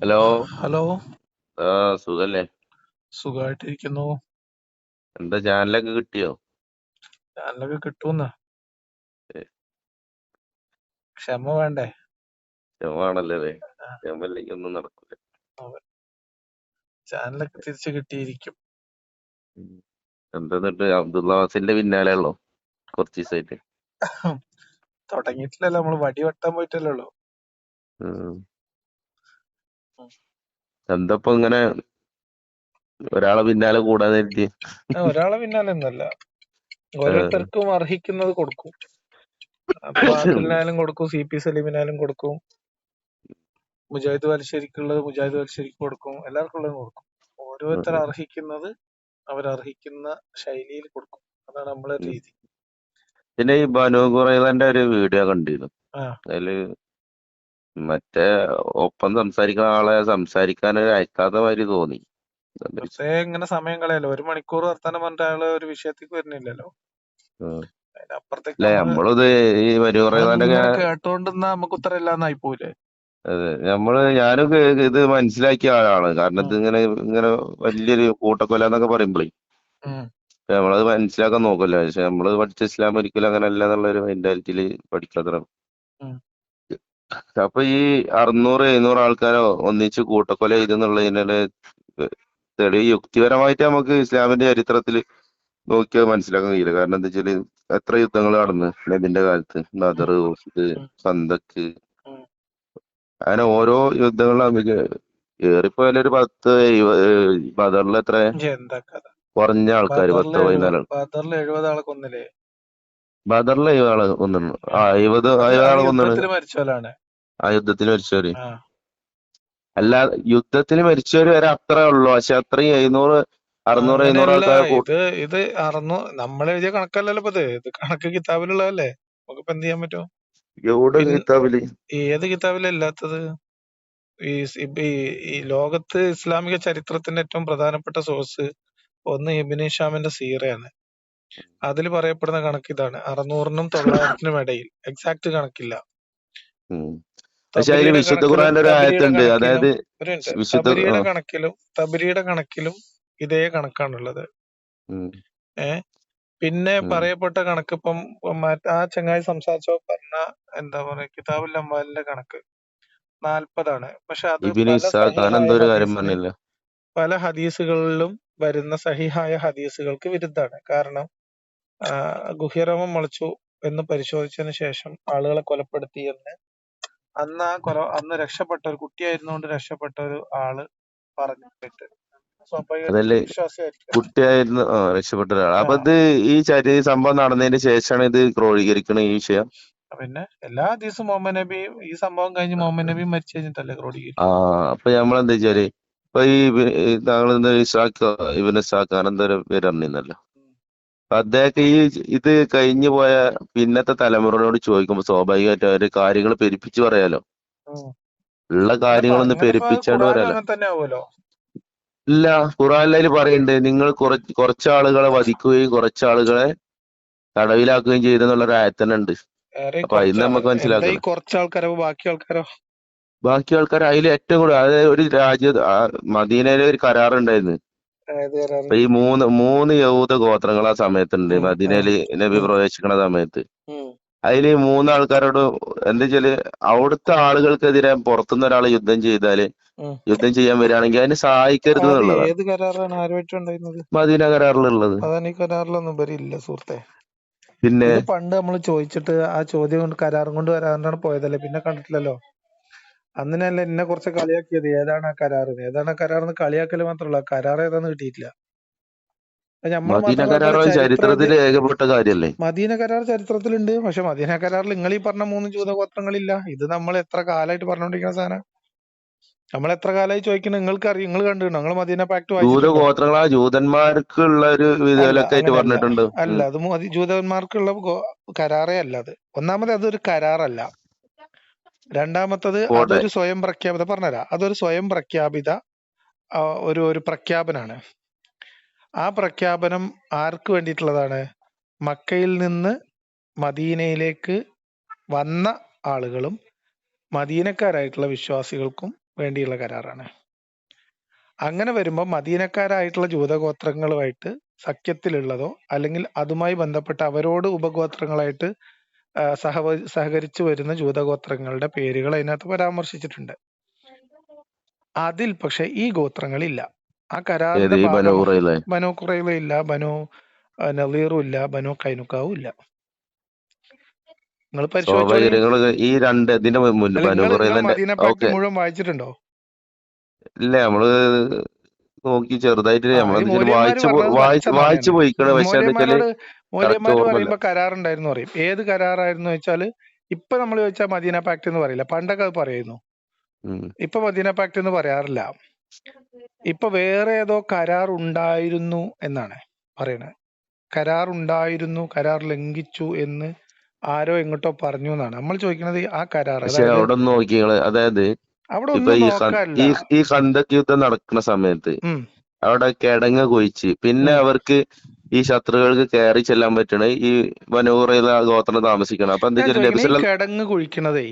Hello. Hello, സുഖല്ലേ? സുഖമായിട്ടിരിക്കുന്നു. എന്താ ചാനലൊക്കെ കിട്ടിയോ? ചാനലൊക്കെ കിട്ടൂന്ന്. ഏ, ക്ഷമ വേണ്ടേ? ക്ഷമാണല്ലേ? ആ, ക്ഷമല്ലെങ്കിൽ ഒന്നും നടക്കൂല. അതെ. ചാനലൊക്കെ തിരിച്ചു കിട്ടിയിരിക്കും. ഉം. എന്താ എന്നിട്ട് അബ്ദുള്ള വാസിന്റെ പിന്നാലെ ഉള്ളോ കുറച്ച് ദിവസമായിട്ട്? തുടങ്ങിയിട്ടില്ലല്ലോ, നമ്മള് വടി വെട്ടാൻ പോയിട്ടല്ലേ ഉള്ളൂ. ഉം. ഉം. എന്താ ഇപ്പൊ ഇങ്ങനെ ഒരാളെ പിന്നാലെ കൂടാതെ ഇരുത്തി? ഒരാളെ പിന്നാലെ ഒന്നല്ല, ഓരോരുത്തർക്കും അർഹിക്കുന്നത് കൊടുക്കും. അപ്പൊ ആസിലിനായാലും കൊടുക്കും, CP സലീമിനായാലും കൊടുക്കും, മുജാഹിദ് ബാലുശ്ശേരിക്കുള്ളത് മുജാഹിദ് ബാലുശ്ശേരിക്ക് കൊടുക്കും, എല്ലാവർക്കും ഉള്ളത് കൊടുക്കും. ഓരോരുത്തർ അർഹിക്കുന്നത് അവരർഹിക്കുന്ന ശൈലിയിൽ കൊടുക്കും. അതാണ് നമ്മളെ രീതി. പിന്നെ ഈ ബനു ഖുറൈളന്റെ ഒരു വീഡിയോ കണ്ടിരുന്നു. ആ, അതില് മറ്റേ ഒപ്പം സംസാരിക്കുന്ന ആളെ സംസാരിക്കാൻ അയക്കാത്ത മാതിരി തോന്നി. എന്താ വെറുതെ ഇങ്ങനെ സമയം കളയല്ലോ. 1 മണിക്കൂർ വർത്താനം പറഞ്ഞിട്ട് അയാള് ഒരു വിഷയത്തേക്ക് വരുന്നില്ലല്ലോ. ഉം. അതിനപ്പുറത്തേക്ക് അല്ലെ നമ്മളിത് ഈ ബനു ഖുറൈളന്റെ നമ്മളിങ്ങനെ കേട്ടോണ്ടിരുന്നാ നമുക്ക് ഉത്തരം ഇല്ലാന്നായി പോയില്ലേ. അതെ ഞാനും ഇത് മനസ്സിലാക്കിയ ആളാണ്. കാരണം ഇത് ഇങ്ങനെ ഇങ്ങനെ വലിയൊരു കൂട്ടക്കൊല എന്നൊക്കെ പറയുമ്പോഴേ നമ്മളത് മനസ്സിലാക്കാൻ നോക്കല്ലോ. പക്ഷെ നമ്മള് പഠിച്ച ഇസ്ലാം ഒരിക്കലും അങ്ങനെ അല്ല എന്നുള്ളൊരു മെന്റാലിറ്റിയില് പഠിക്കാത്തതാണ്. അപ്പൊ ഈ 600-700 ആൾക്കാരോ ഒന്നിച്ച് കൂട്ടക്കൊല ചെയ്തെന്നുള്ളതിനെ തെളിവ് യുക്തിപരമായിട്ട് നമുക്ക് ഇസ്ലാമിന്റെ ചരിത്രത്തിൽ നോക്കിയാൽ മനസ്സിലാക്കാൻ കഴിയില്ല. കാരണം എന്താ വെച്ചാല് എത്ര യുദ്ധങ്ങൾ നടന്ന് നബിന്റെ കാലത്ത്, ബദർ, ഉഹ്ദ്, ഖന്തക്ക്, അങ്ങനെ ഓരോ യുദ്ധങ്ങളും നമുക്ക് ഏറിപ്പോയാലും ഒരു 10-70 ബദറിൽ എത്ര എന്താ കഥ. കുറഞ്ഞ ആൾക്കാര് 10-14 ബദറിൽ 70 ആളെ കൊന്നില്ലേ? ബദറിൽ 70 ആള് കൊന്നിരുന്നു. ആ, 70 അത് ആള് കൊന്നിണ് യുദ്ധത്തിൽ മരിച്ചവരാണ്. ആ യുദ്ധത്തിൽ മരിച്ചവര്. ആ, അല്ല, യുദ്ധത്തിൽ മരിച്ചവര് വരെ അത്രേ ഉള്ളൂ. പക്ഷെ അത്രയും 600-700 അങ്ങനെയല്ല. ആൾക്കാരെ ഇത് നമ്മളെഴുതിയ കണക്കല്ലല്ലോ ഇപ്പൊ. ഇത് കണക്ക് കിതാബിലുള്ളതല്ലേ. നമുക്കിപ്പോ എന്ത് ചെയ്യാൻ പറ്റും? എവിടെ കിതാബില്? ഏത് കിതാബിലാ ഇല്ലാത്തത്? ഈ ലോകത്ത് ഇസ്ലാമിക ചരിത്രത്തിന്റെ ഏറ്റവും പ്രധാനപ്പെട്ട സോഴ്സ് ഒന്ന് ഇബ്നു ഹിഷാമിന്റെ സീറയാണ്. അതിൽ പറയപ്പെടുന്ന കണക്ക് ഇതാണ്: 600-നും 900-നും ഇടയിൽ. എക്സാക്ട് കണക്കില്ല. ഉം. പക്ഷെ അതില് വിശുദ്ധ ഖുർആന്റെ ഒരു തബരിയുടെ ആയത്തുണ്ട്. കണക്കിലും അതായത് ഒരു മിനിറ്റ്, വിശുദ്ധ തബരിയുടെ കണക്കിലും ഇതേ കണക്കാണുള്ളത്. ഉം. പിന്നെ ഉം. പറയപ്പെട്ട കണക്ക് ഇപ്പം ആ ചങ്ങായി സംസാരിച്ചോ പറഞ്ഞ എന്താ പറയാ, കിതാബുൽ അംവാലിന്റെ കണക്ക് 40 പക്ഷെ അത് ഇബ്നു പല ഇസ്ഹാഖ് അങ്ങനെ സഹിഹായ എന്തോ ഒരു കാര്യം ഹദീസിന് പറഞ്ഞില്ല. പല ഹദീസുകളിലും വരുന്ന സഹിഹായ ഹദീസുകൾക്ക് വിരുദ്ധാണ്. കാരണം ഗുഹ്യരോമം മുളച്ചു എന്ന് പരിശോധിച്ചതിന് ശേഷം ആളുകളെ കൊലപ്പെടുത്തി എന്ന് അന്ന് രക്ഷപ്പെട്ട ഒരു കുട്ടിയായിരുന്നുകൊണ്ട് രക്ഷപ്പെട്ട ഒരു ആള് പറഞ്ഞിട്ട് സ്വാഭാവികമായിട്ടും അതല്ലേ വിശ്വാസിയായിരിക്കും. കുട്ടിയായിരുന്നു രക്ഷപ്പെട്ട ഒരാൾ. അപ്പൊ ഇത് ഈ സംഭവം നടന്നതിന് ശേഷമാണ് ഇത് ക്രോഡീകരിക്കണ ഈ വിഷയം. പിന്നെ എല്ലാ ഹദീസും മുഹമ്മദ് നബിയും ഈ സംഭവം കഴിഞ്ഞ് മുഹമ്മദ് നബി മരിച്ചു കഴിഞ്ഞിട്ടല്ലേ ആ ക്രോഡീകരിക്കുന്നത്. അപ്പൊ നമ്മളെന്താ വെച്ചാല് ഇപ്പൊ ഈ താങ്കൾ ഇബ്നു ഇസ്ഹാഖ് അങ്ങനെ എന്തോ ഒരു പേര് പറഞ്ഞിരുന്നല്ലോ. അപ്പൊ അദ്ദേഹത്തെ ഇത് കഴിഞ്ഞു പോയ പിന്നത്തെ തലമുറയോട് ചോദിക്കുമ്പോ സ്വാഭാവികമായിട്ട് അവര് കാര്യങ്ങൾ പെരുപ്പിച്ച് പറയാലോ. ഉള്ള കാര്യങ്ങളൊന്ന് അങ്ങനെ പെരുപ്പിച്ചാണ്ട് ഖുറാനും പറയാലോ. അങ്ങനെ തന്നെ ആവുമല്ലോ. ഇല്ല, ഖുറാനിൽ പറയുന്നുണ്ട് നിങ്ങൾ കുറച്ച് ആളുകളെ വധിക്കുകയും കുറച്ച് ആളുകളെ തടവിലാക്കുകയും ചെയ്തെന്നുള്ള ഒരു ആയത്തന്നെ ഉണ്ട്. അപ്പൊ അതിന് നമുക്ക് എന്താ ഈ മനസ്സിലാക്കണം. കുറച്ച് ആൾക്കാരോ? ബാക്കി ആൾക്കാരോ? ബാക്കി ആൾക്കാർ അതിൽ ഏറ്റവും കൂടുതൽ, അതായത് ഒരു മദീനയിലെ ഒരു കരാറുണ്ടായിരുന്നു. ഏത് അപ്പൊ കരാറ്? ഈ മൂന്ന് യഹൂദ ഗോത്രങ്ങൾ ആ സമയത്തുണ്ട് മദീനയില് നബി പ്രവേശിക്കുന്ന സമയത്ത്. അതില് 3 ആൾക്കാരോട് എന്താ വെച്ചാല് അവിടുത്തെ ആളുകൾക്കെതിരെ പുറത്തുനിന്ന് ഒരാൾ യുദ്ധം ചെയ്താല്, യുദ്ധം ചെയ്യാൻ വരികയാണെങ്കിൽ അതിനെ സഹായിക്കരുത് അത് എന്നുള്ളതാണ് ഏത് കരാറാണ് ആരുമായിട്ടുണ്ടായിരുന്നത്? മദീന കരാറിലുള്ളത്. അതാണ് ഈ കരാറിലൊന്നും ഇവര് ഇല്ല സുഹൃത്തെ. പിന്നെ ഇത് പണ്ട് നമ്മൾ ചോദിച്ചിട്ട് ആ ചോദ്യം കൊണ്ട് കരാറും കൊണ്ട് വരാണ്ടാണ് പോയതല്ലേ, പിന്നെ കണ്ടിട്ടില്ലല്ലോ. അന്നിനല്ല എന്നെ കുറച്ച് കളിയാക്കിയത്. ഏതാണ് ആ കരാറെന്ന് കളിയാക്കല് മാത്രമല്ല, കരാർ ഏതാന്ന് കിട്ടിയിട്ടില്ല. നമ്മള് മദീന മാത്രം കുഴപ്പമില്ല, കരാർ ചരിത്രം ഇത്. ചരിത്രത്തിൽ രേഖപ്പെട്ട കാര്യല്ലേ? മദീന കരാർ ചരിത്രത്തിലുണ്ട്. പക്ഷെ മദീന കരാറിൽ നിങ്ങൾ ഈ പറഞ്ഞ 3 ജൂതഗോത്രങ്ങളില്ല. ഇത് നമ്മൾ എത്ര കാലമായിട്ട് പറഞ്ഞുകൊണ്ടിരിക്കുന്ന സാധനം. നമ്മൾ എത്ര കാലമായി ചോദിക്കുന്നത്. നിങ്ങൾക്ക് അറിയാം, നിങ്ങൾ കണ്ടിട്ടുണ്ടോ? നിങ്ങൾ മദീന പാക്ട് വായിച്ചിട്ടുണ്ടോ? ജൂതഗോത്രങ്ങളാ ജൂതന്മാർക്കുള്ള ഒരു അല്ല, വിധേയലൊക്കെ ആയിട്ട് അങ്ങനെയല്ല. പറഞ്ഞിട്ടുണ്ട്. അല്ല, അത് ജൂതന്മാർക്കുള്ള കരാറേ അല്ല അത്. ഒന്നാമത് അതൊരു കരാറല്ല. രണ്ടാമത്തത് പോട്ടെ. അതൊരു സ്വയം പ്രഖ്യാപിത പറഞ്ഞുതരാം. അതൊരു സ്വയം പ്രഖ്യാപിത ഒരു പ്രഖ്യാപനാണ്. ആ പ്രഖ്യാപനം ആർക്ക് വേണ്ടിയിട്ടുള്ളതാണ്? മക്കയിൽ നിന്ന് മദീനയിലേക്ക് വന്ന ആളുകളും മദീനക്കാരായിട്ടുള്ള വിശ്വാസികൾക്കും വേണ്ടിയുള്ള കരാറാണ്. അങ്ങനെ വരുമ്പോൾ മദീനക്കാരായിട്ടുള്ള ജൂതഗോത്രങ്ങളുമായിട്ട് സഖ്യത്തിലുള്ളതോ അല്ലെങ്കിൽ അതുമായി ബന്ധപ്പെട്ട അവരോട് ഉപഗോത്രങ്ങളായിട്ട് സഹകരിച്ചു വരുന്ന ജൂതഗോത്രങ്ങളുടെ പേരുകൾ അതിനകത്ത് പരാമർശിച്ചിട്ടുണ്ട്. അതിൽ പക്ഷെ ഈ ഗോത്രങ്ങളില്ല. ആ ഏത് കരാറിന്റെ ഈ ബനൂ ഭാഗം ഖുറൈള? ബനു ഖുറൈള ഇല്ല, ബനു നളീറും ഇല്ല, ബനു കൈനുക്കാവും ഇല്ല. നിങ്ങൾ പരിശോധിച്ചോളി. സ്വാഭാവിക ഈ രണ്ട് ഇതിന്റെ മുന്നിൽ അല്ല, ബനൂ നിങ്ങൾ ഖുറൈളന്റെ മദീന പാക്ട് ഓക്കെ. മുഴുവൻ വായിച്ചിട്ടുണ്ടോ? ഇല്ല, നമ്മള് നോക്കി ചെറുതായിട്ട് ഈ നമ്മളെന്താ വെച്ചാൽ മൂല്യന്മാര് പറഞ്ഞത് പച്ച വായിച്ചു നുണയാണ്. പോയിക്കണ. പക്ഷെ എന്താ വെച്ചാല് കറക്റ്റ് മൂല്യന്മാര് ഓർമ്മല്ല. പറയുമ്പോ കരാറുണ്ടായിരുന്നു പറയും. ഏത് കരാറായിരുന്നു വെച്ചാല് ഇപ്പൊ നമ്മൾ ചോദിച്ചാൽ മദീന പാക്ട് എന്ന് പറയില്ല, പണ്ടൊക്കെ അത് പറയുന്നു. ഉം. ഇപ്പൊ മദീന പാക്ട് എന്ന് പറയാറില്ല. ഇപ്പൊ വേറെ ഏതോ കരാർ ഉണ്ടായിരുന്നു എന്നാണ് പറയണത്. കരാർ ഉണ്ടായിരുന്നു, കരാർ ലംഘിച്ചു എന്ന് ആരോ എങ്ങോട്ടോ പറഞ്ഞു എന്നാണ് നമ്മൾ ചോദിക്കുന്നത്. ആ കരാർ പക്ഷെ അതായത് അവിടെ ഒന്ന് നോക്കിങ്ങള്, അതായത് അവിടെ ഇപ്പൊ ഒന്നും ഈ നോക്കാനില്ല. ഈ ഖന്തക്ക് യുദ്ധം നടക്കുന്ന സമയത്ത് അവിടെ കിടങ്ങ് കുഴിച്ച് പിന്നെ അവർക്ക് ഈ ശത്രുക്കൾക്ക് കയറി ചെല്ലാൻ പറ്റണ ഈ ബനൂ ഖുറൈള ഗോത്രം താമസിക്കണം. അപ്പൊ എന്താ ഞാൻ വെച്ചാൽ ചോദിക്കണേ, ഈ കിടങ്ങ് കുഴിക്കണതേ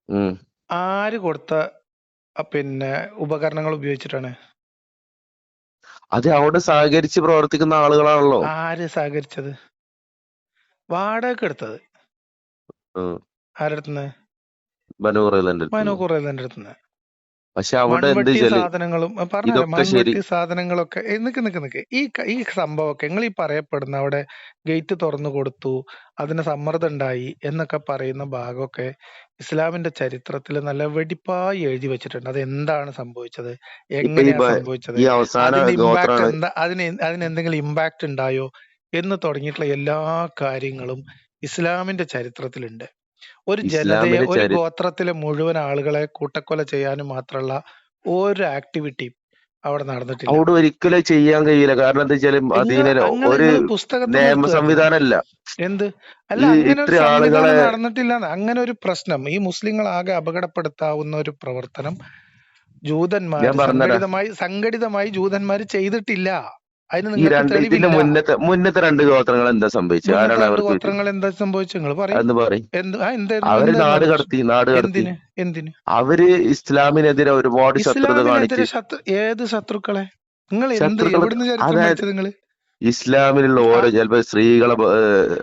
ഉം ആര് കൊടുത്ത പിന്നെ ഉപകരണങ്ങൾ ഉപയോഗിച്ചിട്ടാണ്? അത് അവിടെ സഹകരിച്ച് പ്രവർത്തിക്കുന്ന ആളുകളാണല്ലോ. ആര് സഹകരിച്ചത്? വാടക എടുത്തത് ഉം. ആരടുത്തുനിന്ന്? ബനൂ ഖുറൈളന്റെ ബനു അടുത്തുനിന്ന്. ഖുറൈളന്റെ അടുത്തുനിന്ന്. പക്ഷെ അവിടെ എന്ത് മൺവെട്ടി വെച്ചാല് സാധനങ്ങളും പറഞ്ഞാലേ, ഇതൊക്കെ ശരി. മൺവെട്ടി സാധനങ്ങളൊക്കെ നിക്ക് ഈ സംഭവമൊക്കെ നിങ്ങൾ ഈ പറയപ്പെടുന്ന അവിടെ ഗേറ്റ് തുറന്നു കൊടുത്തു, അതിന് സമ്മർദ്ദം ഉണ്ടായി എന്നൊക്കെ പറയുന്ന ഭാഗമൊക്കെ ഇസ്ലാമിന്റെ ചരിത്രത്തിൽ നല്ല വെടിപ്പായി എഴുതി വെച്ചിട്ടുണ്ട്. അത് എന്താണ് സംഭവിച്ചത്, ഇപ്പൊ എങ്ങനെയാ സംഭവിച്ചത്, ഈ അവസാന അതിന്റെ ഇമ്പാക്ട് ഗോത്രാണ്. എന്താ, അതിനെന്തെങ്കിലും ഇമ്പാക്ട് ഉണ്ടായോ എന്ന് തുടങ്ങിയിട്ടുള്ള എല്ലാ കാര്യങ്ങളും ഇസ്ലാമിന്റെ ചരിത്രത്തിലുണ്ട്. ഒരു ജനതയെ, ഇസ്ലാമിന്റെ ഒരു ഗോത്രത്തിലെ മുഴുവൻ ആളുകളെ കൂട്ടക്കൊല ചെയ്യാനും മാത്രമുള്ള ഒരു ആക്ടിവിറ്റിയും അവിടെ നടന്നിട്ടില്ല. അവിടെ ഒരിക്കലും ചെയ്യാൻ കഴിയില്ല. കാരണം എന്താ വെച്ചാല് അതിന് ഒരു നിങ്ങൾ പുസ്തകത്തിൽ നിന്ന് നിയമ എടുത്തു തരണം. സംവിധാനമല്ല. എന്ത് അല്ല, ഈ അങ്ങനെ ഒരു ഇത്ര ആളുകളെ സംവിധാനം നടന്നിട്ടില്ല. അങ്ങനെ ഒരു പ്രശ്നം ഈ മുസ്ലിങ്ങൾ ആകെ അപകടപ്പെടുത്താവുന്ന ഒരു പ്രവർത്തനം ഞാൻ ജൂതന്മാര് പറഞ്ഞുതരാം. സംഘടിതമായി ജൂതന്മാര് ചെയ്തിട്ടില്ല. അതിന് ഈ നിങ്ങൾക്ക് ഇതിന്റെ തെളിവില്ല. മുന്നത്തെ രണ്ട് ഗോത്രങ്ങൾ എന്താ സംഭവിച്ചത്? മുന്നത്തെ ആരാണ് രണ്ട് അവർക്ക് ഗോത്രങ്ങൾ എന്താ സംഭവിച്ചത് നിങ്ങൾ പറയും. അതെന്ന് പറയും. എന്തായിരുന്നു അവര് നാട് അവരുടെ കടത്തി. പ്രശ്നം? എന്തിന് അവര് ഇസ്ലാമിനെതിരെ ഒരുപാട് ശത്രുത കാണിച്ച്. ഇസ്ലാമിനെതിരെ ഏത് ശത്രുക്കളെ? നിങ്ങൾ ശത്രുക്കൾ എവിടുന്ന് ചരിത്രം അതായത് പഠിച്ചത് നിങ്ങൾ? ഇസ്ലാമിലുള്ള ഓരോ ചിലപ്പോ സ്ത്രീകളെ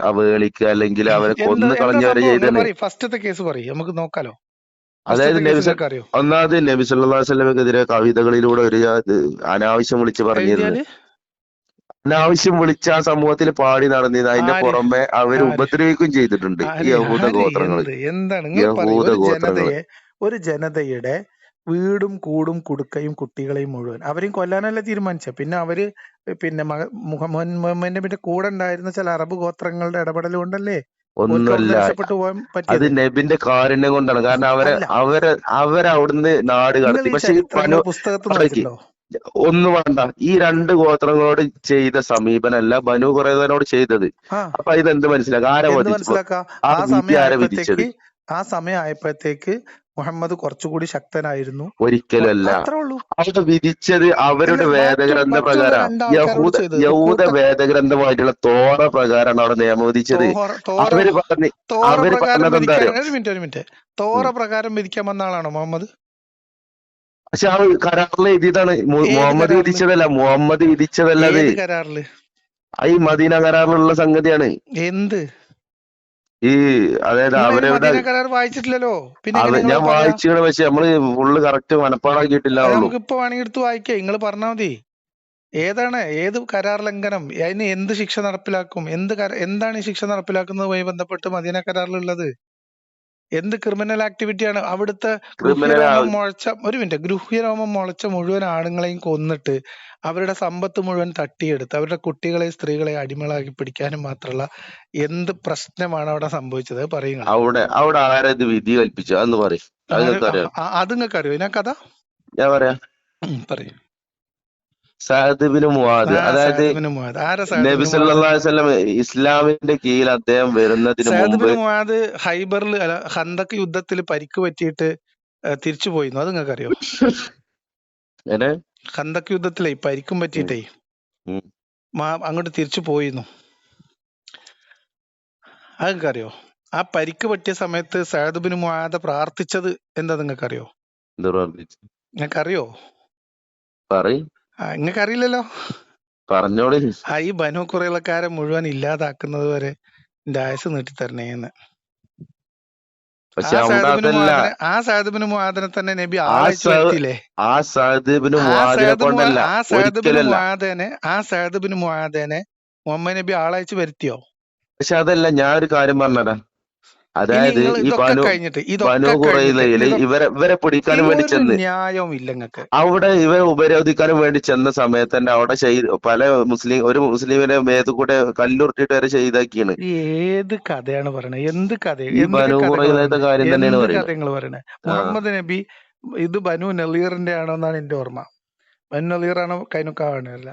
അവഹേളിക്കുക അല്ലെങ്കിൽ അവരെ എന്താ കൊന്നു കളഞ്ഞവരെ സംഭവം? നിങ്ങൾ ചെയ്താണ്. പറയും, ഫസ്റ്റത്തെ കേസ് പറയും, നമുക്ക് നോക്കാലോ. അതായത് ഫസ്റ്റത്തെ കേസ് നിങ്ങൾക്ക് അറിയോ? ഒന്നാമത് നബി സല്ലല്ലാഹു അലൈഹി വസല്ലമക്കെതിരെ കവിതകളിലൂടെ ഒരു അനാവശ്യം വിളിച്ച് പറഞ്ഞിരുന്നു. എഴുതിയാല് അനാവശ്യം വിളിച്ച് ആ സമൂഹത്തിൽ പാടി നടന്നിരുന്നു. അതിന്റെ ആര് പുറമെ അവര് ആര് ഉപദ്രവിക്കുകയും ചെയ്തിട്ടുണ്ട് ഈ യഹൂദ ഗോത്രങ്ങൾ. എന്താണ് നിങ്ങൾ പറയും? യഹൂദ ഗോത്രങ്ങള് ഒരു ജനതയുടെ വീടും കൂടും കുടുക്കയും കുട്ടികളെയും മുഴുവൻ അവരെയും കൊല്ലാനല്ല തീരുമാനിച്ചത്. പിന്നെ അവര് മുഹമ്മദിന്റെ കൂടെ ഉണ്ടായിരുന്ന ചില അറബ് ഗോത്രങ്ങളുടെ ഇടപെടൽ കൊണ്ടല്ലേ അവർക്ക് അവിടുന്ന് ഒന്നുമല്ല. രക്ഷപ്പെട്ടു പോകാൻ അത് പറ്റിയത്. നബിന്റെ കാരുണ്യം കൊണ്ടാണ്. കാരണം അല്ല, അവരവിടുന്ന് നാട് നിങ്ങൾ കടത്തി. ഈ പക്ഷെ ചരിത്രങ്ങൾ പുസ്തകത്തിൽ നിന്ന് അടക്കി വായിച്ചിട്ടുണ്ടോ? ഒന്നും വേണ്ട. ഈ രണ്ട് ഗോത്രങ്ങളോട് ചെയ്ത സമീപനമല്ല ബനൂ ഖുറൈളയോട് ചെയ്തത്. ആ അപ്പൊ ഇതെന്ത് മനസ്സിലാക്കുക? ആരെ എന്ത് വധിച്ചു? മനസ്സിലാക്കാം? ആ ആ വിധി ആരെ വിധിച്ചത്? സമയം ആയപ്പോഴത്തേക്ക് മുഹമ്മദ് കുറച്ചുകൂടി ശക്തനായിരുന്നു. ഒരിക്കലും അല്ല. അത്രേ ഉള്ളൂ. അവിടെ വിധിച്ചത് അവരുടെ മറ്റുള്ള വേദഗ്രന്ഥ പ്രകാരം രണ്ടാൾക്കാരോട് ചെയ്തത് യഹൂദ വേദഗ്രന്ഥമായിട്ടുള്ള തോറ പ്രകാരമാണ് അവിടെ നിയമം വിധിച്ചത്. അവര് പറഞ്ഞത് എന്താ അറിയോ? ഒരു മിനിറ്റ് തോറ പ്രകാരം വിധിക്കാൻ വന്ന ആളാണോ മുഹമ്മദ്? പക്ഷെ ആ കരാറിൽ എഴുതിയതാണ്. മുഹമ്മദ് വിധിച്ചതല്ല. മുഹമ്മദ് വിധിച്ചതല്ല. അത് കരാറില് ഈ മദീന കരാറിലുള്ള സംഗതിയാണ്. എന്ത്? ഈ അതായത് അവരുടെ കരാർ വായിച്ചിട്ടില്ലല്ലോ. പിന്നെ ഞാൻ വായിച്ചാണ്. പക്ഷെ നമ്മള് ഫുള്ള് കറക്റ്റ് മനപ്പാടാക്കിയിട്ടില്ല. നമുക്ക് ഇപ്പൊ വേണമെങ്കിൽ എടുത്ത് വായിക്കാം. നിങ്ങൾ പറഞ്ഞാൽ മതി. ഏത് കരാർ ലംഘനം, അതിന് എന്ത് ശിക്ഷ നടപ്പിലാക്കും, എന്താണ് ഈ ശിക്ഷ നടപ്പിലാക്കുന്നതുമായി ബന്ധപ്പെട്ട് മദീന കരാറിലുള്ളത്? എന്ത് ക്രിമിനൽ ആക്ടിവിറ്റിയാണ്? അവിടുത്തെ ഗൃഹ്യരോമം മുളച്ച മുഴുവൻ ആണുങ്ങളെയും കൊന്നിട്ട് അവരുടെ സമ്പത്ത് മുഴുവൻ തട്ടിയെടുത്ത് അവരുടെ കുട്ടികളെ സ്ത്രീകളെ അടിമകളാക്കി പിടിക്കാനും മാത്രമുള്ള എന്ത് പ്രശ്നമാണ് അവിടെ സംഭവിച്ചത്? പറയുക. അവിടെ ആരത് വിധി കൽപ്പിച്ചു അതെന്ന് പറയും. അത് നിങ്ങൾക്ക് അറിയോ ഇതിനാ കഥ? ഞാൻ പറയാം. പറയും. സഅദ് ബിൻ മുആദ്, അതായത് നബി സല്ലല്ലാഹു അലൈഹി വസല്ലം ഇസ്ലാമിന്റെ കീഴിൽ അദ്ദേഹം വരുന്നതിന് മുമ്പ് ഹൈബറിൽ ഖന്തക്ക് യുദ്ധത്തിൽ പരിക്ക് പറ്റിയിട്ട് തിരിച്ചു പോയിരുന്നു. അത് നിങ്ങൾക്ക് അറിയോ? ഖന്തക്ക് യുദ്ധത്തിലെ പരിക്കും പറ്റിയിട്ടേ അങ്ങോട്ട് തിരിച്ചു പോയിരുന്നു. അത് നിങ്ങൾക്ക് അറിയോ? ആ പരിക്ക് പറ്റിയ സമയത്ത് സഅദ് ബിൻ മുആദ് പ്രാർത്ഥിച്ചത് എന്താ നിങ്ങൾക്ക് അറിയോ? നിങ്ങൾക്ക് അറിയോ? പറയും നിങ്ങൾക്ക് അറിയില്ലല്ലോ. പറഞ്ഞോളി. ഈ ബനു കുറേളക്കാരെ മുഴുവൻ ഇല്ലാതാക്കുന്നത് വരെ എന്റെ ആയുസ് നീട്ടിത്തരണേന്ന്. പക്ഷെ അവിടെ അതല്ല, ആ സഅദ് മുആദിനെ തന്നെ നബി ആ ആളയച്ചു വരുത്തിയില്ലേ? ആ സഅദിബ്നു മുആദിനെ കൊണ്ടല്ല, ഒരിക്കലല്ല. ആ സഅദ് മുആദിനെ മുഹമ്മദ് നബി ആളയച്ചു വരുത്തിയോ? പക്ഷെ അതല്ല, ഞാൻ ഒരു കാര്യം പറഞ്ഞതാ. ഇനി അതായത് നിങ്ങൾ ഈ ഇതൊക്കെ ബനു കഴിഞ്ഞിട്ട് ഖുറൈളയില് ഇവരെ പിടിക്കാനും വേണ്ടി ഒരു ചെന്ന് ന്യായവും ഇല്ല നിങ്ങൾക്ക്. അവിടെ ഇവരെ ഉപരോധിക്കാനും വേണ്ടി ചെന്ന സമയത്ത് തന്നെ അവിടെ പല ഒരു മുസ്ലിമിനെ മേത്തുകൂടെ കല്ലുരുട്ടിട്ട് വരെ ചെയ്താക്കിയാണ്. ഏത് കഥയാണ് പറയണത്? എന്ത് കഥ? ഈ എന്തൊക്കെ ബനു കഥകൾ ഖുറൈളത്തെ കാര്യം തന്നെയാണ് എന്ത് പറയുന്നത്. കഥകൾ പറയണേ? മുഹമ്മദ് നബി ഇത് ബനു നളീറിന്റെ ആണോന്നാണ് എന്റെ ഓർമ്മ. ബനു നളീറാണോ കൈനുക്കാവാണല്ല.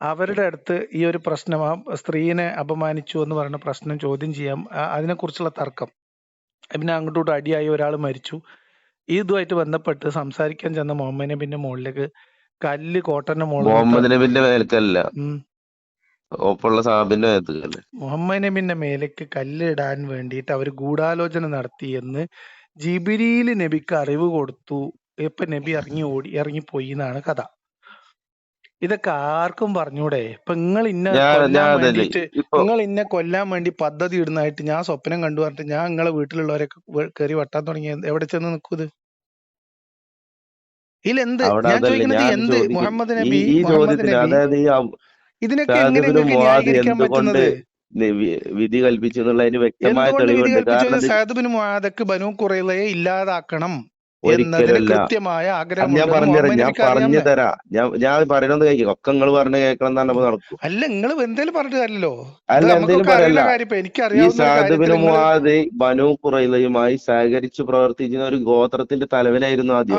അവരുടെ അടുത്ത് ഈ ഒരു പ്രശ്നം, ആ സ്ത്രീനെ അപമാനിച്ചു എന്ന് പറയുന്ന പ്രശ്നം ചോദ്യം ചെയ്യാം, അതിനെക്കുറിച്ചുള്ള തർക്കം, പിന്നെ അങ്ങോട്ടും ഇങ്ങോട്ടും അടിയായി, ഒരാൾ മരിച്ചു. ഇതുമായിട്ട് ബന്ധപ്പെട്ട് സംസാരിക്കാൻ ചെന്ന മുഹമ്മദ് നബിന്റെ മുകളിലേക്ക് കല്ല് കോട്ടന്റെ മുകളിൽ മുഹമ്മദ് നബിന്റെ മേൽക്കല്ല, ഒപ്പുള്ള സാബിന്റെ മേൽക്കല്ലേ. മുഹമ്മദ് നബിന്റെ മേലേക്ക് കല്ല് ഇടാൻ വേണ്ടിയിട്ട് അവർ ഗൂഢാലോചന നടത്തി എന്ന് ജിബ്രീൽ നബിക്ക് അറിവ് കൊടുത്തു. ഇപ്പൊ നബി ഇറങ്ങിപ്പോയി എന്നാണ് കഥ. ഇതൊക്കെ ആർക്കും പറഞ്ഞൂടെ? ഇപ്പൊ നിങ്ങൾ ഇന്നെ കൊല്ലാൻ വേണ്ടി പദ്ധതി ഇടുന്നതായിട്ട് ഞാൻ സ്വപ്നം കണ്ടു പറഞ്ഞിട്ട് ഞാൻ നിങ്ങളെ വീട്ടിലുള്ളവരൊക്കെ കയറി വെട്ടാൻ തുടങ്ങിയ എവിടെ ചെന്ന് നിൽക്കൂത്? ഇതിലെന്ത്? ഞാൻ ചോദിക്കുന്നത് എന്ത്? മുഹമ്മദ് നബി ഇതിനൊക്കെ എങ്ങനെ ന്യായീകരിക്കാൻ പറ്റുന്നത്? വിധി കൽപ്പിച്ചു എന്നുള്ളതിന് വ്യക്തമായ തെളിവുണ്ട്. കാരണം സഅദ് ബിൻ മുആദക്ക് ബനു ഖുറൈളയെ ഇല്ലാതാക്കണം എന്നതിന് കൃത്യമായ ആഗ്രഹം. ഞാൻ പറഞ്ഞു തരാം. ഞാൻ പറയണത് കേൾക്കും. ഒക്കെ നിങ്ങൾ പറഞ്ഞു കേൾക്കണം എന്നാണ് നടക്കും. അല്ല, നിങ്ങൾ എന്തേലും പറഞ്ഞിട്ട് കാര്യമല്ലോ. അല്ല, എന്തേലും പറയല്ല. ഈ എനിക്കറിയാവുന്ന സഅദ് ബിൻ മുആദ് ബനു ഖുറൈളയുമായി സഹകരിച്ചു പ്രവർത്തിക്കുന്ന ഒരു ഗോത്രത്തിന്റെ തലവനായിരുന്നു ആദ്യം.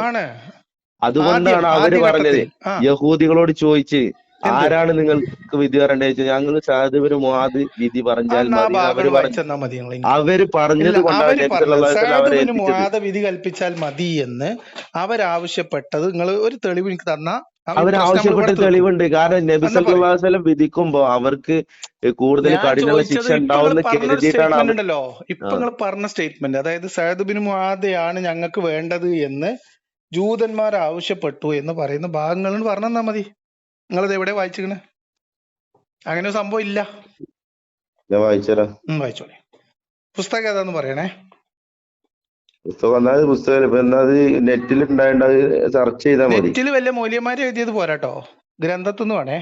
അതുകൊണ്ടാണ് അവര് പറഞ്ഞത്, യഹൂദികളോട് ചോദിച്ച് ആരാണ് നിങ്ങൾക്ക് വിധി പറയേണ്ടത് ചോദിച്ചാൽ ഞങ്ങൾ സഅദ് ബിൻ മുആദ് വിധി പറഞ്ഞാൽ മതി. അവര് പറഞ്ഞത് കൊണ്ടാണ് മുആദ് വിധി കൽപ്പിച്ചാൽ മതി എന്ന് അവരാവശ്യപ്പെട്ടത്. നിങ്ങൾ ഒരു തെളിവ് എനിക്ക് തന്ന അവരാവശ്യപ്പെട്ട തെളിവുണ്ട്. കാരണം നബി സല്ലല്ലാഹു അലൈഹി വസല്ലം വിധിക്കുമ്പോ അവർക്ക് കൂടുതൽ കഠിനമായ ശിക്ഷ ഉണ്ടാവുന്ന കരുതിയിട്ടാണ്. ഉണ്ടല്ലോ ഇപ്പൊ നിങ്ങൾ പറഞ്ഞ സ്റ്റേറ്റ്മെന്റ്, അതായത് സഅദ് ബിൻ മുആദയാണ് ഞങ്ങൾക്ക് വേണ്ടത് എന്ന് ജൂതന്മാർ ആവശ്യപ്പെട്ടു എന്ന് പറയുന്ന ഭാഗങ്ങൾ പറഞ്ഞു തന്നാ മതി. നിങ്ങളത് എവിടെ വായിച്ചിരിക്കണേ? അങ്ങനെ ഒരു സംഭവം ഇല്ല. വായിച്ചോളെ. പുസ്തകം ഏതാന്ന് പറയണേ. നെറ്റിൽ സെർച്ച് ചെയ്താൽ മതി. നെറ്റിൽ വല്ല മൂല്യന്മാരെ എഴുതിയത് പോരാട്ടോ, ഗ്രന്ഥത്തുനിന്ന് വേണേ.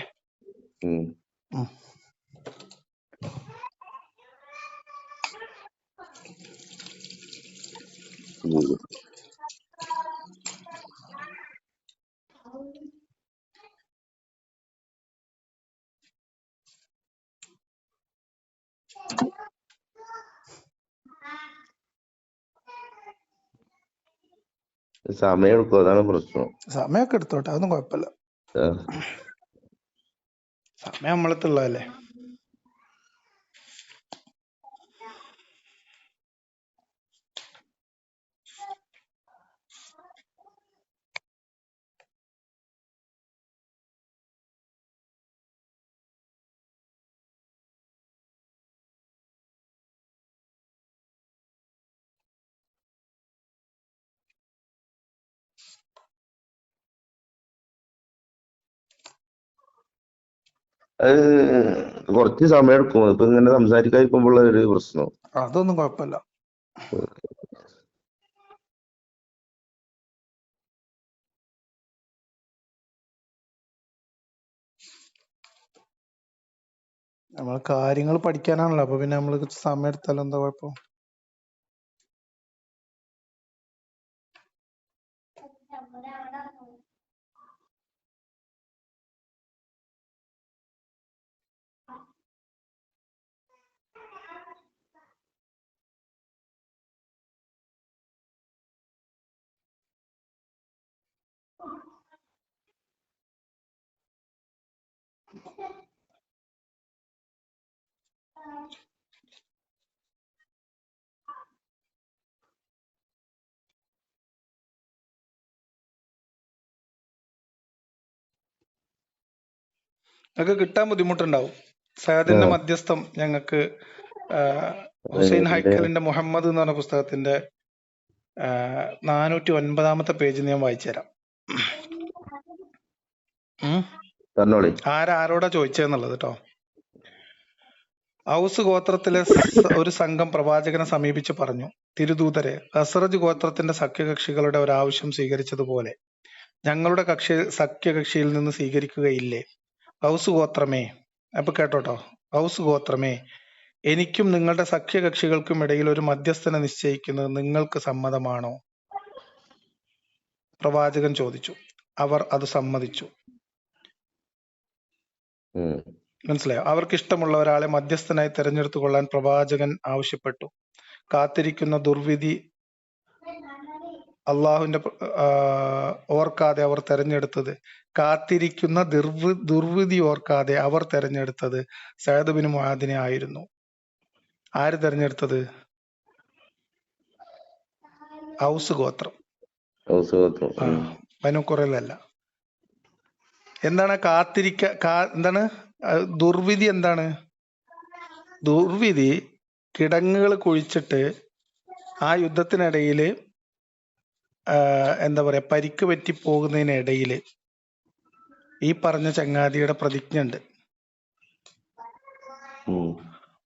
സമയം എടുക്കും, അതാണ് പ്രശ്നം. സമയമൊക്കെ എടുത്തോട്ടെ, അതൊന്നും കുഴപ്പമില്ല. സമയം നമ്മളത്തുള്ളതല്ലേ. അത് കുറച്ച് സമയം എടുക്കും. ഇപ്പൊ ഇങ്ങനെ സംസാരിക്കാതിരിക്കുമ്പോൾ ഒരു പ്രശ്നം. അതൊന്നും കുഴപ്പമില്ല. നമ്മൾ കാര്യങ്ങൾ പഠിക്കാനാണല്ലോ, അപ്പൊ പിന്നെ നമ്മള് സമയം എടുത്താലും എന്താ കുഴപ്പം? ഞങ്ങൾക്ക് കിട്ടാൻ ബുദ്ധിമുട്ടുണ്ടാവും. സഅദിന്റെ മധ്യസ്ഥം ഞങ്ങൾക്ക് ഹുസൈൻ ഹൈക്കലിന്റെ മുഹമ്മദ് എന്ന് പറഞ്ഞ പുസ്തകത്തിന്റെ 409 പേജ് ഞാൻ വായിച്ചു തരാം. ഉം. പറഞ്ഞോളി. ആരോടാ ചോദിച്ചതെന്നുള്ളത് കേട്ടോ. ഔസ് ഗോത്രത്തിലെ ഒരു സംഘം പ്രവാചകനെ സമീപിച്ച് പറഞ്ഞു, തിരുദൂതരെ, ഖസ്റജ് ഗോത്രത്തിന്റെ സഖ്യകക്ഷികളുടെ ഒരാവശ്യം സ്വീകരിച്ചതുപോലെ ഞങ്ങളുടെ സഖ്യകക്ഷിയിൽ നിന്ന് സ്വീകരിക്കുകയില്ലേ? ഔസ് ഗോത്രമേ, അപ്പൊ കേട്ടോട്ടോ, ഔസ് ഗോത്രമേ, എനിക്കും നിങ്ങളുടെ സഖ്യകക്ഷികൾക്കും ഇടയിൽ ഒരു മധ്യസ്ഥനെ നിശ്ചയിക്കുന്നത് നിങ്ങൾക്ക് സമ്മതമാണോ? പ്രവാചകൻ ചോദിച്ചു. അവർ അത് സമ്മതിച്ചു. മനസ്സിലായോ? അവർക്ക് ഇഷ്ടമുള്ള ഒരാളെ മധ്യസ്ഥനായി തെരഞ്ഞെടുത്തു കൊള്ളാൻ പ്രവാചകൻ ആവശ്യപ്പെട്ടു. കാത്തിരിക്കുന്ന ദുർവിധി അള്ളാഹുവിന്റെ ഓർക്കാതെ അവർ തെരഞ്ഞെടുത്തത് ദുർവിധി ഓർക്കാതെ അവർ തെരഞ്ഞെടുത്തത് സഅദ് ബിൻ മുആദിനെ ആയിരുന്നു. ആര് തെരഞ്ഞെടുത്തത്? ഔസ് ഗോത്രം. ബനൂ ഖുറൈളല്ല. എന്താണ് എന്താണ് ദുർവിധി? എന്താണ് ദുർവിധി? കിടങ്ങുകൾ കുഴിച്ചിട്ട് ആ യുദ്ധത്തിനിടയിൽ എന്താ പറയാ, പരിക്ക് പറ്റി പോകുന്നതിനിടയിൽ ഈ പറഞ്ഞ ചങ്ങാതിയുടെ പ്രതിജ്ഞ ഉണ്ട്,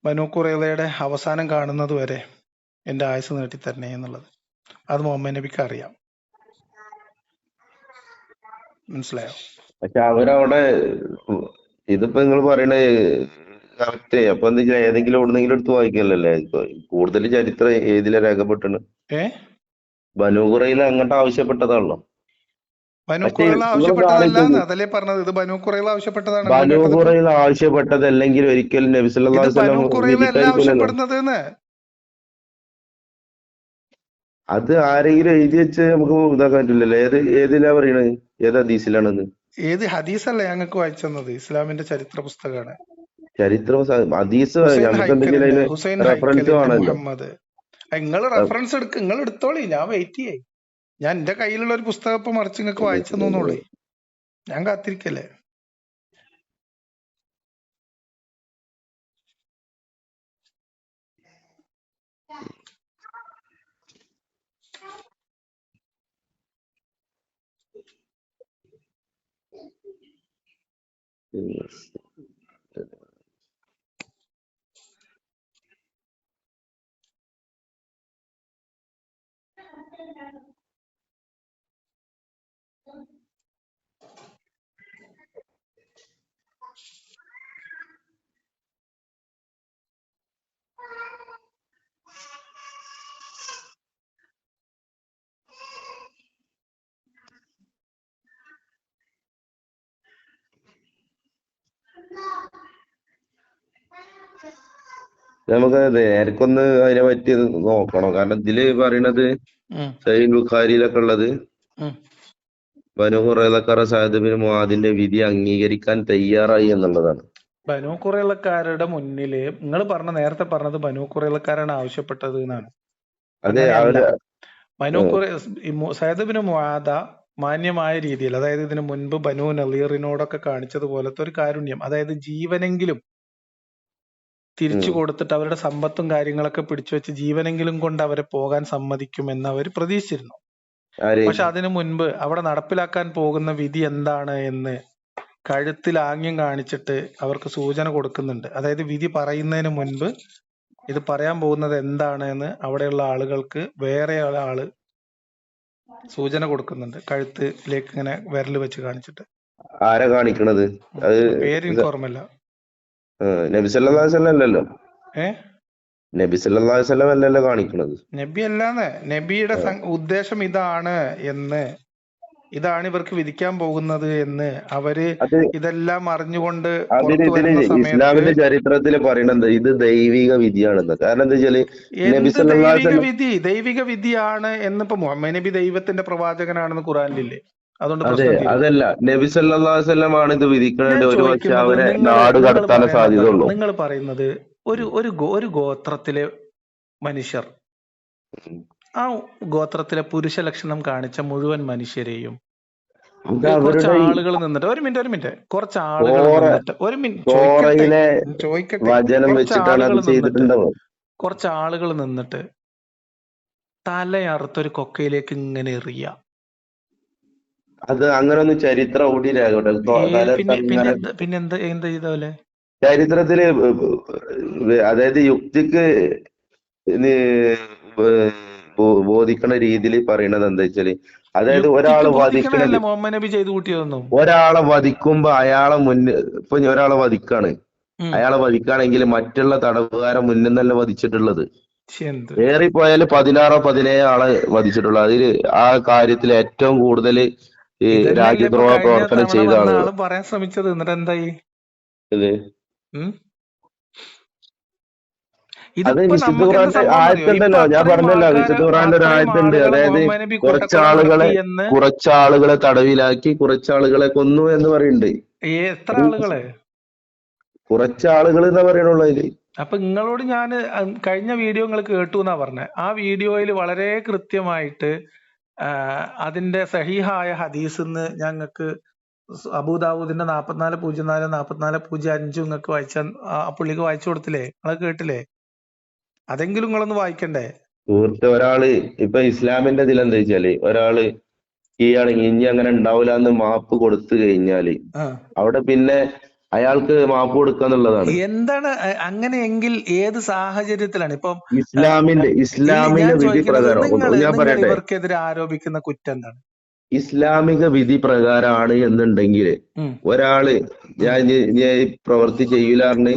ബനൂ ഖുറൈളയുടെ അവസാനം കാണുന്നത് വരെ എന്റെ ആയുസ് നീട്ടിത്തരണേ എന്നുള്ളത്. അത് മുഹമ്മദ് നബിക്ക് അറിയാം. മനസ്സിലായോ? പക്ഷെ അവരവിടെ ഇതിപ്പോ നിങ്ങൾ പറയണ കറക്റ്റ്. അപ്പൊ എന്താ വെച്ചാൽ ഏതെങ്കിലും എവിടുന്നെങ്കിലും എടുത്ത് വായിക്കലല്ലേ? കൂടുതൽ ചരിത്രം ഏതിലാ രേഖപ്പെട്ടാണ്? ബനൂ ഖുറൈള അങ്ങോട്ട് ആവശ്യപ്പെട്ടതാണല്ലോ. ബനൂ ഖുറൈള ആവശ്യപ്പെട്ടതല്ലാന്ന് അതല്ലേ പറഞ്ഞത്. ഇത് ബനൂ ഖുറൈള ആവശ്യപ്പെട്ടതാണ്. ബനൂ ഖുറൈള ആവശ്യപ്പെട്ടതല്ലെങ്കിൽ ഒരിക്കലും നബി സല്ലല്ലാഹു അലൈഹി വസല്ലം ആവശ്യപ്പെടുന്നത്. അത് ആരെങ്കിലും എഴുതി വെച്ച് നമുക്ക് ഇതാക്കാൻ പറ്റില്ലല്ലോ. ഏതിലാ പറയണത്? ഏത് ഹദീസിലാണെന്ന്? ഏത് ഹദീസല്ല ഞങ്ങൾക്ക് വായിച്ചു തന്നത്? ഇസ്ലാമിന്റെ ചരിത്ര പുസ്തകമാണ്. ചരിത്ര ഹദീസ് റെഫറൻസ് ആണല്ലോ. നിങ്ങൾ റെഫറൻസ് നിങ്ങൾ എടുത്തോളി, ഞാൻ വെയിറ്റ് ചെയ്യേ. ഞാൻ എന്റെ കയ്യിലുള്ള ഒരു പുസ്തകം ഇപ്പൊ മറിച്ച് നിങ്ങൾക്ക് വായിച്ചു തന്നോളേ. ഞാൻ കാത്തിരിക്കല്ലേ. നമുക്ക് നേരക്കൊന്ന് അതിനെ പറ്റി നോക്കണം. കാരണം ഇതില് പറയണത് സഹീഹ് ബുഖാരിയിലൊക്കെ ഉള്ളത് ബനൂ ഖുറൈളക്കാർ സഅദ് ബിൻ മുആദിന്റെ വിധി അംഗീകരിക്കാൻ തയ്യാറായി എന്നുള്ളതാണ്. ബനൂ ഖുറൈളക്കാരുടെ മുന്നില് നിങ്ങൾ നേരത്തെ പറഞ്ഞത് ബനൂ ഖുറൈളക്കാരാണ് ആവശ്യപ്പെട്ടത് എന്നാണ്. സഅദ് ബിൻ മുആദ മാന്യമായ രീതിയിൽ, അതായത് ഇതിനു മുൻപ് ബനൂ നളീറിനോടൊക്കെ കാണിച്ചതുപോലത്തെ ഒരു കാരുണ്യം, അതായത് ജീവനെങ്കിലും തിരിച്ചു കൊടുത്തിട്ട് അവരുടെ സമ്പത്തും കാര്യങ്ങളൊക്കെ പിടിച്ചു വെച്ച് ജീവനെങ്കിലും കൊണ്ട് അവരെ പോകാൻ സമ്മതിക്കുമെന്ന് അവർ പ്രതീക്ഷിച്ചിരുന്നു. പക്ഷെ അതിനു മുൻപ് അവിടെ നടപ്പിലാക്കാൻ പോകുന്ന വിധി എന്താണ് എന്ന് കഴുത്തിൽ ആംഗ്യം കാണിച്ചിട്ട് അവർക്ക് സൂചന കൊടുക്കുന്നുണ്ട്. അതായത് വിധി പറയുന്നതിന് മുൻപ് ഇത് പറയാൻ പോകുന്നത് എന്താണ് എന്ന് അവിടെയുള്ള ആളുകൾക്ക് വേറെ ആള് സൂചന കൊടുക്കുന്നുണ്ട്, കഴുത്തിലേക്ക് ഇങ്ങനെ വിരൽ വെച്ച് കാണിച്ചിട്ട്. ആരാ കാണിക്കണത്? പേര് എനിക്ക് ഓർമ്മയില്ല. നബി സല്ലല്ലാഹു അലൈഹി വസല്ലം അല്ലല്ലോ. നബി സല്ലല്ലാഹു അലൈഹി വസല്ലം അല്ലല്ലോ കാണിക്കണത്. നബി അല്ലാന്ന്. നബിയുടെ ഉദ്ദേശം ഇതാണ് ഇവർക്ക് വിധിക്കാൻ പോകുന്നത് എന്ന് അവര് ഇതെല്ലാം അറിഞ്ഞുകൊണ്ട് ഇസ്ലാമിന്റെ ചരിത്രത്തിൽ പറയണത് ഇത് ദൈവിക വിധിയാണെന്ന്. കാരണം എന്താ വെച്ചാല് ദൈവിക വിധിയാണ് എന്ന് ഇപ്പൊ മുഹമ്മദ് നബി ദൈവത്തിന്റെ പ്രവാചകനാണെന്ന് ഖുറാനിലില്ലേ? അതുകൊണ്ട് അതല്ല, നബി സല്ലല്ലാഹു അലൈഹി വസല്ലം ആണ് ഇത് വിധിക്കുന്നത്. ഒരു പക്ഷെ അവരെ നാട് കടത്താൻ സാധ്യതയുള്ളൂ. നിങ്ങൾ പറയുന്നത് ഒരു ഗോത്രത്തിലെ മനുഷ്യർ, ആ ഗോത്രത്തിലെ പുരുഷ ലക്ഷണം കാണിച്ച മുഴുവൻ മനുഷ്യരെയും കുറച്ച് ആളുകൾ നിന്നിട്ട് കുറച്ച് ആളുകൾ നിന്നിട്ട് തലയറുത്തൊരു കൊക്കയിലേക്ക് ഇങ്ങനെ എറിയ. അത് അങ്ങനെ ഒന്നും ചരിത്രം എവിടെയും രേഖപ്പെടുത്തരുത്. പിന്നെ പിന്നെ അങ്ങനെ എന്ത് പിന്നെ എന്ത് ചെയ്ത പോലെ ചരിത്രത്തില് അതായത് യുക്തിക്ക് ഇത് ബോധിക്കണ രീതിയിൽ പറയണത് എന്താ വെച്ചാല്, അതായത് യുക്തിക്ക് ബോധിക്കണതല്ല മുഹമ്മദ് നബി ചെയ്തു കൂട്ടിയതൊന്നും. ഒരാളെ വധിക്കുമ്പോ അയാളെ മുന്നിൽ, ഇപ്പൊ ഒരാളെ വധിക്കാണ്, അയാളെ വധിക്കാണെങ്കിൽ മറ്റുള്ള തടവുകാരെ മുന്നിൽ നിന്നല്ല വധിച്ചിട്ടുള്ളത്. എന്ത് ഏറിപ്പോയാല് 16 17 ആളെ വധിച്ചിട്ടുള്ളത്. അതിൽ ആ കാര്യത്തിൽ ഏറ്റവും കൂടുതൽ ഈ ഇതന്നെയല്ലേ ഇപ്പൊ രാജ്യദ്രോഹ കഴിഞ്ഞ പ്രവർത്തനം തവണ ചെയ്ത വന്ന ആളുകൾ. ആളും പറയാൻ ശ്രമിച്ചത്. എന്നിട്ട് എന്തായി? ഇത് അത് ഇതിപ്പോ വിശുദ്ധ നമുക്ക് എന്ത് ഖുർആന്റെ സംഭവം അറിയോ? ഇപ്പൊ ആയത്തുണ്ടല്ലോ, ഞാൻ പറഞ്ഞല്ലോ, വിശുദ്ധ ഖുർആന്റെ ഒരു അത്രയും ആയത്തുണ്ട്. ആളുകളെ അതായത് മുഹമ്മദ് നബി കൂട്ടക്കൊല നടത്തി എന്ന്. കുറച്ചാളുകളെ തടവിലാക്കി, കുറച്ചാളുകളെ കൊന്നു എന്ന് പറയുന്നുണ്ട്. എത്ര ആളുകളെ? കുറച്ചാളുകൾ എന്നാ പറയണുള്ളൂ അതില്. അപ്പൊ നിങ്ങളോട് ഞാൻ കഴിഞ്ഞ വീഡിയോ നിങ്ങൾ കേട്ടു എന്നാ പറഞ്ഞത്. ആ വീഡിയോയിൽ വളരെ കൃത്യമായിട്ട് അതിന്റെ സഹീഹായ ഹദീസ് ഞങ്ങൾക്ക് അബൂദാവൂദിന്റെ 4404 4405 നിങ്ങൾക്ക് പുള്ളിക്ക് വായിച്ചു കൊടുത്തില്ലേ? നിങ്ങൾ കേട്ടില്ലേ? അതെങ്കിലും നിങ്ങളൊന്ന് വായിക്കണ്ടേ? സുഹൃത്ത്, ഒരാള് ഇപ്പൊ ഇസ്ലാമിന്റെ ഇതിൽ എന്താ വെച്ചാല്, ഒരാള് കീഴടങ്ങി ഇനി അങ്ങനെ ഉണ്ടാവില്ല എന്ന് മാപ്പ് കൊടുത്തു കഴിഞ്ഞാല് അവിടെ പിന്നെ അയാൾക്ക് മാപ്പ് കൊടുക്കുക എന്നുള്ളതാണ്. എന്താണ് അങ്ങനെയെങ്കിൽ ഏത് സാഹചര്യത്തിലാണ്? ഇപ്പം ഇസ്ലാമിന്റെ ഞാൻ വിധി ചോദിക്കുന്നത്, പ്രകാരം ഞാൻ നിങ്ങൾ പറയട്ടെ, ഇവർക്കെതിരെ ആരോപിക്കുന്ന കുറ്റം എന്താണ്? ഇസ്ലാമിക വിധി പ്രകാരമാണ് എന്നുണ്ടെങ്കിൽ ഒരാള് ഞാൻ പ്രവൃത്തി ചെയ്യൂലാറിന്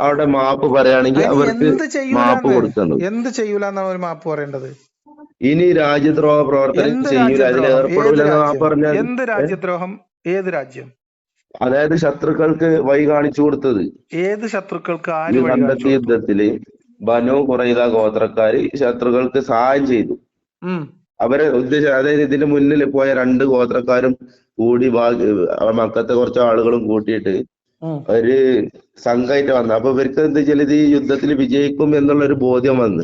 അവിടെ മാപ്പ് പറയുകയാണെങ്കിൽ അവർക്ക് മാപ്പ് കൊടുക്കുന്നു. എന്ത് ചെയ്യൂലെന്നാ ഒരു മാപ്പ് പറയേണ്ടത്? ഇനി രാജ്യദ്രോഹ പ്രവർത്തനം ചെയ്യൂല, അതിൽ ഏർപ്പെടൂലെന്ന് മാപ്പ് പറഞ്ഞാൽ. എന്ത് രാജ്യദ്രോഹം? ഏത് രാജ്യം? അതായത് ശത്രുക്കൾക്ക് വഴി കാണിച്ചു കൊടുത്തത്. ഏത് ശത്രുക്കൾക്ക്? ഈ കണ്ടത്തി യുദ്ധത്തില് ബനു ഖുറൈദ ഗോത്രക്കാര് ശത്രുക്കൾക്ക് സഹായം ചെയ്തു. അവരെ ഉദ്ദേശം, അതായത് ഇതിന് മുന്നിൽ പോയ 2 ഗോത്രക്കാരും കൂടി മക്കത്തെ കുറച്ച് ആളുകളും കൂട്ടിയിട്ട് ഒരു സംഘമായിട്ട് വന്നു. അപ്പൊ ഇവർക്ക് എന്താ വെച്ചാൽ ഇത് ഈ യുദ്ധത്തിൽ വിജയിക്കും എന്നുള്ളൊരു ബോധ്യം വന്നു.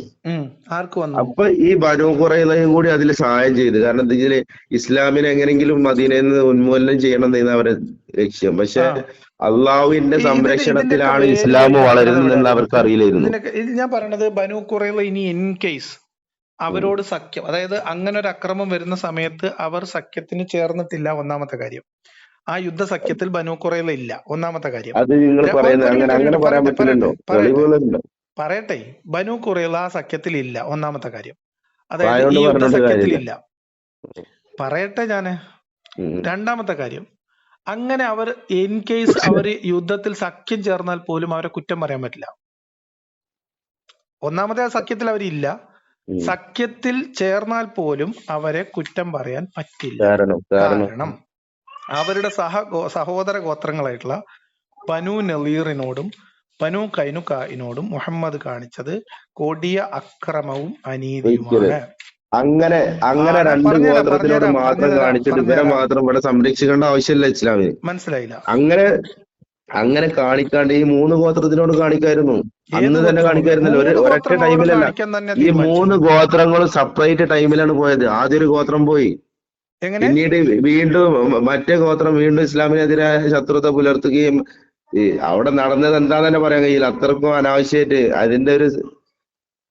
അപ്പൊ ഈ ബനൂ ഖുറൈളയും കൂടി അതിൽ സഹായം ചെയ്തു. കാരണം എന്താ വെച്ചാല് ഇസ്ലാമിനെ എങ്ങനെങ്കിലും മദീനയിൽ നിന്ന് ഉന്മൂലനം ചെയ്യണം എന്നാണ് അവരെ ലക്ഷ്യം. പക്ഷെ അള്ളാഹുവിന്റെ സംരക്ഷണത്തിലാണ് ഇസ്ലാം വളരുന്നതെന്ന് അവർക്ക് അറിയില്ലായിരുന്നു. ഞാൻ പറയണത്, ബനൂ ഖുറൈള ഇനി ഇൻ കേസ് അവരോട് സഖ്യം, അതായത് അങ്ങനെ ഒരു അക്രമം വരുന്ന സമയത്ത് അവർ സഖ്യത്തിന് ചേർന്നിട്ടില്ല. ഒന്നാമത്തെ കാര്യം. ആ യുദ്ധ സഖ്യത്തിൽ ബനൂ ഖുറൈള ഇല്ല. ഒന്നാമത്തെ കാര്യം. അത് നിങ്ങൾ പറയുന്നത് അങ്ങനെ പറയാൻ പറ്റില്ലല്ലോ. പറയട്ടെ, ബനൂ ഖുറൈള ആ സഖ്യത്തിൽ ഇല്ല. ഒന്നാമത്തെ കാര്യം. അതായത് ഈ യുദ്ധ സഖ്യത്തിൽ ഇല്ല. പറയട്ടെ ഞാന്. രണ്ടാമത്തെ കാര്യം, അങ്ങനെ അവർ ഇൻ കേസ് അവർ യുദ്ധത്തിൽ സഖ്യം ചേർന്നാൽ പോലും അവരെ കുറ്റം പറയാൻ പറ്റില്ല. ഒന്നാമത്തെ ആ സഖ്യത്തിൽ അവരില്ല. സഖ്യത്തിൽ ചേർന്നാൽ പോലും അവരെ കുറ്റം പറയാൻ പറ്റില്ല. കാരണം അവരുടെ സഹോദര ഗോത്രങ്ങളായിട്ടുള്ള ബനൂ നളീറിനോടും ബനൂ കൈനുകായിനോടും മുഹമ്മദ് കാണിച്ചത് കൊടിയ അക്രമവും അനീതിയുമാണ്. അങ്ങനെ 2 ഗോത്രത്തിനോട് മാത്രം കാണിച്ചിട്ട് ഇവരെ മാത്രം ഇവിടെ സംരക്ഷിക്കേണ്ട ആവശ്യമില്ല ഇസ്ലാമിന്. മനസ്സിലായില്ല? അങ്ങനെ കാണിക്കാണ്ട് ഈ 3 ഗോത്രത്തിനോട് കാണിക്കായിരുന്നു. അന്ന് തന്നെ കാണിക്കായിരുന്നല്ലോ. ഒരൊറ്റ ടൈമിലല്ല. ഈ 3 ഗോത്രങ്ങളും സെപ്പറേറ്റ് ടൈമിലാണ് പോയത്. ആദ്യം ഒരു ഗോത്രം പോയി, പിന്നീട് വീണ്ടും മറ്റേ ഗോത്രം വീണ്ടും ഇസ്ലാമിനെതിരായ ശത്രുത പുലർത്തുകയും അവിടെ നടന്നത് എന്താന്ന് തന്നെ പറയാൻ കഴിയില്ല. അത്രക്കും അനാവശ്യമായിട്ട് അതിന്റെ ഒരു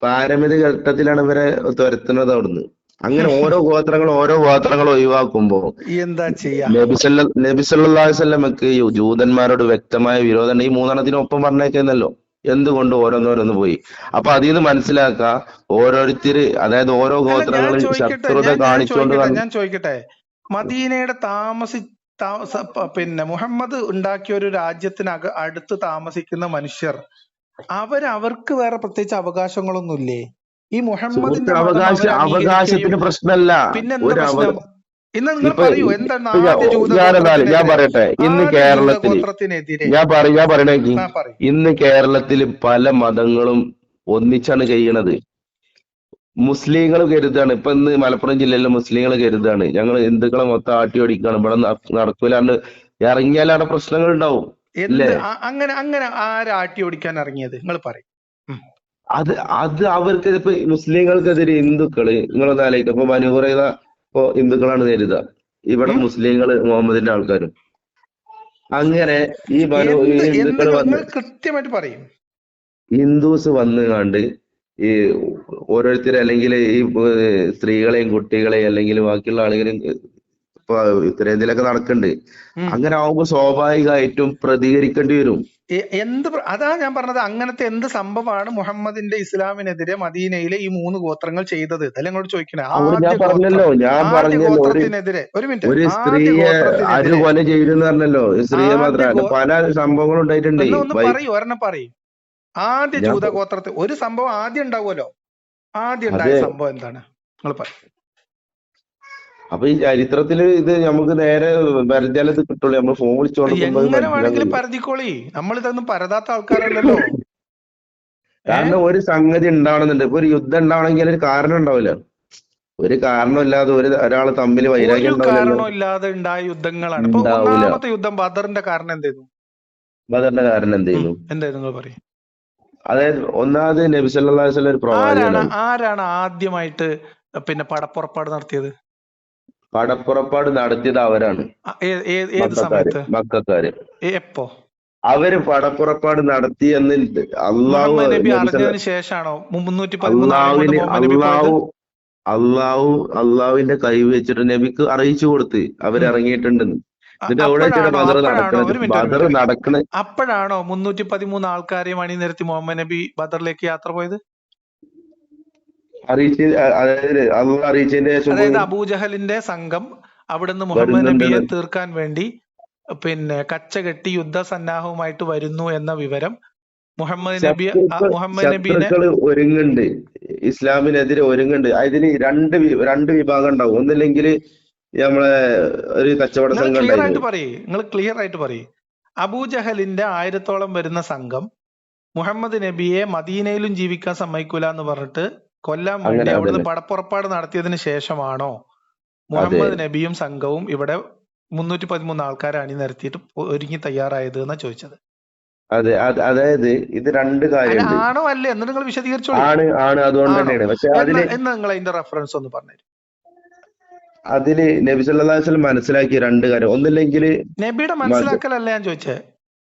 പാരമിത ഘട്ടത്തിലാണ് ഇവരെ തുരത്തുന്നത് അവിടുന്ന്. അങ്ങനെ ഓരോ ഗോത്രങ്ങളും ഒഴിവാക്കുമ്പോ എന്താ ചെയ്യാ? നബി സല്ലല്ലാഹു അലൈഹി വസല്ലമക്ക് ജൂതന്മാരോട് വ്യക്തമായ വിരോധം ഈ 3 പറഞ്ഞേക്കുന്നല്ലോ. എന്തുകൊണ്ട് ഓരോന്നോരോന്ന് പോയി? അപ്പൊ അതിൽ നിന്ന് മനസ്സിലാക്ക ഓരോരുത്തര്, അതായത് ഓരോ ഗോത്രങ്ങളിൽ ശത്രുത കാണിച്ചുകൊണ്ട്. ഞാൻ ചോദിക്കട്ടെ, മദീനയുടെ പിന്നെ മുഹമ്മദ് ഉണ്ടാക്കിയ ഒരു രാജ്യത്തിന് അടുത്ത് താമസിക്കുന്ന മനുഷ്യർ അവർക്ക് വേറെ പ്രത്യേകിച്ച് അവകാശങ്ങളൊന്നുമില്ലേ? ഈ മുഹമ്മദിന്റെ അവകാശത്തിന് പ്രശ്നമല്ല. പിന്നെന്താ പ്രശ്നം? ഇന്ന് നിങ്ങൾ പറയൂ, എന്താണ് ഞാൻ പറയട്ടെ, ഇന്ന് കേരളത്തിൽ ഞാൻ പറയണെങ്കിൽ ഇന്ന് കേരളത്തിൽ പല മതങ്ങളും ഒന്നിച്ചാണ് കഴിയണത്. മുസ്ലിങ്ങൾ കരുതാണ്, ഇപ്പൊ ഇന്ന് മലപ്പുറം ജില്ലയിലെ മുസ്ലിങ്ങൾ കരുതാണ് ഞങ്ങൾ ഹിന്ദുക്കളെ മൊത്തം ആട്ടി ഓടിക്കാണ്, ഇവിടെ നടക്കൂലാണ്ട് ഇറങ്ങിയാലാണ് പ്രശ്നങ്ങൾ ഉണ്ടാവും. അങ്ങനെ ആരാട്ടി ഓടിക്കാൻ ഇറങ്ങിയത്? നിങ്ങൾ പറയും. അത് അവർക്ക് ഇപ്പൊ മുസ്ലിങ്ങൾക്കെതിരെ ഹിന്ദുക്കള്, നിങ്ങളൊന്ന് ആലോചിക്കുക. ഇപ്പൊ ബനൂ ഖുറൈള ഇപ്പൊ ഹിന്ദുക്കളാണ് കരുതുക, ഇവിടെ മുസ്ലിങ്ങള് മുഹമ്മദിന്റെ ആൾക്കാരും. അങ്ങനെ ഈ ഹിന്ദുക്കൾ കൃത്യമായിട്ട് പറയും. ഹിന്ദുസ് വന്ന് കണ്ട് ഈ ഓരോരുത്തർ അല്ലെങ്കിൽ ഈ സ്ത്രീകളെയും കുട്ടികളെയും അല്ലെങ്കിൽ ബാക്കിയുള്ള ആളുകളെയും ഇപ്പൊ ഉത്തരേന്ത്യയിലൊക്കെ നടക്കുന്നുണ്ട്. ഉം. അങ്ങനെ ആവുമ്പോ സ്വാഭാവികമായിട്ടും പ്രതികരിക്കേണ്ടി വരും. അതാ ഞാൻ പറഞ്ഞത്, അങ്ങനത്തെ എന്ത് സംഭവമാണ് മുഹമ്മദിന്റെ ഇസ്ലാമിനെതിരെ മദീനയിലെ ഈ 3 ഗോത്രങ്ങൾ ചെയ്തത്? അതല്ല ഇങ്ങോട്ട് ചോദിക്കണേ. അവിടെ ഞാൻ ആദ്യ പറഞ്ഞല്ലോ ഒരു ഗോത്രത്തിനെതിരെ ഒരു മിനിറ്റ്, ഒരു ആദ്യ സ്ത്രീയെ ഗോത്രത്തിനെതിരെ കൊല ചെയ്തെന്ന് പറഞ്ഞല്ലോ. സ്ത്രീയെ ആദ്യ മാത്രമല്ല, ഗോ പല സംഭവങ്ങളും ഉണ്ടായിട്ടുണ്ട്. ഒന്ന് പറയൂ, ഒരെണ്ണം പറയും. ആദ്യ ഞാൻ ജൂത ഗോത്രത്തിൽ ഒരു സംഭവം ആദ്യം ഉണ്ടാവുമല്ലോ. ആദ്യം ഉണ്ടായ അതെ. സംഭവം എന്താണ്? നിങ്ങൾ പറയും. അപ്പൊ ഈ ചരിത്രത്തില് ഇത് നമുക്ക് നേരെ പരിചാലത്ത് കിട്ടുള്ളൂ. നമ്മൾ ഫോൺ വിളിച്ചുകൊണ്ടിരിക്കുമ്പോ അത് എങ്ങനെ മനസ്സിലാക്കാൻ വേണമെങ്കിലും കഴിയും. പരതിക്കോളി, നമ്മൾ ഇതൊന്നും പരതാത്ത ആൾക്കാരല്ലല്ലോ. കാരണം ഒരു സംഗതി ഉണ്ടാവണമെന്നുണ്ട്. ഇപ്പൊ ഒരു യുദ്ധം ഉണ്ടാവണമെങ്കിൽ ഒരു കാരണം ഉണ്ടാവില്ല. ഒരു കാരണമില്ലാതെ ഒരാൾ തമ്മിൽ വൈരാഗ്യം ഒരു ഉണ്ടാവില്ലല്ലോ. കാരണവും ഇല്ലാതെ ഉണ്ടായ യുദ്ധങ്ങളാണ്. ഇപ്പൊ ഉണ്ടാവൂല. ഒന്നാമത്തെ യുദ്ധം ബദറിന്റെ കാരണം എന്തായിരുന്നു? ബദറിന്റെ കാരണം എന്ത് ചെയ്യുന്നു? എന്തായിരുന്നു നിങ്ങൾ പറയും. അതായത് ഒന്നാമത് നബി സല്ലല്ലാഹു അലൈഹി വസല്ലം ഒരു പ്രവാചകനാണ്. ആരാണ് ആദ്യമായിട്ട് പിന്നെ പടപ്പുറപ്പാട് നടത്തിയത്? പടപ്പുറപ്പാട് നടത്തിയത് അവരാണ്. ഏത് സമയത്ത്? മക്കക്കാര്. എപ്പോ? അവര് പടപ്പുറപ്പാട് നടത്തി എന്ന് മുഹമ്മദ് നബി നബി അറിഞ്ഞതിന് ശേഷമാണോ 313 ആളെയും കൊണ്ട് മുഹമ്മദ് നബി പോയത്? അള്ളാഹുവിന്റെ കൈ വെച്ചിട്ട് നബിക്ക് അറിയിച്ചു കൊടുത്ത് അവരിറങ്ങിയിട്ടുണ്ടെന്ന്. എന്നിട്ട് അവിടെ വെച്ചിട്ട് ബദർ നടക്കണത്. ബദർ നടക്കണ അപ്പോഴാണോ 313 ആൾക്കാരെയും അണിനിരത്തി മുഹമ്മദ് നബി ബദറിലേക്ക് യാത്ര പോയത്? അറിയിച്ച് അതായത് അള്ളാഹ് അറിയിച്ചതിന്റെ ശേഷം അതായത് അബൂജഹലിന്റെ സംഘം അവിടുന്ന് മുഹമ്മദ് നബിയെ തീർക്കാൻ വേണ്ടി പിന്നെ കച്ചകെട്ടി യുദ്ധസന്നാഹവുമായിട്ട് വരുന്നു എന്ന വിവരം മുഹമ്മദ് നബിനെ ഒരുങ്ങുന്നുണ്ട്. ഇസ്ലാമിനെതിരെ ഒരുങ്ങുന്നുണ്ട്. അതിന് രണ്ട് വിഭാഗം ഉണ്ടാവും. ഒന്നില്ലെങ്കിൽ നമ്മളെ ഒരു കച്ചവട സംഘം നിങ്ങൾ ക്ലിയർ ആയിട്ട് പറയേ. അബൂജഹലിന്റെ 1000-ഓളം വരുന്ന സംഘം മുഹമ്മദ് നബിയെ മദീനയിലും ജീവിക്കാൻ സമ്മതിക്കൂല എന്ന് പറഞ്ഞിട്ട് കൊല്ലാൻ വേണ്ടി അവിടുന്ന് പടപ്പുറപ്പാട് നടത്തിയതിനു ശേഷമാണോ മുഹമ്മദ് നബിയും സംഘവും ഇവിടെ 313 ആൾക്കാരെ അണിനിരത്തിയിട്ട് ഒരുങ്ങി തയ്യാറായത് എന്നാ ചോദിച്ചത്? അതെ, അതായത് ഇത് രണ്ട് കാര്യം ആണോ അല്ലേ എന്ന് നിങ്ങൾ വിശദീകരിച്ചോളൂ. ആണ് അതുകൊണ്ട് തന്നെയാണ്. പക്ഷെ നിങ്ങൾ അതിന്റെ റെഫറൻസ് ഒന്ന് പറഞ്ഞു. അതില് നബി സല്ലല്ലാഹു അലൈഹി വസല്ലം മനസ്സിലാക്കിയ രണ്ട് കാര്യം. ഒന്നില്ലെങ്കിൽ നബിയുടെ മനസ്സിലാക്കലല്ല ഞാൻ ചോദിച്ചത്,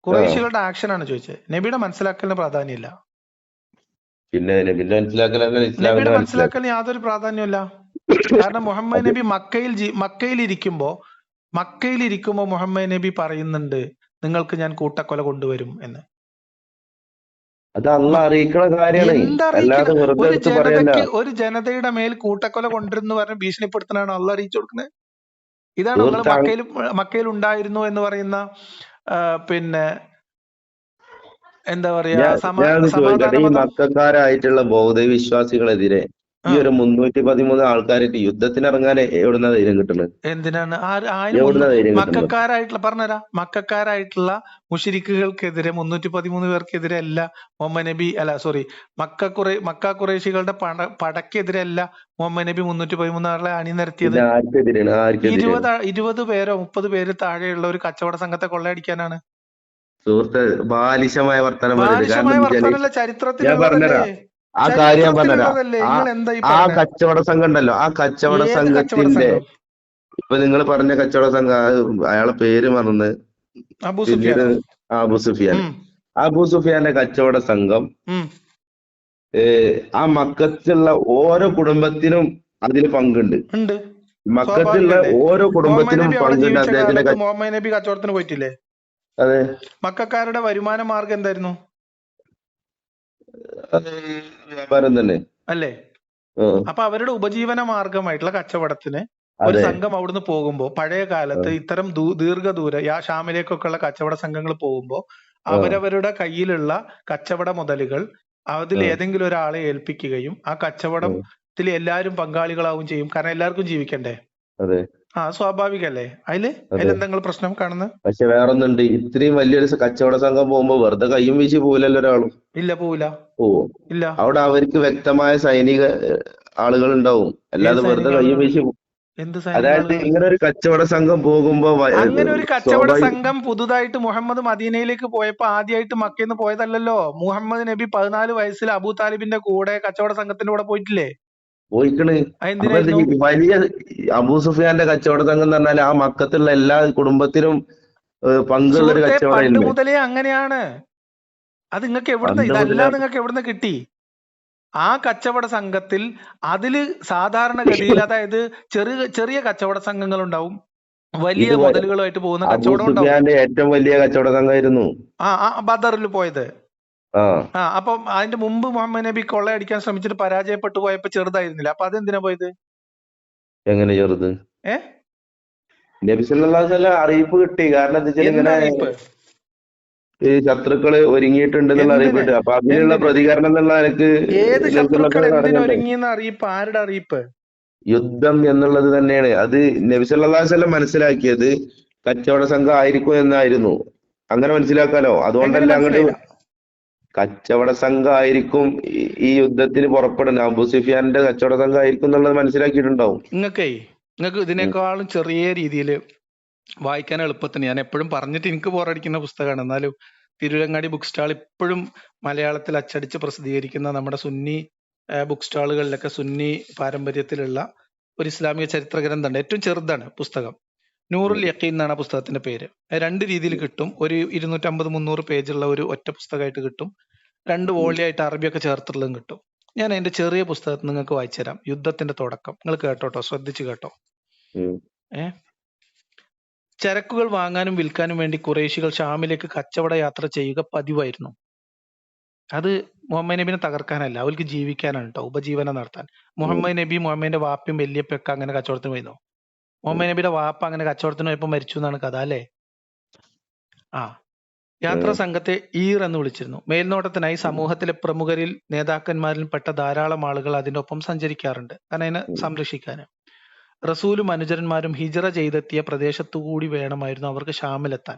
ഖുറൈശികളുടെ ആക്ഷൻ ആണ് ചോദിച്ചത്. നബിയുടെ മനസ്സിലാക്കലിന് പ്രാധാന്യമില്ല. പിന്നെ നബിയുടെ മനസ്സിലാക്കലിന് യാതൊരു പ്രാധാന്യമില്ല. കാരണം മുഹമ്മദ് നബി മക്കയിലിരിക്കുമ്പോ മുഹമ്മദ് നബി പറയുന്നുണ്ട് നിങ്ങൾക്ക് ഞാൻ കൂട്ടക്കൊല കൊണ്ടുവരും എന്ന്. അത് അള്ളാഹ് അറിയിക്കണ കാര്യമാണ്. ഒരു ജനതയുടെ മേൽ കൂട്ടക്കൊല കൊണ്ടുവരുന്നു പറഞ്ഞ് ഭീഷണിപ്പെടുത്തണാണ് അള്ളാഹ് അറിയിച്ചു കൊടുക്കുന്നത്. ഇതാണ് നിങ്ങൾ മക്കയിൽ ഉണ്ടായിരുന്നു എന്ന് പറയുന്ന പിന്നെ എന്താ പറയാ ഈ മക്കക്കാരായിട്ടുള്ള ബൗദ്ധ വിശ്വാസികളെതിരെ ഈ ഒരു 313 ആൾക്കാരായിട്ട് യുദ്ധത്തിന് ഇറങ്ങാൻ എവിടുന്ന ധൈര്യം കിട്ടുന്നത്? എന്തിനാണ്? മക്കാരായിട്ടുള്ള മുശ്രിക്കുകൾക്കെതിരെ 313 പേർക്കെതിരെ അല്ല മുഹമ്മദ് നബി മക്ക ഖുറൈശികളുടെ പടക്കെതിരെ അല്ല മുഹമ്മദ് നബി 313 ആളെ അണിനിരത്തിയത്. 20 പേരോ 30 പേര് താഴെയുള്ള ഒരു കച്ചവട സംഘത്തെ കൊള്ളയടിക്കാനാണ്. സുഹൃത്ത്, ബാലിശമായ വർത്തമാനം ചരിത്രത്തിൽ ആ കാര്യം ഞാൻ പറഞ്ഞുതരാം. ആ കച്ചവട സംഘം ഉണ്ടല്ലോ, ആ കച്ചവട സംഘത്തിന്റെ ഇപ്പൊ നിങ്ങൾ പറഞ്ഞ കച്ചവട സംഘം, അയാളെ പേര് മറന്ന് പിന്നീട് അബൂ സുഫിയാന്റെ കച്ചവട സംഘം ആ മക്കത്തുള്ള ഓരോ കുടുംബത്തിനും അതിൽ പങ്കുണ്ട്. മക്കത്തുള്ള ഓരോ കുടുംബത്തിനും പങ്കുണ്ട്. അദ്ദേഹത്തിന്റെ മുഹമ്മദ് നബി കച്ചവടത്തിന് പോയിട്ടില്ലേ? അതെ. മക്കാരുടെ വരുമാന മാർഗം എന്തായിരുന്നു? വ്യാപാരം തന്നെ അല്ലേ? അപ്പൊ അവരുടെ ഉപജീവന മാർഗമായിട്ടുള്ള കച്ചവടത്തിന് ഒരു സംഘം അവിടുന്ന് പോകുമ്പോ, പഴയ കാലത്ത് ഇത്തരം ദീർഘദൂര ഷാമിലേക്കൊക്കെ ഉള്ള കച്ചവട സംഘങ്ങൾ പോകുമ്പോ അവരവരുടെ കയ്യിലുള്ള കച്ചവട മുതലുകൾ അതിൽ ഏതെങ്കിലും ഒരാളെ ഏൽപ്പിക്കുകയും ആ കച്ചവടത്തിൽ എല്ലാവരും പങ്കാളികളാവും ചെയ്യും. കാരണം എല്ലാവർക്കും ജീവിക്കണ്ടേ? സ്വാഭാവികല്ലേ? അതിലെന്തെങ്കിലും പ്രശ്നം കാണുന്നത്? പക്ഷെ വേറൊന്നുണ്ട്, ഇത്രയും വലിയൊരു കച്ചവട സംഘം പോകുമ്പോ വെറുതെ കയ്യും വീശി പോവില്ലല്ലോ ഒരാളും. ഇല്ല, പോവില്ല. അവിടെ അവർക്ക് വ്യക്തമായ സൈനിക ആളുകൾ ഉണ്ടാവും, അല്ലാതെ വെറുതെ കയ്യും വീശി. അതായത് ഇങ്ങനെ ഒരു കച്ചവട സംഘം പോകുമ്പോ, അങ്ങനെ ഒരു കച്ചവട സംഘം പുതുതായിട്ട് മുഹമ്മദ് മദീനയിലേക്ക് പോയപ്പോ ആദ്യമായിട്ട് മക്കയിൽ നിന്ന് പോയതല്ലല്ലോ. മുഹമ്മദ് നബി 14 വയസ്സിൽ അബൂ താലിബിന്റെ കൂടെ കച്ചവട സംഘത്തിന്റെ കൂടെ പോയിട്ടില്ലേ? പോയിക്കണ്. വലിയ അബൂ സുഫിയാന്റെ കച്ചവട സംഘം എന്ന് പറഞ്ഞാൽ ആ മക്കത്തുള്ള എല്ലാ കുടുംബത്തിനും പങ്കുള്ള ഒരു കച്ചവടം മുതലേ അങ്ങനെയാണ്. അത് നിങ്ങൾക്ക് എവിടുന്ന് കിട്ടി? ആ കച്ചവട സംഘത്തിൽ അതില് സാധാരണഗതിയിൽ അതായത് ചെറിയ കച്ചവട സംഘങ്ങൾ ഉണ്ടാവും, വലിയ ഇത് മുതലുകളുമായിട്ട് പോകുന്ന അബൂ കച്ചവടം ഉണ്ടാവും. സുഫിയാന്റെ ഏറ്റവും വലിയ കച്ചവട സംഘമായിരുന്നു. ബദറിൽ പോയത്. ആ അപ്പം അതിന്റെ മുമ്പ് മുഹമ്മദ് നബി കൊള്ളയടിക്കാൻ ശ്രമിച്ചിട്ട് പരാജയപ്പെട്ടു പോയപ്പോ ചെറുതായിരുന്നില്ല. അപ്പൊ അതെന്തിനാ പോയത്? എങ്ങനെ ചെറുത്? ഏ നബി സല്ലല്ലാഹു അലൈഹി വസല്ലം അറിയിപ്പ് കിട്ടി. കാരണം എന്താ വെച്ചാൽ ഇങ്ങനെ എന്തറിയിപ്പ്? ഈ ശത്രുക്കള് ഒരുങ്ങിയിട്ടുണ്ട് എന്നുള്ള അറിയിപ്പ് എന്തിന്? കിട്ടി. അപ്പൊ അതിനുള്ള എന്തിന്? പ്രതികരണം എന്നുള്ള നിലക്ക് ഏത് നബി സല്ലല്ലാഹു ശത്രുക്കൾ അലൈഹി വസല്ലം അറിഞ്ഞിട്ടുണ്ട്. എന്തിനൊരുങ്ങിയെന്ന അറിയിപ്പ്? ആരുടെ അറിയിപ്പ്? യുദ്ധം എന്നുള്ളത് തന്നെയാണ് അത്. നബി സല്ലല്ലാഹു അലൈഹി വസല്ലം മനസ്സിലാക്കിയത് കച്ചവട സംഘം ആയിരിക്കും എന്നായിരുന്നു. അങ്ങനെ മനസ്സിലാക്കാലോ. എങ്ങനെ അതുകൊണ്ടല്ല അങ്ങോട്ട് മനസ്സിലായില്ല? കച്ചവട സംഘം ആയിരിക്കും ഈ യുദ്ധത്തിന് പുറപ്പെടുന്നത്. അബൂ സുഫിയാന്റെ കച്ചവട സംഘം ആയിരിക്കും എന്നുള്ളത് മനസ്സിലാക്കിയിട്ടുണ്ടാവും. നിങ്ങൾക്ക് ഇതിനേക്കാളും ചെറിയ രീതിയിൽ വായിക്കാൻ എളുപ്പത്തിന് ഞാൻ എപ്പോഴും പറഞ്ഞിട്ട് എനിക്ക് ബോറടിക്കുന്ന പുസ്തകമാണ്. എന്നാലും തിരുവരങ്ങാടി ബുക്ക് സ്റ്റാൾ ഇപ്പോഴും മലയാളത്തിൽ അച്ചടിച്ച് പ്രസിദ്ധീകരിക്കുന്ന നമ്മുടെ സുന്നി ബുക്ക് സ്റ്റാളുകളിലൊക്കെ സുന്നി പാരമ്പര്യത്തിലുള്ള ഒരു ഇസ്ലാമിക ചരിത്ര ഗ്രന്ഥമുണ്ട്. ഏറ്റവും ചെറുതാണ് പുസ്തകം. നൂറുൽ യഖീൻ എന്നാണ് ആ പുസ്തകത്തിന്റെ പേര്. 2 രീതിയിൽ കിട്ടും. ഒരു 250-300 പേജുള്ള ഒരു ഒറ്റ പുസ്തകമായിട്ട് കിട്ടും. 2 വോള്യമായിട്ട് അറബിയൊക്കെ ചേർത്തുള്ളതും കിട്ടും. ഞാൻ അതിന്റെ ചെറിയ പുസ്തകത്തിൽ നിങ്ങൾക്ക് വായിച്ചു തരാം. യുദ്ധത്തിന്റെ തുടക്കം. നിങ്ങൾ കേട്ടോട്ടോ, ശ്രദ്ധിച്ചു കേട്ടോ. ചരക്കുകൾ വാങ്ങാനും വിൽക്കാനും വേണ്ടി ഖുറൈശികൾ ഷാമിലേക്ക് കച്ചവട യാത്ര ചെയ്യുക പതിവായിരുന്നു. അത് മുഹമ്മദ് നബിനെ തകർക്കാനല്ല, അവർക്ക് ജീവിക്കാനാണ് കേട്ടോ, ഉപജീവനം നടത്താൻ. മുഹമ്മദ് നബി, മുഹമ്മദിന്റെ വാപ്പയും വല്യപ്പൊക്കെ അങ്ങനെ കച്ചവടത്തിന് പോയിരുന്നു. മുഹമ്മദ് നബിയുടെ വാപ്പ അങ്ങനെ കച്ചവടത്തിന് പോയപ്പോ മരിച്ചു എന്നാണ് കഥ അല്ലേ? യാത്രാ സംഘത്തെ ഈർ എന്ന് വിളിച്ചിരുന്നു. മേൽനോട്ടത്തിനായി സമൂഹത്തിലെ പ്രമുഖരിൽ നേതാക്കന്മാരിൽ പെട്ട ധാരാളം ആളുകൾ അതിന്റെ ഒപ്പം സഞ്ചരിക്കാറുണ്ട്, കാരണം അതിനെ സംരക്ഷിക്കാൻ. റസൂലും അനുചരന്മാരും ഹിജറ ചെയ്തെത്തിയ പ്രദേശത്തുകൂടി വേണമായിരുന്നു അവർക്ക് ഷാമിലെത്താൻ.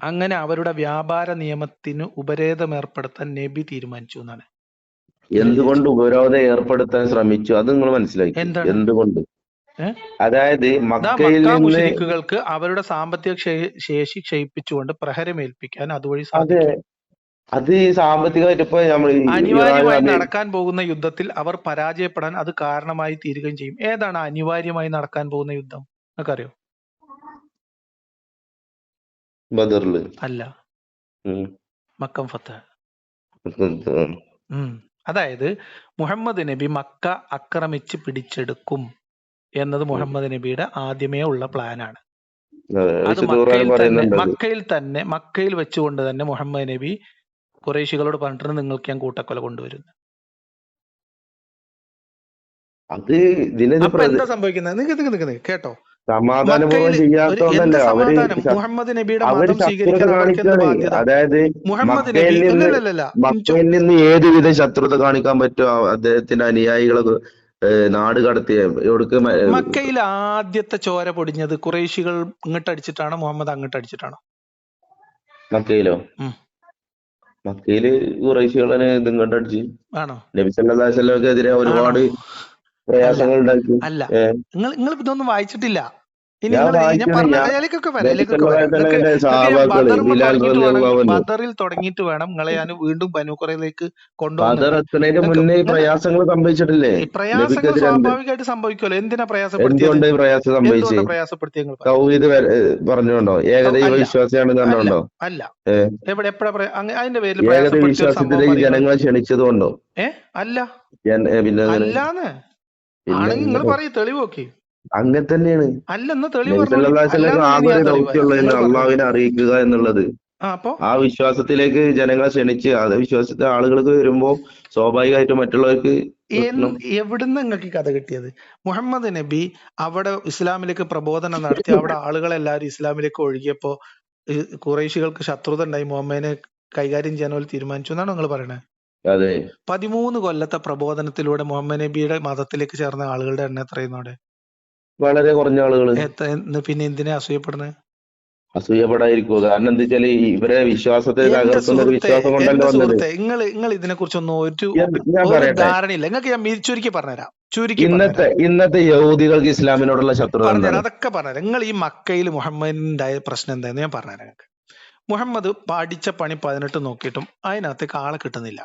അങ്ങനെ അവരുടെ വ്യാപാര നിയമത്തിന് ഉപരോധം ഏർപ്പെടുത്താൻ നബി തീരുമാനിച്ചു എന്നാണ്. എന്തുകൊണ്ട് ഉപരോധം ഏർപ്പെടുത്താൻ ശ്രമിച്ചു അത് നിങ്ങൾ മനസ്സിലാക്കി? എന്തുകൊണ്ട്? അതായത് മക്കയിൽ നിന്ന് മുശ്രിക്കുകൾക്ക് അവരുടെ സാമ്പത്തിക ശേഷി ക്ഷയിപ്പിച്ചുകൊണ്ട് പ്രഹരമേൽപ്പിക്കാൻ അതുവഴി സാധിക്കും. അത് സാമ്പത്തികമായിട്ട് ഇപ്പൊ അനിവാര്യമായി നടക്കാൻ പോകുന്ന യുദ്ധത്തിൽ അവർ പരാജയപ്പെടാൻ അത് കാരണമായി തീരുകയും ചെയ്യും. ഏതാണ് അനിവാര്യമായി നടക്കാൻ പോകുന്ന യുദ്ധം? നിങ്ങൾക്കറിയോ? ബദറില് അല്ല, മക്കം ഫത്ത്. അതായത് മുഹമ്മദ് നബി മക്ക ആക്രമിച്ച് പിടിച്ചെടുക്കും എന്നത് മുഹമ്മദ് നബിയുടെ ആദ്യമേ ഉള്ള പ്ലാനാണ്. അത് മക്കയിൽ വെച്ചുകൊണ്ട് തന്നെ മുഹമ്മദ് നബി ഖുറൈശികളോട് പറഞ്ഞിട്ട് നിങ്ങൾക്ക് ഞാൻ കൂട്ടക്കൊല കൊണ്ടുവരുന്നു. അപ്പൊ എന്താ സംഭവിക്കുന്നത്? കേട്ടോ, മുഹമ്മദ് നബിയുടെ മതം സ്വീകരിക്കാൻ അവർക്ക് എന്ത് ബാധ്യത? മുഹമ്മദ് നബി മക്കയിൽ നിന്ന് ഏതുവിധ ശത്രുത കാണിക്കാൻ പറ്റുമോ അദ്ദേഹത്തിന്റെ അനുയായികളൊക്കെ നാട് കടത്തിയ? മക്കയിൽ ആദ്യത്തെ ചോര പൊടിഞ്ഞത് ഖുറൈശികൾ ഇങ്ങോട്ട് അടിച്ചിട്ടാണോ മുഹമ്മദ് അങ്ങോട്ട് അടിച്ചിട്ടാണോ? മക്കയിലോ? മക്കയില് ഖുറൈശികളെ ഇങ്ങോട്ട് അടിച്ച് ആണോ? നബി സല്ലല്ലാഹു അലൈഹി വസല്ലമക്കെതിരെ ഒരുപാട് പ്രയാസങ്ങൾ ഉണ്ടാക്കി. അല്ല, നിങ്ങൾ ഇതൊന്നും വായിച്ചിട്ടില്ല. ബദറിൽ തുടങ്ങിയിട്ട് വേണം നിങ്ങളെ ഞാൻ വീണ്ടും ബനൂഖുറയിലേക്ക് കൊണ്ടുവന്നത്. പ്രയാസങ്ങൾ സംഭവിച്ചിട്ടില്ലേ? പ്രയാസങ്ങൾ സ്വാഭാവികമായിട്ട് സംഭവിക്കുമല്ലോ. എന്തിനാ പ്രയാസപ്പെടുത്തിയത്? പറഞ്ഞോണ്ടോ? ഏകദൈവ വിശ്വാസിയാണെന്ന് പറഞ്ഞോണ്ടോ? അല്ല, അതിന്റെ പേരിൽ ജനങ്ങളെ ക്ഷണിച്ചതുകൊണ്ടോ? അല്ല, അല്ലാന്ന് ആണെങ്കിൽ നിങ്ങൾ പറയും, തെളിവ് നോക്കി. അങ്ങനെ തന്നെയാണ്. അല്ലെന്ന് തെളിവ് അള്ളാഹുവിനെ അറിയിക്കുക എന്നുള്ളത്. ആ വിശ്വാസത്തിലേക്ക് ജനങ്ങളെ ക്ഷണിച്ച് അത് വിശ്വാസത്തെ ആളുകൾക്ക് വരുമ്പോ സ്വാഭാവികമായിട്ടും മറ്റുള്ളവർക്ക്. എവിടുന്ന് നിങ്ങൾക്ക് കഥ കിട്ടിയത്? മുഹമ്മദ് നബി അവിടെ ഇസ്ലാമിലേക്ക് പ്രബോധനം നടത്തി അവിടെ ആളുകളെല്ലാവരും ഇസ്ലാമിലേക്ക് ഒഴുകിയപ്പോ ഖുറൈശികൾക്ക് ശത്രുത ഉണ്ടായി, മുഹമ്മദിനെ കൈകാര്യം ചെയ്യാൻ അവർ തീരുമാനിച്ചു എന്നാണ് നിങ്ങൾ പറയണത്? അതെ. 13 കൊല്ലത്തെ പ്രബോധനത്തിലൂടെ മുഹമ്മദ് നബിയുടെ മതത്തിലേക്ക് ചേർന്ന ആളുകളുടെ എണ്ണം എത്രയെന്നോടെ? വളരെ കുറഞ്ഞ ആളുകൾ. പിന്നെ എന്തിനാ അസൂയപ്പെടുന്നത്? അസൂയപ്പെടാതിരിക്കുമോ? കാരണം എന്താ വെച്ചാല് ഇവരെ വിശ്വാസത്തെ തകർക്കുന്ന ഒരു വിശ്വാസം കൊണ്ടല്ലോ വന്നത്. നിങ്ങൾ ഇതിനെ കുറിച്ചൊന്നും ഒരു ധാരണയില്ല. നിങ്ങൾക്ക് ഞാൻ ചുരുക്കി പറഞ്ഞുതരാം. ഇന്നത്തെ യഹൂദികൾക്ക് ഇസ്ലാമിനോടുള്ള ശത്രുത അതൊക്കെ പറഞ്ഞുതരാം. നിങ്ങൾ ഈ മക്കയിൽ മുഹമ്മദിന്റെ പ്രശ്നം എന്തായെന്ന് ഞാൻ പറഞ്ഞുതരാം നിങ്ങൾക്ക്. മുഹമ്മദ് പഠിച്ച പണി 18 നോക്കിയിട്ടും അതിനകത്തേക്ക് ആളെ കിട്ടുന്നില്ല.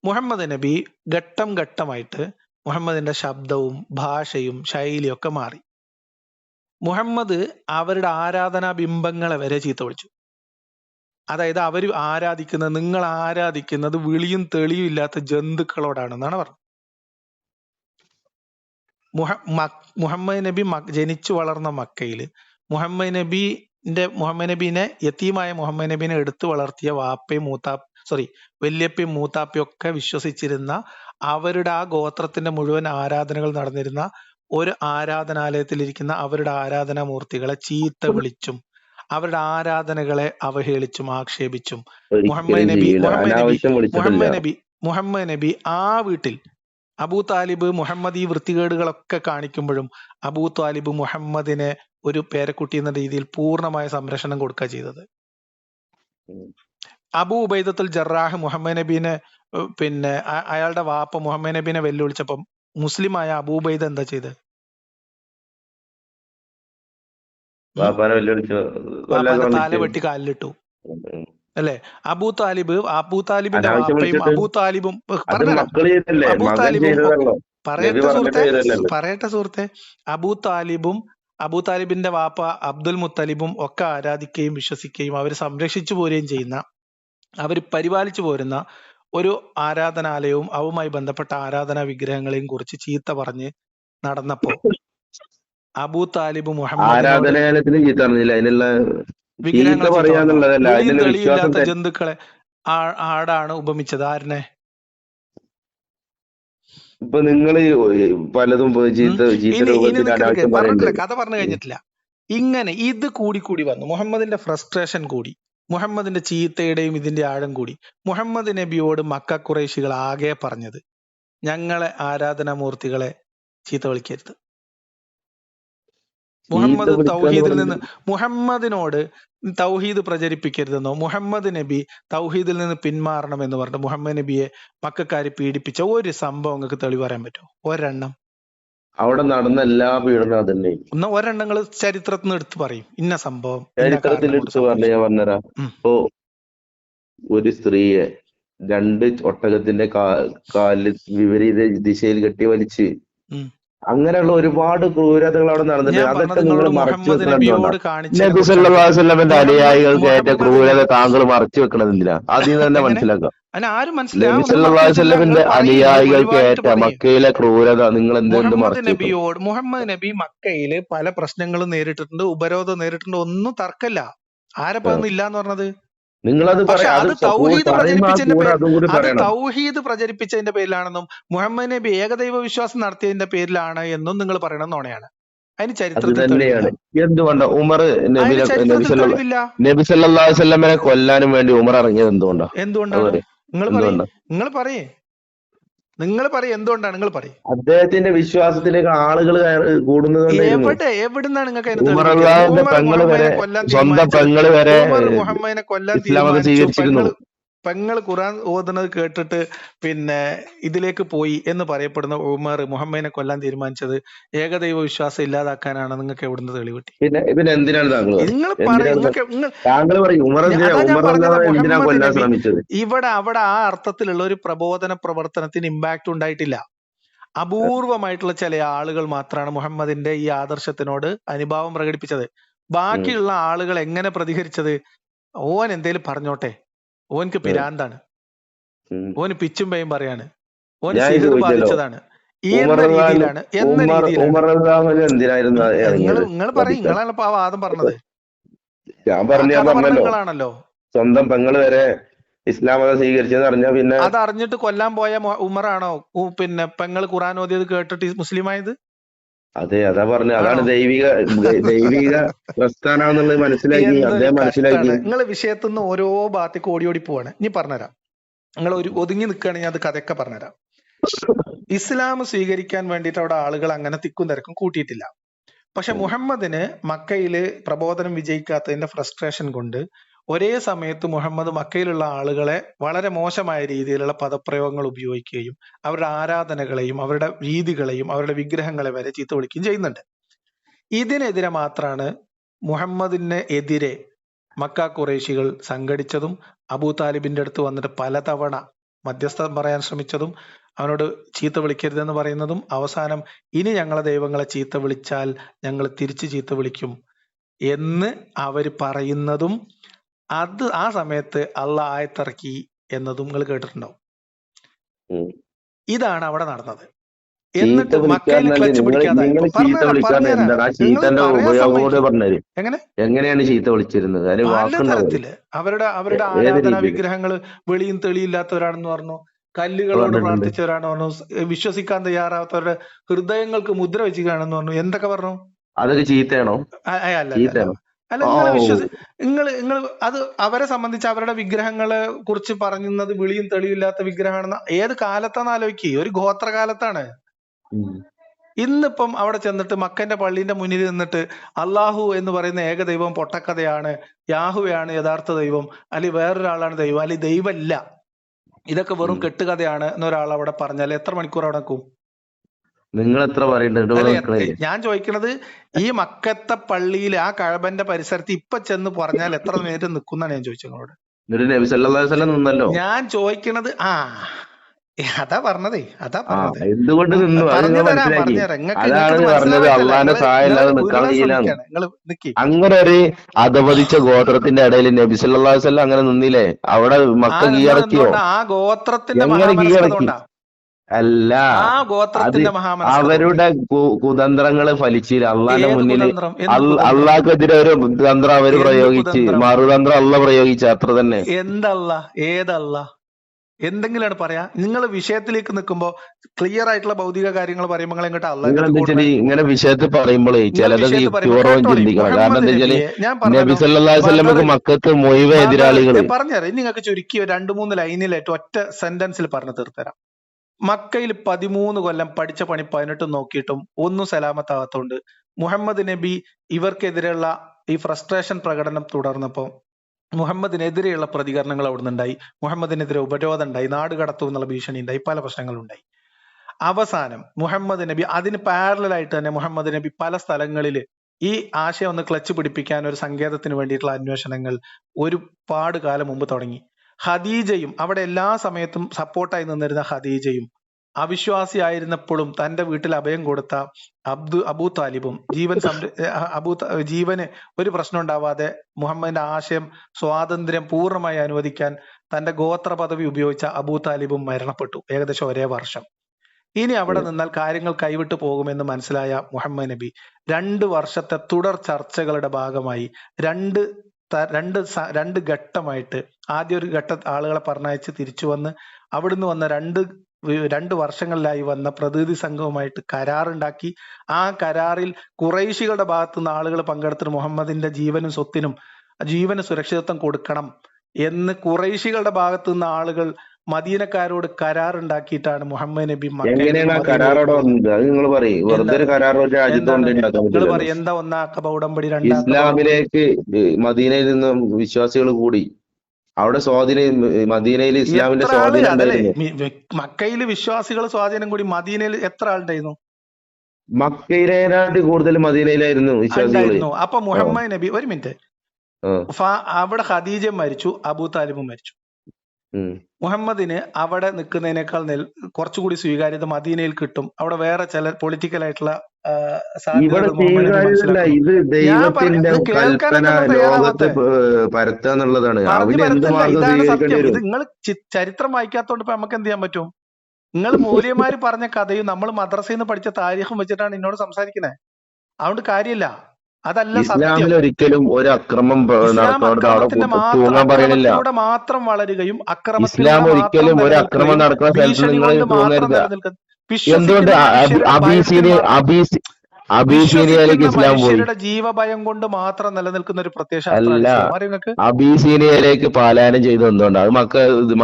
മുഹമ്മദ് നബി ഘട്ടം ഘട്ടമായിട്ട് മുഹമ്മദിന്റെ ശബ്ദവും ഭാഷയും ശൈലിയും ഒക്കെ മാറി. മുഹമ്മദ് അവരുടെ ആരാധനാ ബിംബങ്ങളെ വരെ ചീത്ത വിളിച്ചു. അതായത് അവർ ആരാധിക്കുന്നത്, നിങ്ങൾ ആരാധിക്കുന്നത് വിളിയും തെളിയും ഇല്ലാത്ത ജന്തുക്കളോടാണെന്നാണ് പറഞ്ഞത്. മുഹമ്മദ് നബി ജനിച്ചു വളർന്ന മക്കയില് മുഹമ്മദ് നബീനെ യതീമായ മുഹമ്മദ് നബീനെ എടുത്തു വളർത്തിയ വാപ്പയും വല്യപ്പയും മൂത്താപ്പയും ഒക്കെ വിശ്വസിച്ചിരുന്ന അവരുടെ ആ ഗോത്രത്തിന്റെ മുഴുവൻ ആരാധനകൾ നടന്നിരുന്ന ഒരു ആരാധനാലയത്തിലിരിക്കുന്ന അവരുടെ ആരാധനാമൂർത്തികളെ ചീത്ത വിളിച്ചും അവരുടെ ആരാധനകളെ അവഹേളിച്ചും ആക്ഷേപിച്ചും മുഹമ്മദ് നബി ആ വീട്ടിൽ അബൂ താലിബ് മുഹമ്മദ് ഈ വൃത്തികേടുകളൊക്കെ കാണിക്കുമ്പോഴും അബൂ താലിബ് മുഹമ്മദിനെ ഒരു പേരക്കുട്ടി എന്ന രീതിയിൽ പൂർണ്ണമായ സംരക്ഷണം കൊടുക്കുക ചെയ്തത്. അബൂ ഉബൈദത്തുൽ ജറാഹ് മുഹമ്മദ് നബീനെ അയാളുടെ വാപ്പ മുഹമ്മദ് നബീനെ വെല്ലുവിളിച്ചപ്പം മുസ്ലിമായ അബൂ ഉബൈദ എന്താ ചെയ്തത്? വാപ്പാന്റെ തല വെട്ടി കാലിലിട്ടു അല്ലെ? അബൂ താലിബിന്റെ വാപ്പയും അബൂ താലിബും പറയട്ടെ സുഹൃത്തെ, അബൂ താലിബിന്റെ വാപ്പ അബ്ദുൽ മുത്തലിബും ഒക്കെ ആരാധിക്കുകയും വിശ്വസിക്കുകയും അവർ സംരക്ഷിച്ചു പോരുകയും ചെയ്യുന്ന, അവർ പരിപാലിച്ചു പോരുന്ന ഒരു ആരാധനാലയവും അവയുമായി ബന്ധപ്പെട്ട ആരാധനാ വിഗ്രഹങ്ങളെയും കുറിച്ച് ചീത്ത പറഞ്ഞ് നടന്നപ്പോ അബൂ താലിബ് തെളിയില്ലാത്ത ജന്തുക്കളെ ആടാണ് ഉപമിച്ചത്. ആരിനെ? ഇപ്പൊ നിങ്ങൾ പലതും കഥ പറഞ്ഞു കഴിഞ്ഞിട്ടില്ല. ഇങ്ങനെ ഇത് കൂടി വന്നു. മുഹമ്മദിന്റെ ഫ്രസ്ട്രേഷൻ കൂടി, മുഹമ്മദിന്റെ ചീത്തയുടെയും ഇതിന്റെ ആഴം കൂടി. മുഹമ്മദ് നബിയോട് മക്ക ഖുറൈശികൾ ആകെ പറഞ്ഞത്, ഞങ്ങളെ ആരാധനാമൂർത്തികളെ ചീത്ത വിളിക്കരുത്. മുഹമ്മദിനോട് തൗഹീദ് പ്രചരിപ്പിക്കരുതെന്നോ മുഹമ്മദ് നബി തൗഹീദിൽ നിന്ന് പിന്മാറണമെന്ന് പറഞ്ഞിട്ട് മുഹമ്മദ് നബിയെ മക്കാര് പീഡിപ്പിച്ച ഒരു സംഭവം നിങ്ങൾക്ക് തെളിവ് പറയാൻ പറ്റുമോ? ഒരെണ്ണം അവിടെ നടന്ന എല്ലാ പീഡനം അതന്നെ. ഒരെണ്ണങ്ങൾ ചരിത്രത്തിൽ നിന്ന് എടുത്ത് പറയും, ഇന്ന സംഭവം ചരിത്രത്തിൽ എടുത്ത് പറഞ്ഞുതരാം. ഇപ്പോ ഒരു സ്ത്രീയെ 2 ഒട്ടകത്തിന്റെ കാലിൽ വിപരീത ദിശയിൽ കെട്ടി വലിച്ച് അങ്ങനെയുള്ള ഒരുപാട് ക്രൂരതകൾ അവിടെ നടന്നിട്ടുണ്ട്. അതൊക്കെ നിങ്ങൾ മറച്ചു വെക്കണമെന്നുണ്ട്. അനുയായികൾക്ക് ഏറ്റ ക്രൂരത താങ്കൾ മറച്ചു വെക്കണത് എന്തിനാ? ആദ്യം തന്നെ മനസ്സിലാക്കാം. നബിസല്ലല്ലാഹുവിന്റെ അനുയായികൾക്ക് ഏറ്റ മക്കയിലെ ക്രൂരത നിങ്ങൾ എന്തുകൊണ്ട് മറച്ചു? മുഹമ്മദ് നബി മക്കയില് പല പ്രശ്നങ്ങളും നേരിട്ടിട്ടുണ്ട്, ഉപരോധം നേരിട്ടിട്ടുണ്ട്, ഒന്നും തർക്കമില്ല. ആരപ്പം ഇല്ലാന്ന് പറഞ്ഞത്? തൗഹീദ് പ്രചരിപ്പിച്ചതിന്റെ പേരിലാണെന്നും മുഹമ്മദ് നബി ഏകദൈവ വിശ്വാസം നടത്തിയതിന്റെ പേരിലാണ് എന്നും നിങ്ങൾ പറയണത് നുണയാണ്. അതിന് ചരിത്രത്തിൽ എന്തുകൊണ്ടാ ഉമർ നബി സല്ലല്ലാഹു അലൈഹി വസല്ലമയെ കൊല്ലാനും വേണ്ടി ഉമർ ഇറങ്ങിയത് എന്തുകൊണ്ടാണ്? നിങ്ങൾ പറയും എന്തുകൊണ്ടാണ്? നിങ്ങൾ പറയും. അദ്ദേഹത്തിന്റെ വിശ്വാസത്തിലേക്ക് ആളുകൾ കൂടുന്നത് എവിടുന്നാണ് നിങ്ങൾക്ക് സ്വന്തം പെങ്ങള് വരെ മുഹമ്മദിനെ കൊല്ലാൻ സ്വീകരിച്ചിരുന്നു. പെങ്ങൾ ഖുർആൻ ഓതുന്നത് കേട്ടിട്ട് ഇതിലേക്ക് പോയി എന്ന് പറയപ്പെടുന്ന ഉമർ മുഹമ്മദിനെ കൊല്ലാൻ തീരുമാനിച്ചത് ഏകദൈവ വിശ്വാസം ഇല്ലാതാക്കാനാണ്. നിങ്ങൾക്ക് എവിടുന്ന് തെളിവ് കിട്ടി? പിന്നെ എന്തിനാണ് ഇവിടെ അവിടെ ആ അർത്ഥത്തിലുള്ള ഒരു പ്രബോധന പ്രവർത്തനത്തിന് ഇമ്പാക്ട് ഉണ്ടായിട്ടില്ല. അപൂർവമായിട്ടുള്ള ചില ആളുകൾ മാത്രമാണ് മുഹമ്മദിന്റെ ഈ ആദർശത്തിനോട് അനുഭാവം പ്രകടിപ്പിച്ചത്. ബാക്കിയുള്ള ആളുകൾ എങ്ങനെ പ്രതികരിച്ചത്? ഓൻ എന്തേലും പറഞ്ഞോട്ടെ, ഓനക്ക് പിരാന്താണ്, ഓന് പിച്ചും പേയും പറയാണ്, ഓന് സിഹർ ബാധിച്ചതാണ് എന്ന രീതിയിലാണ് നിങ്ങൾ പറയും. നിങ്ങളാണ് ഇപ്പൊ ആ വാദം പറഞ്ഞത്. നിങ്ങളാണല്ലോ സ്വന്തം പെങ്ങള് വരെ ഇസ്ലാം മതം സ്വീകരിച്ചെന്ന് അറിഞ്ഞാ പിന്നെ അത് അറിഞ്ഞിട്ട് കൊല്ലാൻ പോയ ഉമറാണോ പെങ്ങൾ ഖുർആൻ ഓതിയത് കേട്ടിട്ട് മുസ്ലിമായത്? അതെ, അതാ പറഞ്ഞ അതാണ് ദൈവിക പ്രസ്ഥാനാന്നുള്ളത് മനസ്സിലാക്കി അദ്ദേഹം മനസ്സിലാക്കി. നിങ്ങൾ വിഷയത്തിൽ നിന്ന് ഓരോ ഭാഗത്തേക്ക് ഓടി പോവാണ്. ഇനി പറഞ്ഞുതരാം. നിങ്ങൾ ഒരു ഒതുങ്ങി നിൽക്കുകയാണെങ്കിൽ അത് കഥയൊക്കെ പറഞ്ഞുതരാം. ഇസ്ലാം സ്വീകരിക്കാൻ വേണ്ടിയിട്ട് അവിടെ ആളുകൾ അങ്ങനെ തിക്കും തിരക്കും കൂട്ടിയിട്ടില്ല. പക്ഷെ മുഹമ്മദിന് മക്കയില് പ്രബോധനം വിജയിക്കാത്തതിന്റെ ഫ്രസ്ട്രേഷൻ കൊണ്ട് ഒരേ സമയത്ത് മുഹമ്മദ് മക്കയിലുള്ള ആളുകളെ വളരെ മോശമായ രീതിയിലുള്ള പദപ്രയോഗങ്ങൾ ഉപയോഗിക്കുകയും അവരുടെ ആരാധനകളെയും അവരുടെ രീതികളെയും അവരുടെ വിഗ്രഹങ്ങളെ വരെ ചീത്ത വിളിക്കുകയും ചെയ്യുന്നുണ്ട്. ഇതിനെതിരെ മാത്രമാണ് മുഹമ്മദിന് എതിരെ മക്ക ഖുറൈശികൾ സംഘടിച്ചതും അബൂ താലിബിന്റെ അടുത്ത് വന്നിട്ട് പലതവണ മധ്യസ്ഥം പറയാൻ ശ്രമിച്ചതും അവനോട് ചീത്ത വിളിക്കരുതെന്ന് പറയുന്നതും അവസാനം ഇനി ഞങ്ങളെ ദൈവങ്ങളെ ചീത്ത വിളിച്ചാൽ ഞങ്ങൾ തിരിച്ചു ചീത്ത വിളിക്കും എന്ന് അവർ പറയുന്നതും ആ സമയത്ത് അള്ളാഹ് ആയത്തിറക്കി എന്നതും നിങ്ങൾ കേട്ടിട്ടുണ്ടാവും. ഇതാണ് അവിടെ നടന്നത്. ചീത്ത എന്നിട്ട് മക്കയിൽ വിളിക്കാന്നല്ലേ ക്ലച്ച് നിങ്ങൾ പിടിക്കാതായപ്പോ ചീത്ത വിളിക്കാന്ന് പറഞ്ഞുതരാം. എന്താണ്? ആ നിങ്ങൾ ചീത്തന്റെ പറയാൻ ഉപയോഗം കൂടെ സമ്മതിക്കും. പറഞ്ഞുതരും. എങ്ങനെ എങ്ങനെയാണ് ചീത്ത വിളിച്ചിരുന്നത്? അതിന് പല വാക്കുണ്ടാവും. തരത്തില് അവരുടെ ഏത് ആരാധനാ രീതിയിൽ വിഗ്രഹങ്ങൾ വെളിയും തെളിയില്ലാത്തവരാണെന്ന് പറഞ്ഞു, കല്ലുകളോട് പറഞ്ഞിട്ടുണ്ട്? പ്രാർത്ഥിച്ചവരാണെന്ന് പറഞ്ഞു, വിശ്വസിക്കാൻ തയ്യാറാത്തവരുടെ ഹൃദയങ്ങൾക്ക് മുദ്ര വെച്ചിട്ടാണെന്ന് പറഞ്ഞു. എന്തൊക്കെ പറഞ്ഞു? അതൊക്കെ ചീത്തയാണോ? അല്ല അല്ല ചീത്തയാണോ? അല്ല ഓ നിങ്ങൾ നിങ്ങൾ അത് അവരെ സംബന്ധിച്ച് അവരുടെ വിഗ്രഹങ്ങളെ കുറിച്ച് പറയുന്നത് വെളിയും തെളിയില്ലാത്ത വിഗ്രഹമാണെന്ന് ഏത് കാലത്താന്ന് ആലോചിക്കുക. ഒരു ഗോത്രകാലത്താണ്. ഉം. ഇന്നിപ്പം അവിടെ ചെന്നിട്ട് മക്കന്റെ പള്ളിന്റെ മുന്നിൽ നിന്നിട്ട് അള്ളാഹു എന്ന് പറയുന്ന ഏകദൈവം പൊട്ടക്കഥയാണ്, യാഹുവയാണ് യഥാർത്ഥ ദൈവം, അല്ലെങ്കിൽ വേറൊരാളാണ് ദൈവം, അല്ലെങ്കിൽ ദൈവമല്ല, ഇതൊക്കെ വെറും ഉം. കെട്ടുകഥയാണ് എന്നൊരാൾ അവിടെ പറഞ്ഞാൽ എത്ര മണിക്കൂർ അവിടെ നിൽക്കും? നിങ്ങൾ എത്ര പറയുന്നുണ്ട്? ഇവിടെ അല്ലെ നിൽക്കണില്ലേ? ഞാൻ ചോദിക്കണത്, ഈ മക്കത്തെ പള്ളിയിൽ ആ കഅബന്റെ പരിസരത്ത് ഇപ്പൊ ചെന്ന് പറഞ്ഞാൽ എത്ര നേരം നിൽക്കും എന്നാണ് ഞാൻ ചോദിച്ചത് നിങ്ങളോട്. എന്നിട്ട് നബി സല്ലല്ലാഹു അലൈഹി വസല്ലം നിന്നല്ലോ. ഞാൻ ചോദിക്കണത് അതാ പറഞ്ഞതേ. എന്തുകൊണ്ട് നിന്നു? അത് നിങ്ങൾ മനസ്സിലാക്കി. പറഞ്ഞുതരാം. അതാണ് നിങ്ങൾക്ക് പറഞ്ഞത്, അള്ളാന്റെ സഹായം ഇല്ലാതെ നിൽക്കാൻ കഴിയില്ലാന്ന്. നിങ്ങൾ നിക്കി. അങ്ങനെ ഒരു അധപതിച്ച ഗോത്രത്തിന്റെ ഇടയിൽ നബി സല്ലല്ലാഹു അലൈഹി വസല്ലം അങ്ങനെ നിന്നില്ലേ? അവിടെ മക്ക കീഴടക്കിയോ? ആ ഗോത്രത്തിന്റെ എങ്ങനെ മഹാമനസ്കത കീഴടക്കി? കൊണ്ടാ. അല്ല, ആ അത് ഗോത്രത്തിന്റെ മഹാമനസ്കത കൊണ്ട്. അവരുടെ കുതന്ത്രങ്ങള് ഫലിച്ചില്ല. അള്ളാന്റെ ഏത് മുന്നിൽ കുതന്ത്രം? എന്ത് കുതന്ത്രം? അള്ളാഹ്ക്കെതിരെ ഒരു തന്ത്രം അവര് എന്ത് പ്രയോഗിച്ച്, കുതന്ത്രം? മറുതന്ത്രം അള്ള പ്രയോഗിച്ച അത്ര തന്നെ. എന്തല്ല? ഏതല്ല? എന്തെങ്കിലാണ് പറയാ. നിങ്ങൾ വിഷയത്തിലേക്ക് നിൽക്കുമ്പോ ക്ലിയർ ആയിട്ടുള്ള ഭൗതിക കാര്യങ്ങൾ പറയുമ്പോൾ നിങ്ങൾ എങ്ങോട്ട് നിങ്ങൾ എന്താ വെച്ചാൽ ഇങ്ങനെ വിഷയത്തിൽ പറയുമ്പോഴേ ചിലതൊക്കെ യുക്തിപൂർവ്വം ചിന്തിക്കണം. കാരണം എന്താ വെച്ചാല് നബി സല്ലല്ലാഹു അലൈഹി വസല്ലമക്ക് മക്കത്ത് മുഴുവൻ എതിരാളികള്. പറഞ്ഞുതരാം. നിങ്ങൾക്ക് ചുരുക്കി 2-3 ലൈനിലായിട്ട് ഒറ്റ സെന്റൻസിൽ പറഞ്ഞു തീർത്തരാം. മക്കയിൽ 13 കൊല്ലം പഠിച്ച പണി 18 നോക്കിയിട്ടും ഒന്നും സലാമത്താവാത്തോണ്ട് മുഹമ്മദ് നബി ഇവർക്കെതിരെയുള്ള ഈ ഫ്രസ്ട്രേഷൻ പ്രകടനം തുടർന്നപ്പോൾ മുഹമ്മദിനെതിരെയുള്ള പ്രതികരണങ്ങൾ അവിടെ നിന്നുണ്ടായി. മുഹമ്മദിനെതിരെ ഉപരോധം ഉണ്ടായി, നാട് കടത്തും എന്നുള്ള ഭീഷണി ഉണ്ടായി, പല പ്രശ്നങ്ങളുണ്ടായി. അവസാനം മുഹമ്മദ് നബി അതിന് പാരലായിട്ട് തന്നെ മുഹമ്മദ് നബി പല സ്ഥലങ്ങളിൽ ഈ ആശയം ഒന്ന് ക്ലച്ച് പിടിപ്പിക്കാൻ ഒരു സങ്കേതത്തിന് വേണ്ടിയിട്ടുള്ള അന്വേഷണങ്ങൾ ഒരുപാട് കാലം മുമ്പ് തുടങ്ങി. ഖദീജയും അവിടെ എല്ലാ സമയത്തും സപ്പോർട്ടായി നിന്നിരുന്ന ഖദീജയും അവിശ്വാസിയായിരുന്നപ്പോഴും തന്റെ വീട്ടിൽ അഭയം കൊടുത്ത അബൂ താലിബും ജീവന് ഒരു പ്രശ്നം ഉണ്ടാവാതെ മുഹമ്മദിന്റെ ആശയം സ്വാതന്ത്ര്യം പൂർണ്ണമായി അനുവദിക്കാൻ തന്റെ ഗോത്ര പദവി ഉപയോഗിച്ച അബൂ താലിബും മരണപ്പെട്ടു ഏകദേശം ഒരേ വർഷം. ഇനി അവിടെ നിന്നാൽ കാര്യങ്ങൾ കൈവിട്ടു പോകുമെന്ന് മനസ്സിലായ മുഹമ്മദ് നബി 2 വർഷത്തെ തുടർ ചർച്ചകളുടെ ഭാഗമായി രണ്ട് ഘട്ടമായിട്ട് ആദ്യ ഒരു ഘട്ട ആളുകളെ പറഞ്ഞയച്ച് തിരിച്ചു വന്ന് അവിടുന്ന് വന്ന 2 വർഷങ്ങളിലായി വന്ന പ്രതിനിധി സംഘവുമായിട്ട് കരാറുണ്ടാക്കി. ആ കരാറിൽ ഖുറൈശികളുടെ ഭാഗത്തു നിന്ന് ആളുകൾ പങ്കെടുത്തിട്ട് മുഹമ്മദിന്റെ ജീവനും സ്വത്തിനും ജീവന് സുരക്ഷിതത്വം കൊടുക്കണം എന്ന് ഖുറൈശികളുടെ ഭാഗത്തു നിന്ന് ആളുകൾ മദീനക്കാരോട് കരാറുണ്ടാക്കിയിട്ടാണ് മുഹമ്മദ് നബി എന്താ ഒന്നാ അഖബ ഉടമ്പടി, ഇസ്ലാമിലേക്ക് മദീനയിൽ നിന്നും വിശ്വാസികൾ കൂടി അവിടെ സ്വാധീനം, മദീനയിൽ ഇസ്ലാമിന്റെ സ്വാധീനം. മക്കയില് വിശ്വാസികൾ സ്വാധീനം കൂടി മദീനയിൽ എത്ര ആളുണ്ടായിരുന്നു? മക്കയിലേക്കാണ്ട് കൂടുതൽ മദീനയിലായിരുന്നു വിശ്വാസികൾ. അപ്പൊ മുഹമ്മദ് നബി ഒരു മിനിറ്റ്, അവിടെ ഖദീജ മരിച്ചു, അബൂ താലിബും മരിച്ചു. മുഹമ്മദിന് അവിടെ നിൽക്കുന്നതിനേക്കാൾ കുറച്ചുകൂടി സ്വീകാര്യത മദീനയിൽ കിട്ടും. അവിടെ വേറെ ചില പൊളിറ്റിക്കൽ ആയിട്ടുള്ള ഇത് ദൈവത്തിന്റെ കൽപ്പന ലോകത്ത് പരത്താന്നുള്ളതാണ്. ഇത് നിങ്ങൾ ചരിത്രം വായിക്കാത്തോണ്ട് ഇപ്പൊ നമുക്ക് എന്ത് ചെയ്യാൻ പറ്റും? നിങ്ങൾ മൂല്യമാര് പറഞ്ഞ കഥയും നമ്മൾ മദ്രസയിൽ നിന്ന് പഠിച്ച താരീഖും വെച്ചിട്ടാണ് എന്നോട് സംസാരിക്കുന്നത്. അതുകൊണ്ട് കാര്യമില്ല. അതല്ല സത്യം. ഒരിക്കലും ഒരു അക്രമം അക്രമത്തിലൂടെ മാത്രം വളരുകയും ഇസ്ലാം ഒരിക്കലും ഒരു അക്രമം നടക്കുന്ന സ്ഥലത്ത് നിങ്ങൾ തൂങ്ങരുത്. എന്തുകൊണ്ട് അബീസീനിയയിലേക്ക് ഇസ്ലാം പോയി? ജീവഭയം കൊണ്ട് മാത്രം നിലനിൽക്കുന്ന ഒരു പ്രത്യേക അല്ല, അബീസീനിയയിലേക്ക് പലായനം ചെയ്ത് എന്തുകൊണ്ട്? അത്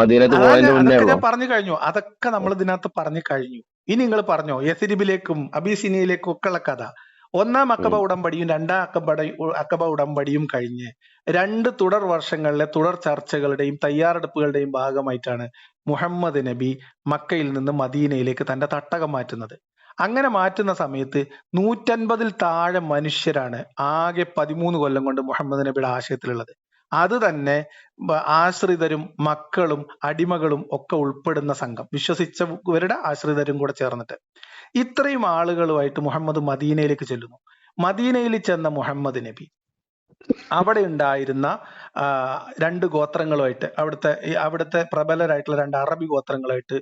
മദീനത്ത് പോയതിന് മുന്നേ ഞാൻ പറഞ്ഞു കഴിഞ്ഞു. അതൊക്കെ നമ്മൾ ഇതിനകത്ത് പറഞ്ഞു കഴിഞ്ഞു. ഇനി നിങ്ങൾ പറഞ്ഞോ യസ്രിബിലേക്കും അബീസീനിയയിലേക്കും ഒക്കെ ഉള്ള കഥ. ഒന്നാം അഖബ ഉടമ്പടിയും 2 അഖബ ഉടമ്പടിയും കഴിഞ്ഞ് 2 തുടർ വർഷങ്ങളിലെ തുടർ ചർച്ചകളുടെയും തയ്യാറെടുപ്പുകളുടെയും ഭാഗമായിട്ടാണ് മുഹമ്മദ് നബി മക്കയിൽ നിന്ന് മദീനയിലേക്ക് തന്റെ തട്ടകം മാറ്റുന്നത്. അങ്ങനെ മാറ്റുന്ന സമയത്ത് 150-ൽ താഴെ മനുഷ്യരാണ് ആകെ 13 കൊല്ലം കൊണ്ട് മുഹമ്മദ് നബിയുടെ ആശയത്തിലുള്ളത്. അത് തന്നെ ആശ്രിതരും മക്കളും അടിമകളും ഒക്കെ ഉൾപ്പെടുന്ന സംഘം, വിശ്വസിച്ചവരുടെ ആശ്രിതരും കൂടെ ചേർന്നിട്ട് ഇത്രയും ആളുകളുമായിട്ട് മുഹമ്മദ് മദീനയിലേക്ക് ചെല്ലുന്നു. മദീനയിൽ ചെന്ന മുഹമ്മദ് നബി അവിടെ ഉണ്ടായിരുന്ന രണ്ട് ഗോത്രങ്ങളുമായിട്ട് അവിടുത്തെ പ്രബലരായിട്ടുള്ള രണ്ട് അറബി ഗോത്രങ്ങളുമായിട്ട്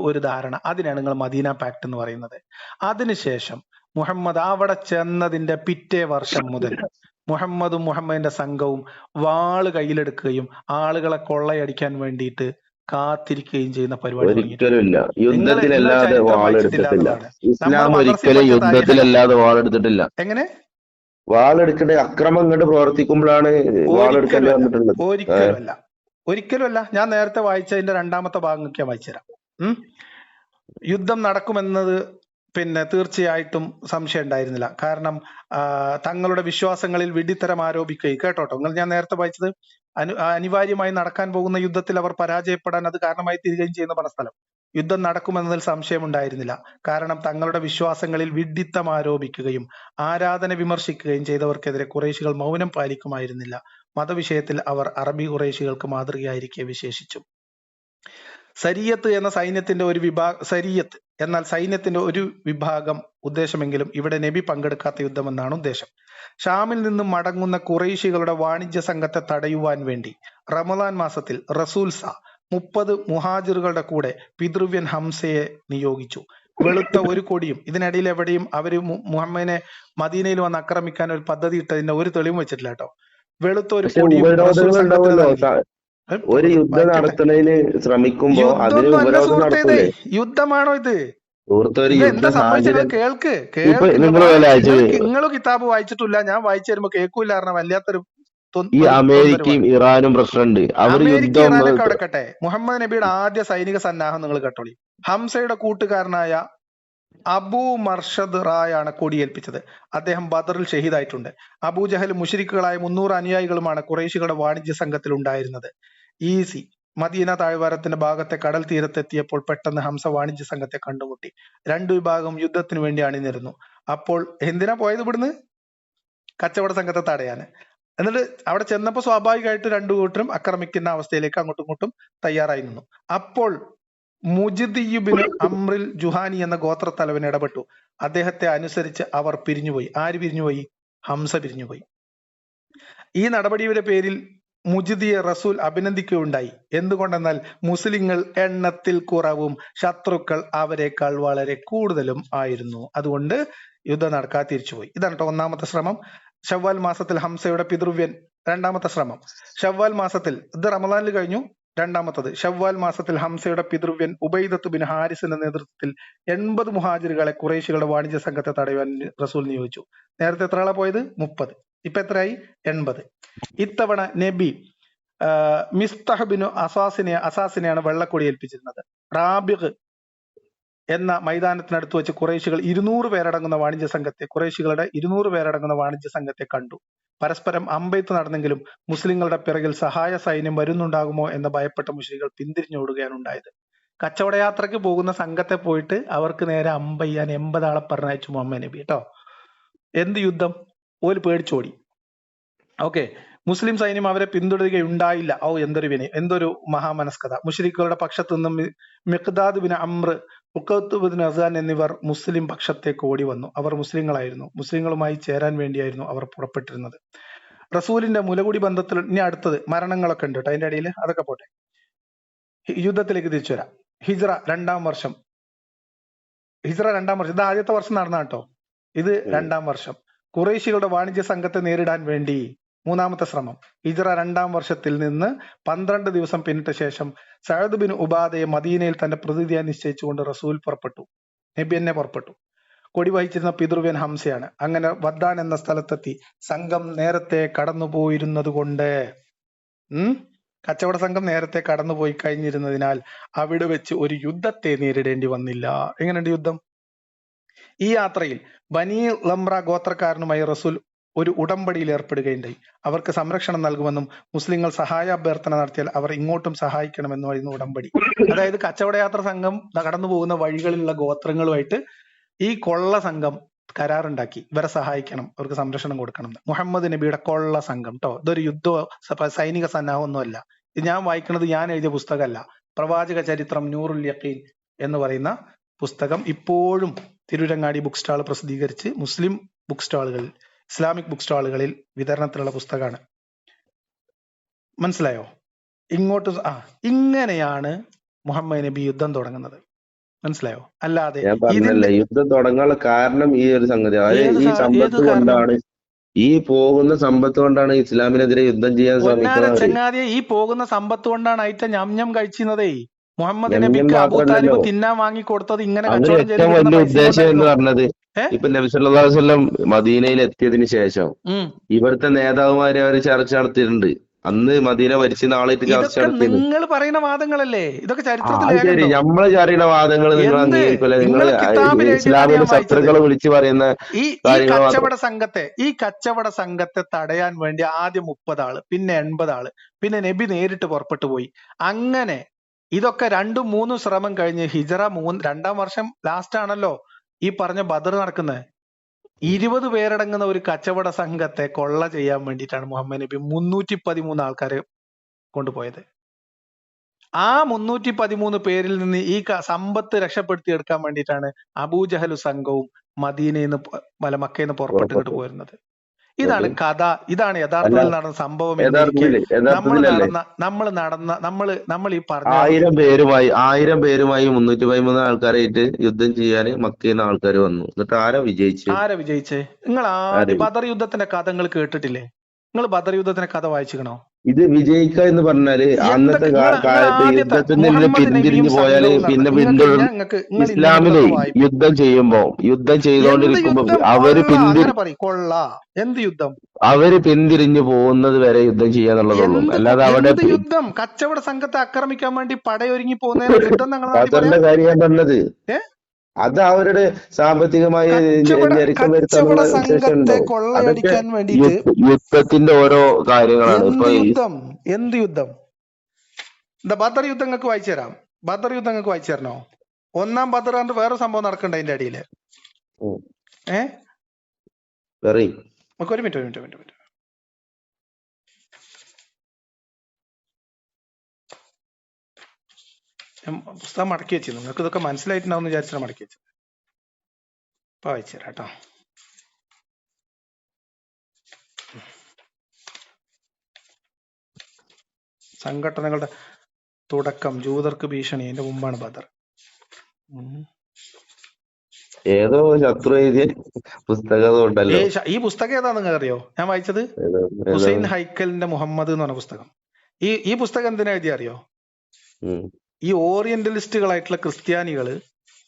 ഒരു ധാരണ. അതിനാണ് നിങ്ങൾ മദീന പാക്ട് എന്ന് പറയുന്നത്. അതിനുശേഷം മുഹമ്മദ് അവിടെ ചെന്നതിന്റെ പിറ്റേ വർഷം മുതൽ മുഹമ്മദിന്റെ സംഘവും വാള് കയ്യിലെടുക്കുകയും ആളുകളെ കൊള്ളയടിക്കാൻ വേണ്ടിയിട്ട് കാത്തിരിക്കുകയും ചെയ്യുന്ന പരിപാടി ഒരിക്കലും ഇല്ല. നിങ്ങൾ യുദ്ധത്തിലല്ലാതെ ചരിത്രം വാളെടുത്തിട്ടില്ല. വായിച്ചിട്ടില്ല നമ്മൾ ഇസ്ലാം മദ്രസയിൽ ഒരിക്കലും പഠിച്ച താരീഖല്ല. യുദ്ധത്തിലല്ലാതെ വാളെടുത്തിട്ടില്ല. എങ്ങനെ? വാളെടുക്കട്ടെ അക്രമം ഇങ്ങോട്ട് പ്രവർത്തിക്കുമ്പോഴാണ് വാളെടുക്കേണ്ടി വന്നിട്ടുള്ളത്. ഒരിക്കലും അല്ല. ഞാൻ നേരത്തെ വായിച്ചതിന്റെ രണ്ടാമത്തെ ഭാഗം ഒക്കെ വായിച്ചുതരാം. യുദ്ധം നടക്കുമെന്നത് തീർച്ചയായിട്ടും സംശയം ഉണ്ടായിരുന്നില്ല. കാരണം തങ്ങളുടെ വിശ്വാസങ്ങളിൽ വിഡ്ഢിത്തരം ആരോപിക്കുകയും, കേട്ടോട്ടോ നിങ്ങൾ, ഞാൻ നേരത്തെ വായിച്ചത് അനിവാര്യമായി നടക്കാൻ പോകുന്ന യുദ്ധത്തിൽ അവർ പരാജയപ്പെടാൻ അത് കാരണമായി തീരുകയും ചെയ്യുന്ന പല സ്ഥലം. യുദ്ധം നടക്കുമെന്നതിൽ സംശയമുണ്ടായിരുന്നില്ല. കാരണം തങ്ങളുടെ വിശ്വാസങ്ങളിൽ വിഡ്ഢിത്തം ആരോപിക്കുകയും ആരാധന വിമർശിക്കുകയും ചെയ്തവർക്കെതിരെ ഖുറൈശികൾ മൗനം പാലിക്കുമായിരുന്നില്ല. മതവിഷയത്തിൽ അവർ അറബി ഖുറൈശികൾക്ക് മാതൃകയായിരിക്കെ വിശേഷിച്ചു. സരിയത്ത് എന്ന സൈന്യത്തിന്റെ ഒരു സരിയത്ത് എന്നാൽ സൈന്യത്തിന്റെ ഒരു വിഭാഗം ഉദ്ദേശമെങ്കിലും ഇവിടെ നബി പങ്കെടുക്കാത്ത യുദ്ധമെന്നാണ് ഉദ്ദേശം. ഷാമിൽ നിന്നും മടങ്ങുന്ന ഖുറൈശികളുടെ വാണിജ്യ സംഘത്തെ തടയുവാൻ വേണ്ടി റമദാൻ മാസത്തിൽ റസൂൽ 30 മുഹാജിറുകളുടെ കൂടെ പിതൃവ്യൻ ഹംസയെ നിയോഗിച്ചു. വെളുത്ത ഒരു കൊടിയും, ഇതിനിടയിൽ എവിടെയും അവര് മുഹമ്മദിനെ മദീനയിൽ വന്ന് ആക്രമിക്കാൻ ഒരു പദ്ധതി ഇട്ടതിന്റെ ഒരു തെളിവും വെച്ചിട്ടില്ല കേട്ടോ. വെളുത്ത ഒരു കൊടിയും ഒരു യുദ്ധം നടത്തുന്നതിന് ശ്രമിക്കുമ്പോ യുദ്ധമാണോ ഇത്? എന്താ സംഭവിച്ചത്? കേൾക്ക്. നിങ്ങള് കിതാബ് വായിച്ചിട്ടില്ല, ഞാൻ വായിച്ചു തരുമ്പോ കേൾക്കൂല. കാരണം വല്ലാത്തൊരു ഈ അമേരിക്കയും ഇറാനും പ്രശ്നമുണ്ട്. അമേരിക്ക ഇറാനൊക്കെ അടക്കട്ടെ. മുഹമ്മദ് നബിയുടെ ആദ്യ സൈനിക സന്നാഹം നിങ്ങൾ കേട്ടോളി. ഹംസയുടെ കൂട്ടുകാരനായ അബൂ മർഷദ് റായ് ആണ് കൊടിയേൽപ്പിച്ചത്. അദ്ദേഹം ബദറിൽ ഷഹീദായിട്ടുണ്ട്. അബൂജഹലും മുശ്രിക്കുകളായ 300 അനുയായികളുമാണ് ഖുറൈശികളുടെ വാണിജ്യ സംഘത്തിൽ ഉണ്ടായിരുന്നത്. മദീന താഴ്വാരത്തിന്റെ ഭാഗത്തെ കടൽ തീരത്തെത്തിയപ്പോൾ പെട്ടെന്ന് ഹംസ വാണിജ്യ സംഘത്തെ കണ്ടുമുട്ടി. രണ്ടു വിഭാഗം യുദ്ധത്തിന് വേണ്ടി അണിനിരുന്നു. അപ്പോൾ എന്തിനാ പോയത് ഇവിടുന്ന്? കച്ചവട സംഘത്തെ തടയാന്. എന്നിട്ട് അവിടെ ചെന്നപ്പോ സ്വാഭാവികമായിട്ട് രണ്ടു കൂട്ടരും ആക്രമിക്കുന്ന അവസ്ഥയിലേക്ക് അങ്ങോട്ടും ഇങ്ങോട്ടും തയ്യാറായി നിന്നു. അപ്പോൾ മുജിദിയുബിന് അമ്രിൽ ജുഹാനി എന്ന ഗോത്രത്തലവൻ ഇടപെട്ടു. അദ്ദേഹത്തെ അനുസരിച്ച് അവർ പിരിഞ്ഞുപോയി. ആര് പിരിഞ്ഞുപോയി? ഹംസ പിരിഞ്ഞുപോയി. ഈ നടപടിയുടെ പേരിൽ മുജിദിയെ റസൂൽ അഭിനന്ദിക്കുകയുണ്ടായി. എന്തുകൊണ്ടെന്നാൽ മുസ്ലിങ്ങൾ എണ്ണത്തിൽ കുറവും ശത്രുക്കൾ അവരെക്കാൾ വളരെ കൂടുതലും ആയിരുന്നു. അതുകൊണ്ട് യുദ്ധം നടക്കാതെ തിരിച്ചുപോയി. ഇതാണ് കേട്ടോ ഒന്നാമത്തെ ശ്രമം. ഷവ്വാൽ മാസത്തിൽ ഹംസയുടെ പിതൃവ്യൻ. രണ്ടാമത്തെ ശ്രമം ഷവ്വാൽ മാസത്തിൽ, ഇത് റമദാനിൽ കഴിഞ്ഞു. രണ്ടാമത്തത് ഷവ്വാൽ മാസത്തിൽ ഹംസയുടെ പിതൃവ്യൻ ഉബൈദത്ത് ബിൻ ഹാരിസിന്റെ നേതൃത്വത്തിൽ 80 മുഹാജിറുകളെ ഖുറൈശികളുടെ വാണിജ്യ സംഘത്തെ തടയുവാൻ റസൂൽ നിയോഗിച്ചു. നേരത്തെ എത്ര ആളാ പോയത്? 30. ഇപ്പൊ എത്രയായി? 80. ഇത്തവണ നബി മിസ്തഹ് ബിൻ അസാസിനെയാണ് വെള്ളക്കൊടി ഏൽപ്പിച്ചിരുന്നത്. റാബിഖ് എന്ന മൈതാനത്തിനടുത്ത് വെച്ച് ഖുറൈശികൾ 200 പേരടങ്ങുന്ന വാണിജ്യ സംഘത്തെ കണ്ടു. പരസ്പരം അമ്പെയ്ത്ത് നടന്നെങ്കിലും മുസ്ലിങ്ങളുടെ പിറകിൽ സഹായ സൈന്യം വരുന്നുണ്ടാകുമോ എന്ന് ഭയപ്പെട്ട മുശ്രിക്കുകൾ പിന്തിരിഞ്ഞോടുകയാണ് ഉണ്ടായത്. കച്ചവടയാത്രക്ക് പോകുന്ന സംഘത്തെ പോയിട്ട് അവർക്ക് നേരെ അമ്പെയ്യാൻ 80 ആളെ പറഞ്ഞയച്ചു മുഹമ്മദ് നബി കേട്ടോ. എന്ത് യുദ്ധം? ഓല് പേടിച്ചോടി. ഓക്കെ, മുസ്ലിം സൈന്യം അവരെ പിന്തുടരുകയുണ്ടായില്ല. എന്തൊരു മഹാമനസ്കത. മുശ്രിക്കുകളുടെ പക്ഷത്തു നിന്നും മിഖ്ദാദ് ബിൻ അംർ, ഉഖത്ത് ബിൻ അസാൻ എന്നിവർ മുസ്ലിം പക്ഷത്തേക്ക് ഓടി വന്നു. അവർ മുസ്ലിങ്ങളായിരുന്നു. മുസ്ലിങ്ങളുമായി ചേരാൻ വേണ്ടിയായിരുന്നു അവർ പുറപ്പെട്ടിരുന്നത്. റസൂലിന്റെ മുലകുടി ബന്ധത്തിൽ ഇനി അടുത്തത് മരണങ്ങളൊക്കെ ഉണ്ട് കേട്ടോ അതിന്റെ ഇടയിൽ. അതൊക്കെ പോട്ടെ, യുദ്ധത്തിലേക്ക് തിരിച്ചു വരാം. ഹിജ്റ രണ്ടാം വർഷം. ഇത് ആദ്യത്തെ വർഷം നടന്ന കേട്ടോ. ഇത് രണ്ടാം വർഷം. ഖുറൈശികളുടെ വാണിജ്യ സംഘത്തെ നേരിടാൻ വേണ്ടി മൂന്നാമത്തെ ശ്രമം. ഹിജ്റ രണ്ടാം വർഷത്തിൽ നിന്ന് 12 ദിവസം പിന്നിട്ട ശേഷം സഅദ് ബിൻ ഉബാദയെ മദീനയിൽ തന്റെ പ്രതിനിധിയായി നിശ്ചയിച്ചുകൊണ്ട് റസൂൽ നബി തന്നെ പുറപ്പെട്ടു. കൊടി വഹിച്ചിരുന്ന പിതൃവ്യൻ ഹംസയാണ്. അങ്ങനെ വദ്ദാൻ എന്ന സ്ഥലത്തെത്തി. സംഘം നേരത്തെ കടന്നുപോയിരുന്നത് കൊണ്ട് കച്ചവട സംഘം നേരത്തെ കടന്നുപോയി കഴിഞ്ഞിരുന്നതിനാൽ അവിടെ വെച്ച് ഒരു യുദ്ധത്തെ നേരിടേണ്ടി വന്നില്ല. എങ്ങനെയുണ്ട് യുദ്ധം? ഈ യാത്രയിൽ ബനി ലംറ ഗോത്രക്കാരനുമായി റസൂൽ ഒരു ഉടമ്പടിയിൽ ഏർപ്പെടുകയുണ്ടായി. അവർക്ക് സംരക്ഷണം നൽകുമെന്നും മുസ്ലിങ്ങൾ സഹായ അഭ്യർത്ഥന നടത്തിയാൽ അവർ ഇങ്ങോട്ടും സഹായിക്കണമെന്നുമായിരുന്നു ഉടമ്പടി. അതായത് കച്ചവടയാത്ര സംഘം കടന്നു പോകുന്ന വഴികളിലുള്ള ഗോത്രങ്ങളുമായിട്ട് ഈ കൊള്ള സംഘം കരാറുണ്ടാക്കി. ഇവരെ സഹായിക്കണം, അവർക്ക് സംരക്ഷണം കൊടുക്കണം. മുഹമ്മദ് നബിയുടെ കൊള്ള സംഘം കേട്ടോ. ഇതൊരു സൈനിക സന്നാഹമൊന്നുമല്ല. ഇത് ഞാൻ വായിക്കുന്നത് ഞാൻ എഴുതിയ പുസ്തകമല്ല. പ്രവാചക ചരിത്രം നൂറുൽ യഖീൻ എന്ന് പറയുന്ന പുസ്തകം ഇപ്പോഴും തിരൂരങ്ങാടി ബുക്ക് സ്റ്റാൾ പ്രസിദ്ധീകരിച്ച് മുസ്ലിം ബുക്ക് സ്റ്റാളുകളിൽ ഇസ്ലാമിക് ബുക്ക് സ്റ്റാളുകളിൽ വിതരണത്തിലുള്ള പുസ്തകമാണ്. മനസ്സിലായോ? ഇങ്ങനെയാണ് മുഹമ്മദ് നബി യുദ്ധം തുടങ്ങുന്നത്. മനസ്സിലായോ? അല്ലാതെ ഞാൻ പറഞ്ഞല്ലേ, യുദ്ധം തുടങ്ങാനുള്ള കാരണം ഈ ഒരു സംഗതി, അതായത് ഈ സമ്പത്ത് കൊണ്ടാണ്, ഈ പോകുന്ന സമ്പത്ത് കൊണ്ടാണ് ഇസ്ലാമിനെതിരെ യുദ്ധം ചെയ്യാൻ ശ്രമിക്കുന്നത്. ചങ്ങാതിയെ, ഈ പോകുന്ന സമ്പത്ത് കൊണ്ടാണ് അയച്ച ഞം കഴിക്കുന്നതേ. മുഹമ്മദ് നബിക്ക് അബൂ താലിബ് തിന്നാൻ വാങ്ങി കൊടുത്തത് ഇങ്ങനെ കച്ചവടം ഏറ്റവും വലിയ ഉദ്ദേശം എന്ന് പറഞ്ഞത്, ഇപ്പൊ നബി സല്ലല്ലാഹു അലൈഹി വസല്ലം മദീനയിൽ എത്തിയതിനു ശേഷം ഇവിടുത്തെ നേതാവുമാരെ അവർ ചർച്ച നടത്തിയിട്ടുണ്ട്. അന്ന് മദീന ഭരിച്ച നാളായിട്ട് ചർച്ച നടത്തി. നിങ്ങൾ പറയുന്ന വാദങ്ങളല്ലേ ഇതൊക്കെ? ശരി, നമ്മള് അറിയുന്ന വാദങ്ങൾ നിങ്ങൾ അംഗീകരിക്കില്ല. നിങ്ങൾ ഇസ്ലാമിന്റെ ശത്രുക്കളെ വിളിച്ചു പറയുന്ന ഈ കച്ചവട സംഘത്തെ തടയാൻ വേണ്ടി ആദ്യം 30 ആള്, പിന്നെ 80 ആള്, പിന്നെ നബി നേരിട്ട് പുറപ്പെട്ടു പോയി. അങ്ങനെ ഇതൊക്കെ 2-3 ശ്രമം കഴിഞ്ഞ് ഹിജറ 2-ാം വർഷം ലാസ്റ്റ് ആണല്ലോ ഈ പറഞ്ഞ ബദർ നടക്കുന്നത്. 20 പേരടങ്ങുന്ന ഒരു കച്ചവട സംഘത്തെ കൊള്ള ചെയ്യാൻ വേണ്ടിയിട്ടാണ് മുഹമ്മദ് നബി 313 ആൾക്കാരെ കൊണ്ടുപോയത്. ആ 313 പേരിൽ നിന്ന് ഈ സമ്പത്ത് രക്ഷപ്പെടുത്തി എടുക്കാൻ വേണ്ടിയിട്ടാണ് അബൂജഹലു സംഘവും മദീനയിൽ നിന്ന് മക്കയിൽ നിന്ന് പുറപ്പെട്ടിട്ട് പോരുന്നത്. ഇതാണ് കഥ. ഇതാണ് യഥാർത്ഥത്തിൽ നടന്ന സംഭവം. നമ്മൾ ഈ പറഞ്ഞ 1000 പേരുമായി 313 ആൾക്കാരായിട്ട് യുദ്ധം ചെയ്യാൻ മക്കയിൽ നിന്ന് ആൾക്കാർ വന്നു. എന്നിട്ട് ആരാ വിജയിച്ചേ? നിങ്ങൾ ആദ്യം ബദർ യുദ്ധത്തിന്റെ കഥ നിങ്ങൾ കേട്ടിട്ടില്ലേ? നിങ്ങൾ ബദർ യുദ്ധത്തിന്റെ കഥ വായിച്ചിക്കണോ? ഇത് വിജയിക്ക എന്ന് പറഞ്ഞാല് അന്നത്തെ കാലത്ത് യുദ്ധത്തിൽ നിന്ന് പിന്തിരിഞ്ഞു പോയാല് പിന്നെ ഇസ്ലാമിലെ യുദ്ധം ചെയ്തുകൊണ്ടിരിക്കുമ്പോ അവര് പിന്തിരിഞ്ഞു പോകുന്നത് വരെ യുദ്ധം ചെയ്യാന്നുള്ളതുള്ളൂ. അല്ലാതെ അവിടെ യുദ്ധം കച്ചവട സംഘത്തെ ആക്രമിക്കാൻ വേണ്ടി പടയൊരുങ്ങി പോകുന്ന യുദ്ധം കാര്യം ഞാൻ പറഞ്ഞത്. അത് അവരുടെ സാമ്പത്തികമായ യുദ്ധത്തിന്റെ ഓരോ കാര്യങ്ങളാണ്. എന്ത് യുദ്ധം? ബദർ യുദ്ധം നിങ്ങൾക്ക് വായിച്ചു തരാം. ബദർ യുദ്ധം നിങ്ങൾക്ക് വായിച്ചു തരണോ? 1-ാം ബദർ ആണ്ട് വേറെ സംഭവം നടക്കണ്ട അതിന്റെ അടിയില്. ഒരു മിനിറ്റ്. പുസ്തകം മടക്കി വെച്ചു. നിങ്ങൾക്ക് ഇതൊക്കെ മനസ്സിലായിട്ടുണ്ടാവും വിചാരിച്ചാൽ മടക്കി വെച്ചു. ഇപ്പൊ വായിച്ചു തരാം കേട്ടോ. സംഘടനകളുടെ തുടക്കം, ജൂതർക്ക് ഭീഷണി, അതിന്റെ മുമ്പാണ് ബദർ. ഏതോ ശത്രു എഴുതിയ പുസ്തകം ഉണ്ടല്ലോ. ഈ പുസ്തകം ഏതാ നിങ്ങൾക്ക് അറിയോ? ഞാൻ വായിച്ചത് ഹുസൈൻ ഹൈക്കലിന്റെ മുഹമ്മദ് എന്ന് പറഞ്ഞ പുസ്തകം. ഈ പുസ്തകം എന്തിനാ എഴുതിയ അറിയോ? ഈ ഓറിയന്റലിസ്റ്റുകളായിട്ടുള്ള ക്രിസ്ത്യാനികള്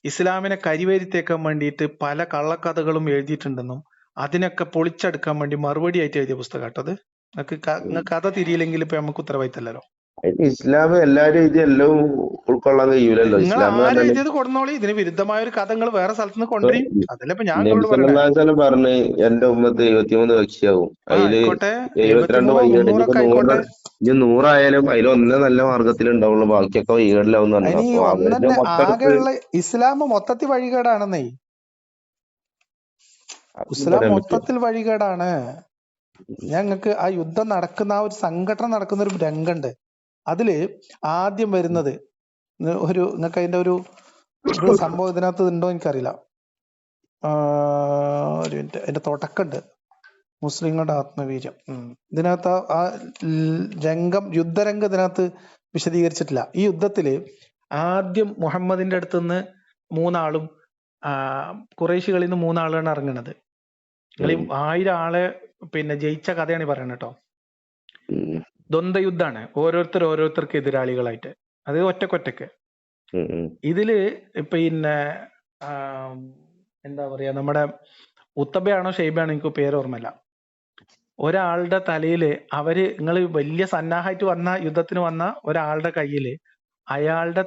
ഇസ്ലാമിനെ കരിവേരിത്തേക്കാൻ വേണ്ടിയിട്ട് പല കള്ളക്കഥകളും എഴുതിയിട്ടുണ്ടെന്നും അതിനൊക്കെ പൊളിച്ചെടുക്കാൻ വേണ്ടി മറുപടി ആയിട്ട് എഴുതിയ പുസ്തകം കേട്ടത്. നിങ്ങൾക്ക് കഥ തിരിയില്ലെങ്കിൽ ഇപ്പൊ നമുക്ക് ഉത്തരവാദിത്തല്ലോ. ഇസ്ലാം എല്ലാരും എല്ലാം ഉൾക്കൊള്ളാൻ കഴിയൂലല്ലോ. എഴുതിയത് കൊടുന്നോളി. ഇതിന് വിരുദ്ധമായ ഒരു കഥ നിങ്ങൾ വേറെ സ്ഥലത്ത് നിന്ന് കൊണ്ടുവരും. അതല്ല ഇപ്പൊ ഞാൻ പറഞ്ഞു എന്റെ ഉമ്മത്ത് 73 കക്ഷിയാവും. അതില് 72 വൈകേട്. 100 ആയാലും അതിൽ ഒന്നേ നല്ല മാർഗത്തിൽ ഉണ്ടാവുള്ളൂ. ബാക്കിയൊക്കെ വൈകേടിലാവും. ആകെയുള്ള ഇസ്ലാം മൊത്തത്തിൽ വഴികേടാണെന്നേ. ഇസ്ലാം മൊത്തത്തിൽ വഴികേടാണ്. ഞങ്ങൾക്ക് ആ യുദ്ധം നടക്കുന്ന ആ ഒരു സംഘടന നടക്കുന്ന ഒരു രംഗമുണ്ട്. അതില് ആദ്യം വരുന്നത് നിങ്ങൾക്ക് അതിന്റെ ഒരു സംഭവം ഇതിനകത്ത് ഉണ്ടോ എനിക്കറിയില്ല. ഒരു മിനിറ്റ്. അതിന്റെ തുടക്കമുണ്ട്. മുസ്ലിങ്ങളുടെ ആത്മവീര്യം. ഇതിനകത്ത് ആ രംഗം, യുദ്ധരംഗം ഇതിനകത്ത് വിശദീകരിച്ചിട്ടില്ല. ഈ യുദ്ധത്തില് ആദ്യം മുഹമ്മദിന്റെ അടുത്ത് നിന്ന് 3 ആളും ഖുറൈശികളിൽ നിന്ന് 3 ആളാണ് ഇറങ്ങുന്നത്. നിങ്ങൾ 1000 ആളെ ജയിച്ച കഥയാണ് ഈ പറയുന്നത് കേട്ടോ. ദ്വന്ദ്വ യുദ്ധാണ്. ഓരോരുത്തർക്ക് എതിരാളികളായിട്ട്, അത് ഒറ്റക്കൊറ്റക്ക്. ഇതില് എന്താ പറയാ, നമ്മുടെ ഉത്തബയാണോ ഷെയ്ബയാണോ എനിക്ക് പേര് ഓർമ്മയില്ല. ഒരാളുടെ തലയില് നിങ്ങൾ വലിയ സന്നാഹമായിട്ട് വന്ന യുദ്ധത്തിന് വന്ന ഒരാളുടെ കയ്യില് അയാളുടെ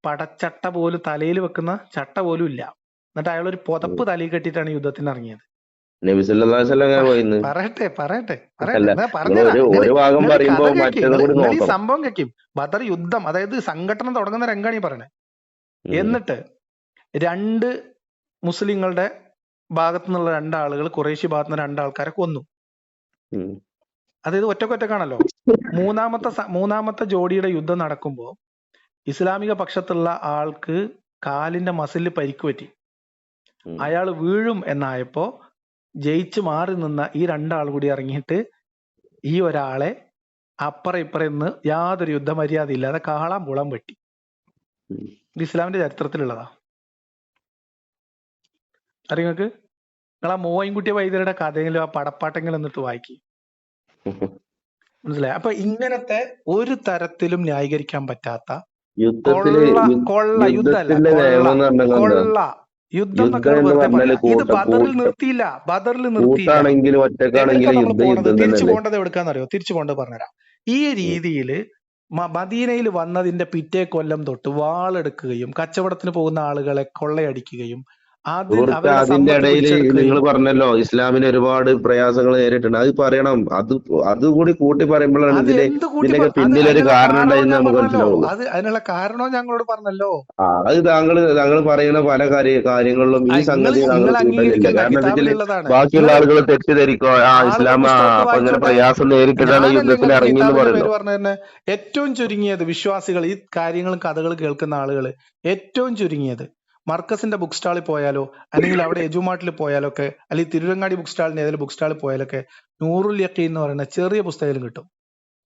പടച്ചട്ട പോലും തലയിൽ വെക്കുന്ന ചട്ട പോലും ഇല്ല. എന്നിട്ട് അയാൾ ഒരു പുതപ്പ് തലയിൽ കെട്ടിയിട്ടാണ് യുദ്ധത്തിന് ഇറങ്ങിയത്. പറയട്ടെ സംഭവം കേൾക്കും. ബദർ യുദ്ധം, അതായത് സംഘടന തുടങ്ങുന്ന രംഗാണ് ഈ പറയണേ. എന്നിട്ട് 2 മുസ്ലിങ്ങളുടെ ഭാഗത്തു നിന്നുള്ള 2 ആളുകൾ ഖുറൈശി ഭാഗത്തു നിന്ന് 2 ആൾക്കാരെ കൊന്നു. അതായത് ഒറ്റക്കൊറ്റക്കാണല്ലോ. മൂന്നാമത്തെ ജോഡിയുടെ യുദ്ധം നടക്കുമ്പോ ഇസ്ലാമിക പക്ഷത്തുള്ള ആൾക്ക് കാലിന്റെ മസിലിൽ പരിക്ക് പറ്റി. അയാൾ വീഴും എന്നായപ്പോ ജയിച്ച് മാറി നിന്ന ഈ രണ്ടാൾ കൂടി ഇറങ്ങിയിട്ട് ഈ ഒരാളെ അപ്പുറം ഇപ്പുറം നിന്ന് യാതൊരു യുദ്ധമര്യാദ ഇല്ലാതെ കാളാൻ പുളം വെട്ടി. ഇത് ഇസ്ലാമിന്റെ ചരിത്രത്തിലുള്ളതാ. അറിയങ്ങൾക്ക് നിങ്ങൾ ആ മോയിൻകുട്ടി വൈദ്യരുടെ കഥയിലും ആ പടപ്പാട്ടെങ്കിലും എന്നിട്ട് വായിക്കും, മനസ്സിലായി? അപ്പൊ ഇങ്ങനത്തെ ഒരു തരത്തിലും ന്യായീകരിക്കാൻ പറ്റാത്ത യുദ്ധത്തില് കൊള്ള യുദ്ധമല്ല, യുദ്ധത്തിന്റെ നിയമം എന്ന് പറഞ്ഞാൽ എന്താ? കൊള്ള യുദ്ധം യുദ്ധം എന്നൊക്കെ എന്ന് വെറുതെ പറഞ്ഞാല് പറയാം. ഇത് ബദറിൽ നിർത്തിയില്ല, ബദറിൽ നിർത്തിയില്ല. കൂട്ടാണെങ്കിലും എവിടേക്കാ ഒറ്റക്കാണെങ്കിലും നമ്മൾ യുദ്ധം പോണത്? യുദ്ധം തിരിച്ചു തന്നെയല്ലേ? പോകേണ്ടത് എവിടേക്കാന്നറിയോ? തിരിച്ചു പോകേണ്ടത് പറഞ്ഞുതരാം. ഈ രീതിയിൽ മദീനയിൽ വന്നതിന്റെ പിറ്റേ കൊല്ലം തൊട്ട് വാളെടുക്കുകയും കച്ചവടത്തിന് പോകുന്ന ആളുകളെ കൊള്ളയടിക്കുകയും അവരുടെ അതിന്റെ സമ്പത്ത് ഇടയിൽ നിങ്ങൾ പിടിച്ചെടുക്കുകയും. പറഞ്ഞല്ലോ ഇസ്ലാമിന് ഒരുപാട് പ്രയാസങ്ങൾ നേരിട്ടുണ്ട്, അത് പറയണം. അതുകൂടി കൂട്ടി പറയുമ്പോഴാണ് അത് എന്ത് കൂട്ടി ഇതിന്റെയൊക്കെ പിന്നിലൊരു അതിനുള്ള കാരണം കാരണവും ഉണ്ടായെന്ന് ഞാൻ നമുക്ക് പറഞ്ഞല്ലോ. മനസ്സിലാവുള്ളൂ. അതിനുള്ള കാരണവും ഞങ്ങളോട് പറഞ്ഞല്ലോ. അത് താങ്കൾ പറയുന്ന പല കാര്യങ്ങളിലും ഈ സംഗതി താങ്കൾ നിങ്ങൾ കൂട്ടലില്ല. അംഗീകരിക്കണ്ട, കാരണം എന്താ വെച്ചാൽ കിതാബിലുള്ളതാണ്. ബാക്കിയുള്ള ആളുകൾ തെറ്റിദ്ധരിക്കോ ഇസ്ലാം അപ്പൊ ഇങ്ങനെ പ്രയാസം നേരിട്ടിട്ടാണ് യുദ്ധത്തിന് ഇറങ്ങി എന്ന് കിതാബിന്റെ പേര് പറയുന്നു. പറഞ്ഞ തന്നെ ഏറ്റവും ചുരുങ്ങിയത് വിശ്വാസികൾ, ഈ കാര്യങ്ങളും കഥകൾ കേൾക്കുന്ന ആളുകൾ ഏറ്റവും ചുരുങ്ങിയത് മർക്കസിന്റെ ബുക്ക് സ്റ്റാളിൽ പോയാലോ അല്ലെങ്കിൽ അവിടെ എജുമാട്ടിൽ പോയാലോ ഒക്കെ, അല്ലെങ്കിൽ തിരുരങ്ങാടി ബുക്ക് സ്റ്റാളിന്റെ ഏതെങ്കിലും ബുക്ക് സ്റ്റാളിൽ പോയാലൊക്കെ നൂറുൽ യഖീൻ എന്ന് പറയുന്ന ചെറിയ പുസ്തകം കിട്ടും.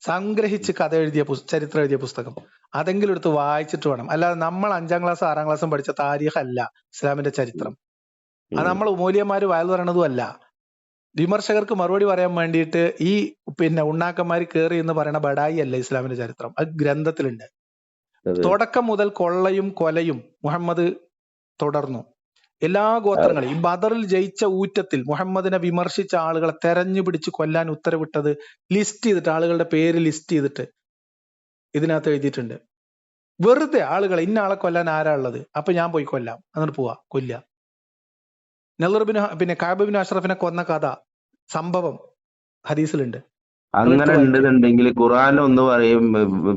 സംഗ്രഹിച്ച് കഥ എഴുതിയ ചരിത്രം എഴുതിയ പുസ്തകം അതെങ്കിലും എടുത്ത് വായിച്ചിട്ട് വേണം. അല്ലാതെ നമ്മൾ 5ാം ക്ലാസ് 6ാം ക്ലാസ്സും പഠിച്ച താരീഖ് അല്ല ഇസ്ലാമിന്റെ ചരിത്രം. അത് നമ്മൾ മൂല്യന്മാര് വയൽ പറയണതും അല്ല. വിമർശകർക്ക് മറുപടി പറയാൻ വേണ്ടിയിട്ട് ഈ ഉണ്ണാക്കന്മാര് കേറി എന്ന് പറയുന്ന ബഡായി അല്ല ഇസ്ലാമിന്റെ ചരിത്രം. അത് ഗ്രന്ഥത്തിലുണ്ട്. തുടക്കം മുതൽ കൊള്ളയും കൊലയും മുഹമ്മദ് തുടർന്നു. എല്ലാ ഗോത്രങ്ങളെയും ഈ ബദറിൽ ജയിച്ച ഊറ്റത്തിൽ മുഹമ്മദിനെ വിമർശിച്ച ആളുകളെ തെരഞ്ഞു പിടിച്ച് കൊല്ലാൻ ഉത്തരവിട്ടത് ലിസ്റ്റ് ചെയ്തിട്ട്, ആളുകളുടെ പേര് ലിസ്റ്റ് ചെയ്തിട്ട് ഇതിനകത്ത് എഴുതിയിട്ടുണ്ട്. വെറുതെ ആളുകളെ ഇന്ന ആളെ കൊല്ലാൻ ആരാ ഉള്ളത്, അപ്പൊ ഞാൻ പോയി കൊല്ലാം, എന്നിട്ട് പോവാ കൊല്ല. നെല്ലറുബിന് കഅബ് ബിൻ അഷ്റഫിനെ കൊന്ന കഥ സംഭവം ഹദീസിലുണ്ട്. അങ്ങനെ ഉണ്ടെന്നുണ്ടെങ്കിൽ ഖുർആൻ ഒന്ന് പറയും,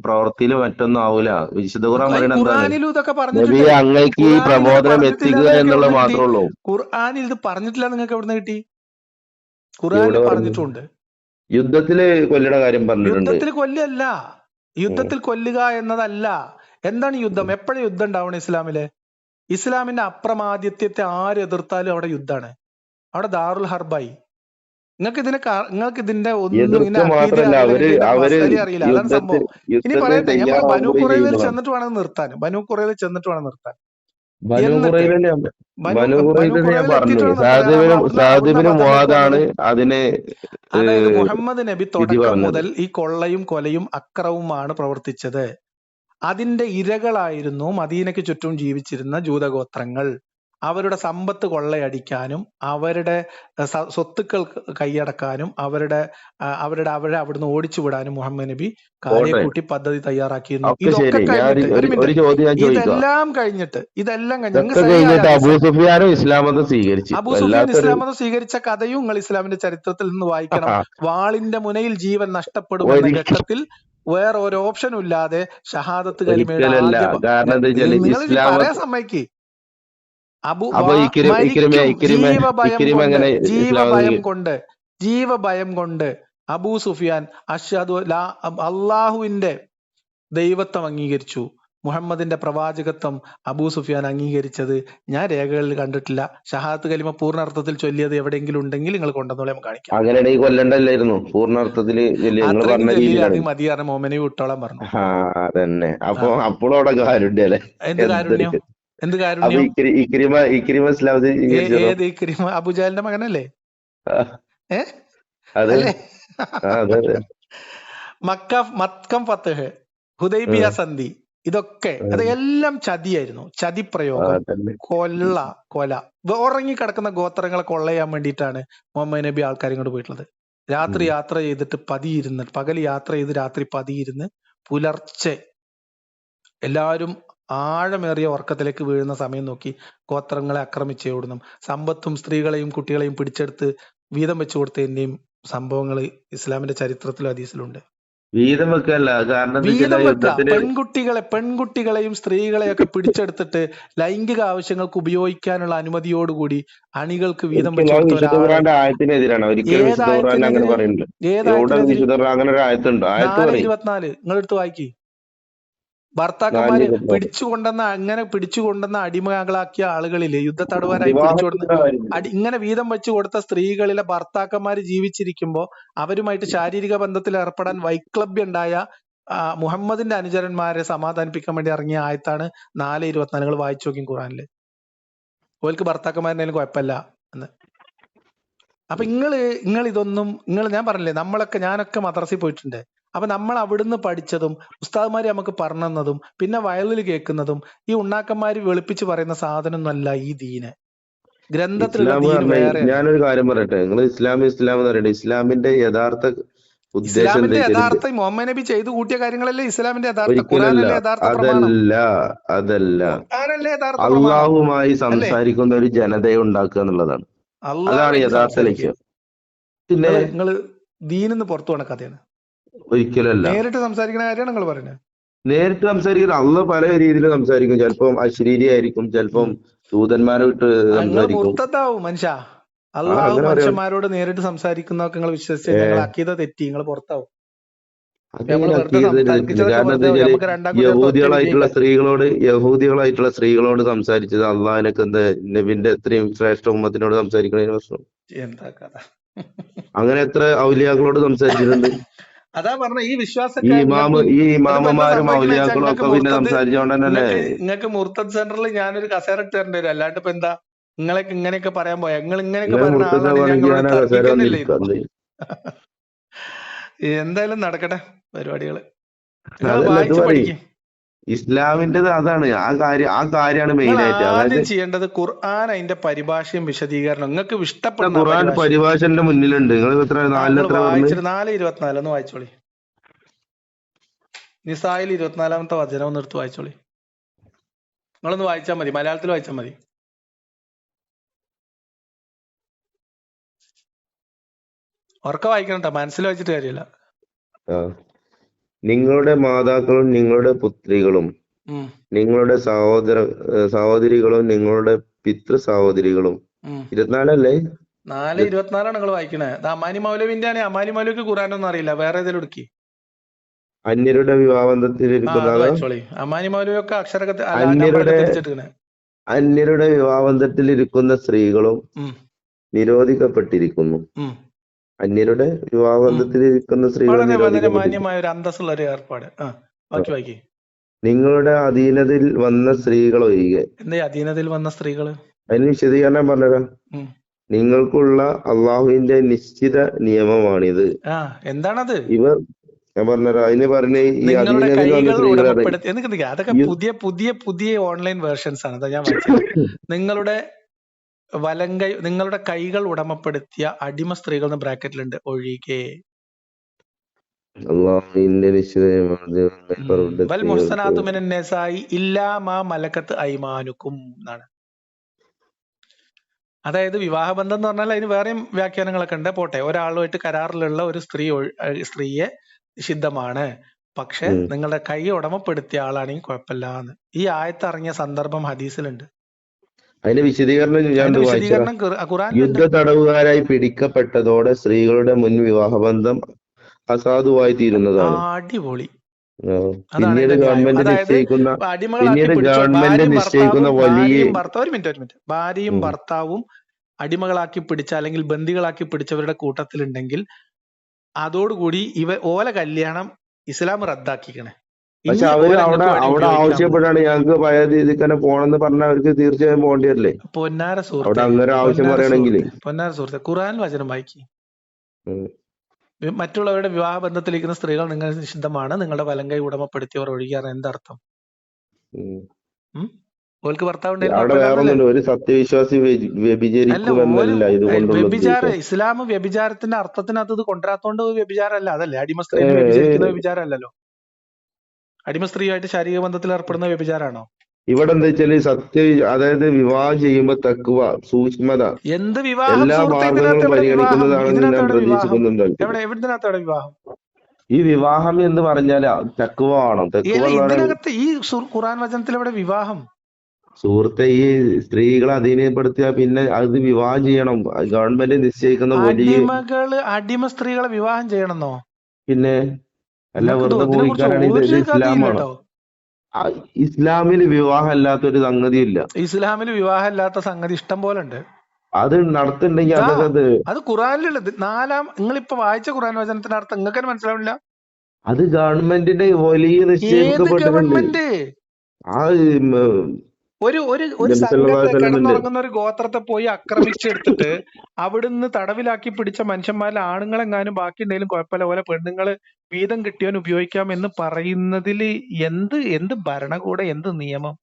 പ്രവൃത്തിയിൽ മറ്റൊന്നും ആവൂല. വിശുദ്ധ ഖുർആൻ പറയുന്നത് ഖുർആനിലും ഇതൊക്കെ നബി പറഞ്ഞിട്ടുണ്ട്. അങ്ങേക്ക് ഈ പ്രബോധനം എത്തിക്കുക എന്നുള്ളത് മാത്രമേ ഉള്ളൂ. ഖുർആനിൽ ഇത് പറഞ്ഞിട്ടില്ല. നിങ്ങൾക്ക് എവിടുന്ന് കിട്ടി? ഖുർആനിൽ പറഞ്ഞിട്ടുണ്ട്. യുദ്ധത്തില് കൊല്ലുന്ന കാര്യം പറഞ്ഞിട്ടുണ്ട്. യുദ്ധത്തിൽ കൊല്ലല്ല, യുദ്ധത്തിൽ കൊല്ലുക എന്നതല്ല. എന്താണ് യുദ്ധം? എപ്പോഴും യുദ്ധം ഉണ്ടാവണം ഇസ്ലാമില്? ഇസ്ലാമിന്റെ അപ്രമാദിത്യത്തെ ആര് എതിർത്താലും അവിടെ യുദ്ധമാണ്. അവിടെ ദാറുൽ ഹർബായി. നിങ്ങൾക്ക് ഇതിന്റെ ഒന്നും അറിയില്ല. അതാണ് സംഭവം. ഇനി പറയട്ടെ, ഞാൻ ബനു ഖുറൈദയിൽ ചെന്നിട്ട് വേണം നിർത്താൻ. ബനു ഖുറൈദയിൽ ചെന്നിട്ട് വേണം നിർത്താൻ. അതായത് മുഹമ്മദ് നബി തുടക്കം മുതൽ ഈ കൊള്ളയും കൊലയും അക്രവുമാണ് പ്രവർത്തിച്ചത്. അതിന്റെ ഇരകളായിരുന്നു മദീനയ്ക്ക് ചുറ്റും ജീവിച്ചിരുന്ന ജൂതഗോത്രങ്ങൾ. അവരുടെ സമ്പത്ത് കൊള്ളയടിക്കാനും അവരുടെ സ്വത്തുക്കൾ കൈയടക്കാനും അവരെ അവിടുന്ന് ഓടിച്ചു വിടാനും മുഹമ്മദ് നബി കാര്യക്കൂട്ടി പദ്ധതി തയ്യാറാക്കിയിരുന്നു. ഇതൊക്കെ കഴിഞ്ഞിട്ട് ഇതെല്ലാം കഴിഞ്ഞിട്ട് അബൂ സുഫിയാൻ ഇസ്ലാം മതം സ്വീകരിച്ച കഥയും നിങ്ങൾ ഇസ്ലാമിന്റെ ചരിത്രത്തിൽ നിന്ന് വായിക്കണം. വാളിന്റെ മുനയിൽ ജീവൻ നഷ്ടപ്പെടുമെന്ന ഘട്ടത്തിൽ വേറെ ഒരു ഓപ്ഷനും ഇല്ലാതെ ഷഹാദത്ത് കലിമയുടെ പറയാൻ സമ്മതിക്ക്. ജീവഭയം കൊണ്ട് അബൂ സുഫിയാൻ അഷ്ഹദു ലാ അള്ളാഹുവിന്റെ ദൈവത്വം അംഗീകരിച്ചു. മുഹമ്മദിന്റെ പ്രവാചകത്വം അബൂ സുഫിയാൻ അംഗീകരിച്ചത് ഞാൻ രേഖകളിൽ കണ്ടിട്ടില്ല. ഷഹാദത്ത് കലിമ പൂർണ്ണാർത്ഥത്തിൽ ചൊല്ലിയത് എവിടെയെങ്കിലും ഉണ്ടെങ്കിൽ നിങ്ങൾ കൊണ്ടുവന്നോളെ കാണിക്കാം. അങ്ങനെയാണെങ്കിൽ കൊല്ലണ്ടല്ലായിരുന്നു പൂർണ്ണാർത്ഥത്തിൽ മതിയാറിന് മോമനെ വിട്ടോളാൻ പറഞ്ഞു. അതന്നെ. അപ്പൊ അപ്പോഴും അവിടെ കാരുണ്യം അല്ലേ? എന്ത് കാരുണ്യം? എന്ത് കാരുണ്യം? ഏത് ഇക്രിമ? അബൂജഹലിന്റെ മകനല്ലേ? അല്ലേ? മക്കം ഫത്ഹ്, ഹുദൈബിയ സന്ധി, ഇതൊക്കെ അതെല്ലാം ചതിയായിരുന്നു. ചതിപ്രയോഗം, കൊല. ഉറങ്ങിക്കിടക്കുന്ന ഗോത്രങ്ങളെ കൊള്ളയാൻ വേണ്ടിയിട്ടാണ് മുഹമ്മദ് നബി ആൾക്കാരും കൊണ്ട് പോയിട്ടുള്ളത്. രാത്രി യാത്ര ചെയ്തിട്ട് പകൽ യാത്ര ചെയ്ത് രാത്രി പതിയിരുന്ന് പുലർച്ചെ എല്ലാവരും ആഴമേറിയ ഉറക്കത്തിലേക്ക് വീഴുന്ന സമയം നോക്കി ഗോത്രങ്ങളെ ആക്രമിച്ചേ ഓടുന്നു. സമ്പത്തും സ്ത്രീകളെയും കുട്ടികളെയും പിടിച്ചെടുത്ത് വീതം വെച്ചു കൊടുത്തതിന്റെയും സംഭവങ്ങൾ ഇസ്ലാമിന്റെ ചരിത്രത്തിലും ഹദീസിലുണ്ട്. വീതം വെക്കല്ല, പെൺകുട്ടികളെയും സ്ത്രീകളെയൊക്കെ പിടിച്ചെടുത്തിട്ട് ലൈംഗിക ആവശ്യങ്ങൾക്ക് ഉപയോഗിക്കാനുള്ള അനുമതിയോടുകൂടി അണികൾക്ക് വീതം വെച്ചു കൊടുത്ത 424 നിങ്ങൾ എടുത്ത് വായിക്കി. ഭർത്താക്കന്മാര് നാലിലൊന്നാണ്. പിടിച്ചുകൊണ്ടെന്ന അടിമകളാക്കിയ ആളുകളില് യുദ്ധത്തടവുകാരായി പിടിച്ചുകൊടുന്ന വിവാഹത്തിന്റെ കാര്യം ഇങ്ങനെ വീതം വെച്ച് കൊടുത്ത സ്ത്രീകളിലെ ഭർത്താക്കന്മാര് ജീവിച്ചിരിക്കുമ്പോ അവരുമായിട്ട് ശാരീരിക ബന്ധത്തിൽ ഏർപ്പെടാൻ വൈക്ലഭ്യം മുഹമ്മദിന്റെ അനുചരന്മാരെ സമാധാനിപ്പിക്കാൻ വേണ്ടി ഇറങ്ങിയ ആയത്താണ് 4:24. നിങ്ങൾ വായിച്ചു നോക്കി ഖുറാനില്. ഓൽക്ക് ഭർത്താക്കന്മാരുടെയും കുഴപ്പമില്ല എന്ന്. അപ്പൊ ഇതൊന്നും ഞാൻ പറഞ്ഞില്ലേ, ഞാനൊക്കെ മദ്രസയിൽ പോയിട്ടുണ്ട്. അപ്പൊ നമ്മൾ അവിടുന്ന് പഠിച്ചതും ഉസ്താദ്മാര് നമുക്ക് പറഞ്ഞു തന്നതും പിന്നെ വയലിൽ കേൾക്കുന്നതും ഈ ഉണ്ണാക്കന്മാര് വെളുപ്പിച്ച് പറയുന്ന സാധനമൊന്നുമല്ല ഈ ദീന്. ഗ്രന്ഥത്തിലുള്ള ഇസ്ലാം ദീന് പറഞ്ഞ വേറെയാണ്. ഞാനൊരു കാര്യം പറയട്ടെ, നിങ്ങൾ ഇസ്ലാം എന്ന് പറയട്ടെ, ഇസ്ലാമിന്റെ യഥാർത്ഥ ഉദ്ദേശം എന്താ ഇസ്ലാമിന്റെ വെച്ചാൽ യഥാർത്ഥ മുഹമ്മദ് നബി ചെയ്തു കൂട്ടിയ കാര്യങ്ങളല്ലേ ഇസ്ലാമിന്റെ യഥാർത്ഥ. ഒരിക്കലല്ല, ഖുറാനല്ലേ യഥാർത്ഥ പ്രമാണം. അതല്ല ഖുറാനല്ലേ യഥാർത്ഥ പ്രമാണം അള്ളാഹുമായി അല്ലേ? സംസാരിക്കുന്ന ഒരു ജനതയെ ഉണ്ടാക്കുക എന്നുള്ളതാണ്. അതാണ് അള്ളാഹുമായിട്ട് യഥാർത്ഥ സംസാരിക്കുക. ലക്ഷ്യം. പിന്നെ നിങ്ങള് ദീനിന്ന് പുറത്തു പോണ കഥയാണ്. ഒരിക്കലല്ല. നേരിട്ട് സംസാരിക്കുന്ന കാര്യമാണ് നിങ്ങൾ പറയുന്നത്. നേരിട്ട് സംസാരിക്കുന്ന അള്ള പല രീതിയിൽ സംസാരിക്കും. ചിലപ്പം അശ്ലീലി ആയിരിക്കും, ചിലപ്പം ദൂതന്മാരെ വിട്ട് നിങ്ങൾ സംസാരിക്കും. മുർത്തത്താവും മനുഷ്യ. അള്ളാഹു അങ്ങനെ പറയാം. മനുഷ്യന്മാരോട് നേരിട്ട് സംസാരിക്കുന്നതൊക്കെ നിങ്ങൾ വിശ്വസിച്ച് നിങ്ങൾ അക്കീദ തെറ്റി, നിങ്ങൾ പുറത്താവും. അതെങ്ങനെ അക്കീദ തെറ്റില്ല? കാരണം എന്താ വെച്ചാല് യഹൂദികളായിട്ടുള്ള സ്ത്രീകളോട് സംസാരിച്ചത് അള്ളാഹിനൊക്കെ എന്താ നബിന്റെ എത്രയും ശ്രേഷ്ഠ ഉമ്മത്തിനോട് സംസാരിക്കണതിന് പ്രശ്നം? എന്താ കഥ? അങ്ങനെ എത്ര ഔലിയാക്കളോട് സംസാരിച്ചിട്ടുണ്ട്? അതാ പറഞ്ഞ ഈ ഈ ഇമാമമാരും ഔലിയാക്കളും ഒക്കെ പിന്നെ സംസാരിച്ചോണ്ടല്ലേ. നിങ്ങൾക്ക് മുർത്തദ് സെന്ററിൽ ഞാനൊരു കസേര ഇട്ട് തരേണ്ടി വരും. അല്ലാണ്ട് ഇപ്പൊ എന്താ നിങ്ങളൊക്കെ ഇങ്ങനെയൊക്കെ പറയാൻ പോയാ? നിങ്ങൾ ഇങ്ങനെയൊക്കെ പറയുന്ന ആളാണ് തർക്കിക്കുന്നില്ലേ ഇപ്പൊ? എന്തായാലും നടക്കട്ടെ പരിപാടികള്. വായിച്ചു പഠിക്കും. ഇസ്ലാമിന്റേത് അതാണ്, ആ കാര്യമാണ് മെയിൻ ആയിട്ട്. ആദ്യം ചെയ്യേണ്ടത് ഖുർആൻ അതിന്റെ പരിഭാഷയും വിശദീകരണം നിങ്ങൾക്ക് ഇഷ്ടപ്പെടുന്ന ഖുർആൻ പരിഭാഷ എന്റെ മുന്നിലുണ്ട്. നിങ്ങൾ എത്ര 4:24 ഒന്ന് വായിച്ചോളി. നിസായിൽ 24-ാമത്തെ വചനം ഒന്ന് എടുത്ത് വായിച്ചോളി. നിങ്ങളൊന്ന് വായിച്ചാൽ മതി, മലയാളത്തിൽ വായിച്ചാൽ മതി. ഉറക്ക വായിക്കണം കേട്ടോ, മനസ്സിൽ വായിച്ചിട്ട് കാര്യമില്ല. നിങ്ങളുടെ മാതാക്കളും നിങ്ങളുടെ പുത്രികളും നിങ്ങളുടെ സഹോദരികളും നിങ്ങളുടെ പിതൃ സഹോദരികളും. 24 4:24 നിങ്ങൾ വായിക്കണേ. അമാനി മൗലവിന്റെ ആണ്. അമാനി മൗലവിക്ക് ഖുർആനൊന്നും അറിയില്ല, വേറെ ഏതെങ്കിലും എടുക്കി. അന്യരുടെ വിവാഹബന്ധത്തിലിരിക്കുന്ന അമാനി മൗലവിയൊക്കെ അന്യരുടെ വിവാഹബന്ധത്തിലിരിക്കുന്ന സ്ത്രീകളും നിരോധിക്കപ്പെട്ടിരിക്കുന്നു. അന്യരുടെ വിവാഹബന്ധത്തിലിരിക്കുന്ന സ്ത്രീകൾ മാന്യമായ ഒരു അന്തസ്സുള്ള ഒരു ഏർപ്പാട്. ബാക്കി നിങ്ങളുടെ അധീനതയിൽ വന്ന സ്ത്രീകൾ ഒഴികെ. എന്താ അധീനതയിൽ വന്ന സ്ത്രീകള്? അതിന് വിശദീകരണം പറഞ്ഞതാ. നിങ്ങൾക്കുള്ള അള്ളാഹുവിന്റെ നിശ്ചിത നിയമമാണിത്. എന്താണത്? ഞാൻ പറഞ്ഞത് അതിന് പറഞ്ഞ ഈ അതൊക്കെ പുതിയ ഓൺലൈൻ വേർഷൻസ് ആണ്. അതാ ഞാൻ വായിച്ചത്. നിങ്ങളുടെ കൈകൾ ഉടമപ്പെടുത്തിയ അടിമ സ്ത്രീകൾ ബ്രാക്കറ്റിലുണ്ട് ഒഴികെ. എന്നാണ്. അതായത് വിവാഹബന്ധം എന്ന് പറഞ്ഞാൽ അതിന് വേറെയും വ്യാഖ്യാനങ്ങളൊക്കെ ഉണ്ട്. പോട്ടെ, ഒരാളുമായിട്ട് കരാറിലുള്ള ഒരു സ്ത്രീയെ നിഷിദ്ധമാണ്, പക്ഷെ നിങ്ങളുടെ കൈ ഉടമപ്പെടുത്തിയ ആളാണെങ്കിൽ കുഴപ്പമില്ലാന്ന്. ഈ ആയത്ത് ഇറങ്ങിയ സന്ദർഭം ഹദീസിലുണ്ട്. അതിന്റെ വിശദീകരണം യുദ്ധ തടവുകാരായി പിടിക്കപ്പെട്ടതോടെ സ്ത്രീകളുടെ മുൻ വിവാഹബന്ധം അസാധുവായി തീരുന്നതാണ്. അടിപൊളി. പിന്നീട് ഗവൺമെന്റ് നിശ്ചയിക്കുന്ന വലിയ ഭാര്യയും ഭർത്താവും അടിമകളാക്കി പിടിച്ച അല്ലെങ്കിൽ ബന്ദികളാക്കി പിടിച്ചവരുടെ കൂട്ടത്തിലുണ്ടെങ്കിൽ അതോടുകൂടി ഓല കല്യാണം ഇസ്ലാം റദ്ദാക്കിക്കണേ. പക്ഷെ അവര് അവിടെ ആവശ്യപ്പെട്ടാണ് ഞങ്ങൾക്ക് പഴയ രീതിക്ക് തന്നെ പോണെന്ന് പറഞ്ഞാൽ അവർക്ക് തീർച്ചയായും പോകേണ്ടി വരില്ലേ? പൊന്നാര അവിടെ അങ്ങനെ ആവശ്യം പറയണെങ്കിൽ പൊന്നാര സുഹൃത്തെ ഖുർആൻ വചനം വായിക്കും. മറ്റുള്ളവരുടെ വിവാഹ ബന്ധത്തിലിരിക്കുന്ന സ്ത്രീകൾ നിങ്ങൾ നിഷിദ്ധമാണ്, നിങ്ങളുടെ വലങ്കൈ ഉടമപ്പെടുത്തിയവർ ഒഴികെയാണ്. എന്താർത്ഥം? ഓൽക്ക് ഭർത്താവ് ഒരു സത്യവിശ്വാസി ഇസ്ലാം വ്യഭിചാരത്തിന്റെ അർത്ഥത്തിനകത്ത് ഇത് കൊണ്ടുവരാത്തോണ്ട് വ്യഭിചാരമല്ല. അതല്ലേ അടിമ സ്ത്രീ വ്യഭിചരിക്കുന്ന വ്യഭിചാരമല്ലല്ലോ. അടിമ സ്ത്രീയായിട്ട് ശാരീരിക ബന്ധത്തിൽ ഏർപ്പെടുന്ന വ്യഭിചാരാണോ? ഇവിടെ എന്താ വെച്ചാല് അതായത് വിവാഹം ചെയ്യുമ്പോ തഖ്വ, സൂക്ഷ്മത, എന്ത് വിവാഹം? എല്ലാ മാർഗങ്ങളും പരിഗണിക്കുന്നതാണെന്ന് ഞാൻ പ്രതീക്ഷിക്കുന്നുണ്ട്. വിവാഹം ഈ വിവാഹം എന്ന് പറഞ്ഞാല് തഖ്വ ആണോ? ഇതിനകത്ത് ഈ ഖുർആൻ വചനത്തിൽ എവിടെ വിവാഹം? സുഹൃത്തെ, ഈ സ്ത്രീകളെ അധീനപ്പെടുത്തിയാ പിന്നെ അത് വിവാഹം ചെയ്യണം. ഗവൺമെന്റ് നിശ്ചയിക്കുന്ന അടിമ സ്ത്രീകളെ വിവാഹം ചെയ്യണമെന്നോ? പിന്നെ അല്ല, വെറുതെ പോയിക്കാനാണ്. ഇത് ഇസ്ലാമാണോ? ആ ഇസ്ലാമിൽ വിവാഹം അല്ലാത്തൊരു സംഗതിയില്ല. ഇസ്ലാമിൽ വിവാഹമില്ലാത്ത സംഗതി ഇഷ്ടം പോലെ ഉണ്ട്. അത് നടത്തുന്നുണ്ടെങ്കിൽ ഇതാ അതൊക്കെ അത് ഖുറാനിലുള്ളത്. നിങ്ങളിപ്പോ വായിച്ച ഖുറാൻ വചനത്തിന്റെ അർത്ഥം നിങ്ങൾക്ക് തന്നെ മനസ്സിലാവില്ല. അത് ഗവൺമെന്റിന്റെ വലിയ ഏത് നിശ്ചയിക്കപ്പെട്ടിട്ടുണ്ട്. ഗവൺമെന്റ്? ആ ഉം, ഒരു ഒരു ഒരു നബി സല്ലല്ലാഹു സംഘത്തെ അലൈഹി വസല്ലമിന്റെ കിടന്നുറങ്ങുന്ന ഒരു ഗോത്രത്തെ പോയി ആക്രമിച്ചെടുത്തിട്ട് അവിടുന്ന് തടവിലാക്കി പിടിച്ച മനുഷ്യന്മാരിൽ ആണുങ്ങളെങ്ങാനും ബാക്കി ഉണ്ടെങ്കിലും കുഴപ്പമില്ല, പോലെ പെണ്ണുങ്ങള് വീതം കിട്ടിയവൻ ഉപയോഗിക്കാം എന്ന് പറയുന്നതിൽ എന്ത് ഭരണകൂടം, എന്ത് നിയമം,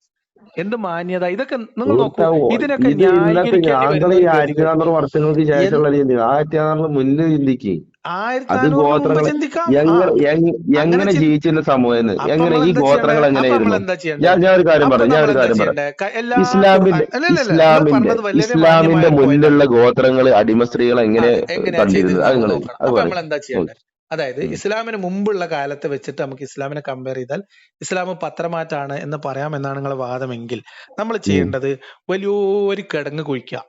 എന്ത് മാന്യത? ഇതൊക്കെ നിങ്ങൾ നോക്കൂ. സുഹൃത്താവോ, ഇതിനൊക്കെ ഇത് ഇന്നത്തെ ന്യായീകരിക്കേണ്ടി താങ്കൾ വരുന്ന ഈ ഒരു 1400 ഗതികേട്. വർഷങ്ങൾക്ക് എന്ത് ശേഷമുള്ള രീതി 1400 മുന്നേ ചിന്തിക്ക്. അത് 1400 മുമ്പ് ഗോത്രങ്ങളെ ചിന്തിക്കാം. അങ്ങനെ എങ്ങനെ ജീവിച്ചിരുന്ന സമൂഹം അപ്പൊ എങ്ങനെ നമ്മൾ ഈ എന്താ ചെയ്യണ്ടേ? ഗോത്രങ്ങൾ അപ്പൊ നമ്മൾ എങ്ങനെയായിരുന്നു? എന്താ ചെയ്യണ്ടേ? ഞാൻ ഒരു കാര്യം അപ്പൊ പറയാം നമ്മൾ എന്താ പറയാം ചെയ്യണ്ടേ? എല്ലാ ഇസ്ലാമിന്റെ നിങ്ങൾ പറഞ്ഞത് വളരെ മാന്യമായ ഇസ്ലാമിന്റെ ഒരു പോയിന്റാണ്. മുന്നിലുള്ള ഗോത്രങ്ങൾ അടിമ സ്ത്രീകൾ എങ്ങനെ എങ്ങനെയാ കണ്ടിരുന്നത്? ചെയ്തിരുന്നത് അത് നമുക്ക് നിങ്ങൾ നോക്കണം. അത് അപ്പൊ പറയും. നമ്മൾ എന്താ ചെയ്യേണ്ടത്? അതായത് ഇസ്ലാമിന് മുമ്പുള്ള കാലത്തെ വെച്ചിട്ട് നമുക്ക് ഇസ്ലാമിനെ കമ്പയർ ചെയ്താൽ ഇസ്ലാം പത്രമാറ്റാണ് എന്ന് പറയാമെന്നാണ് നിങ്ങളുടെ വാദമെങ്കിൽ നമ്മൾ ചെയ്യേണ്ടത് വലിയൊരു കിടങ്ങ് കുഴിക്കുക.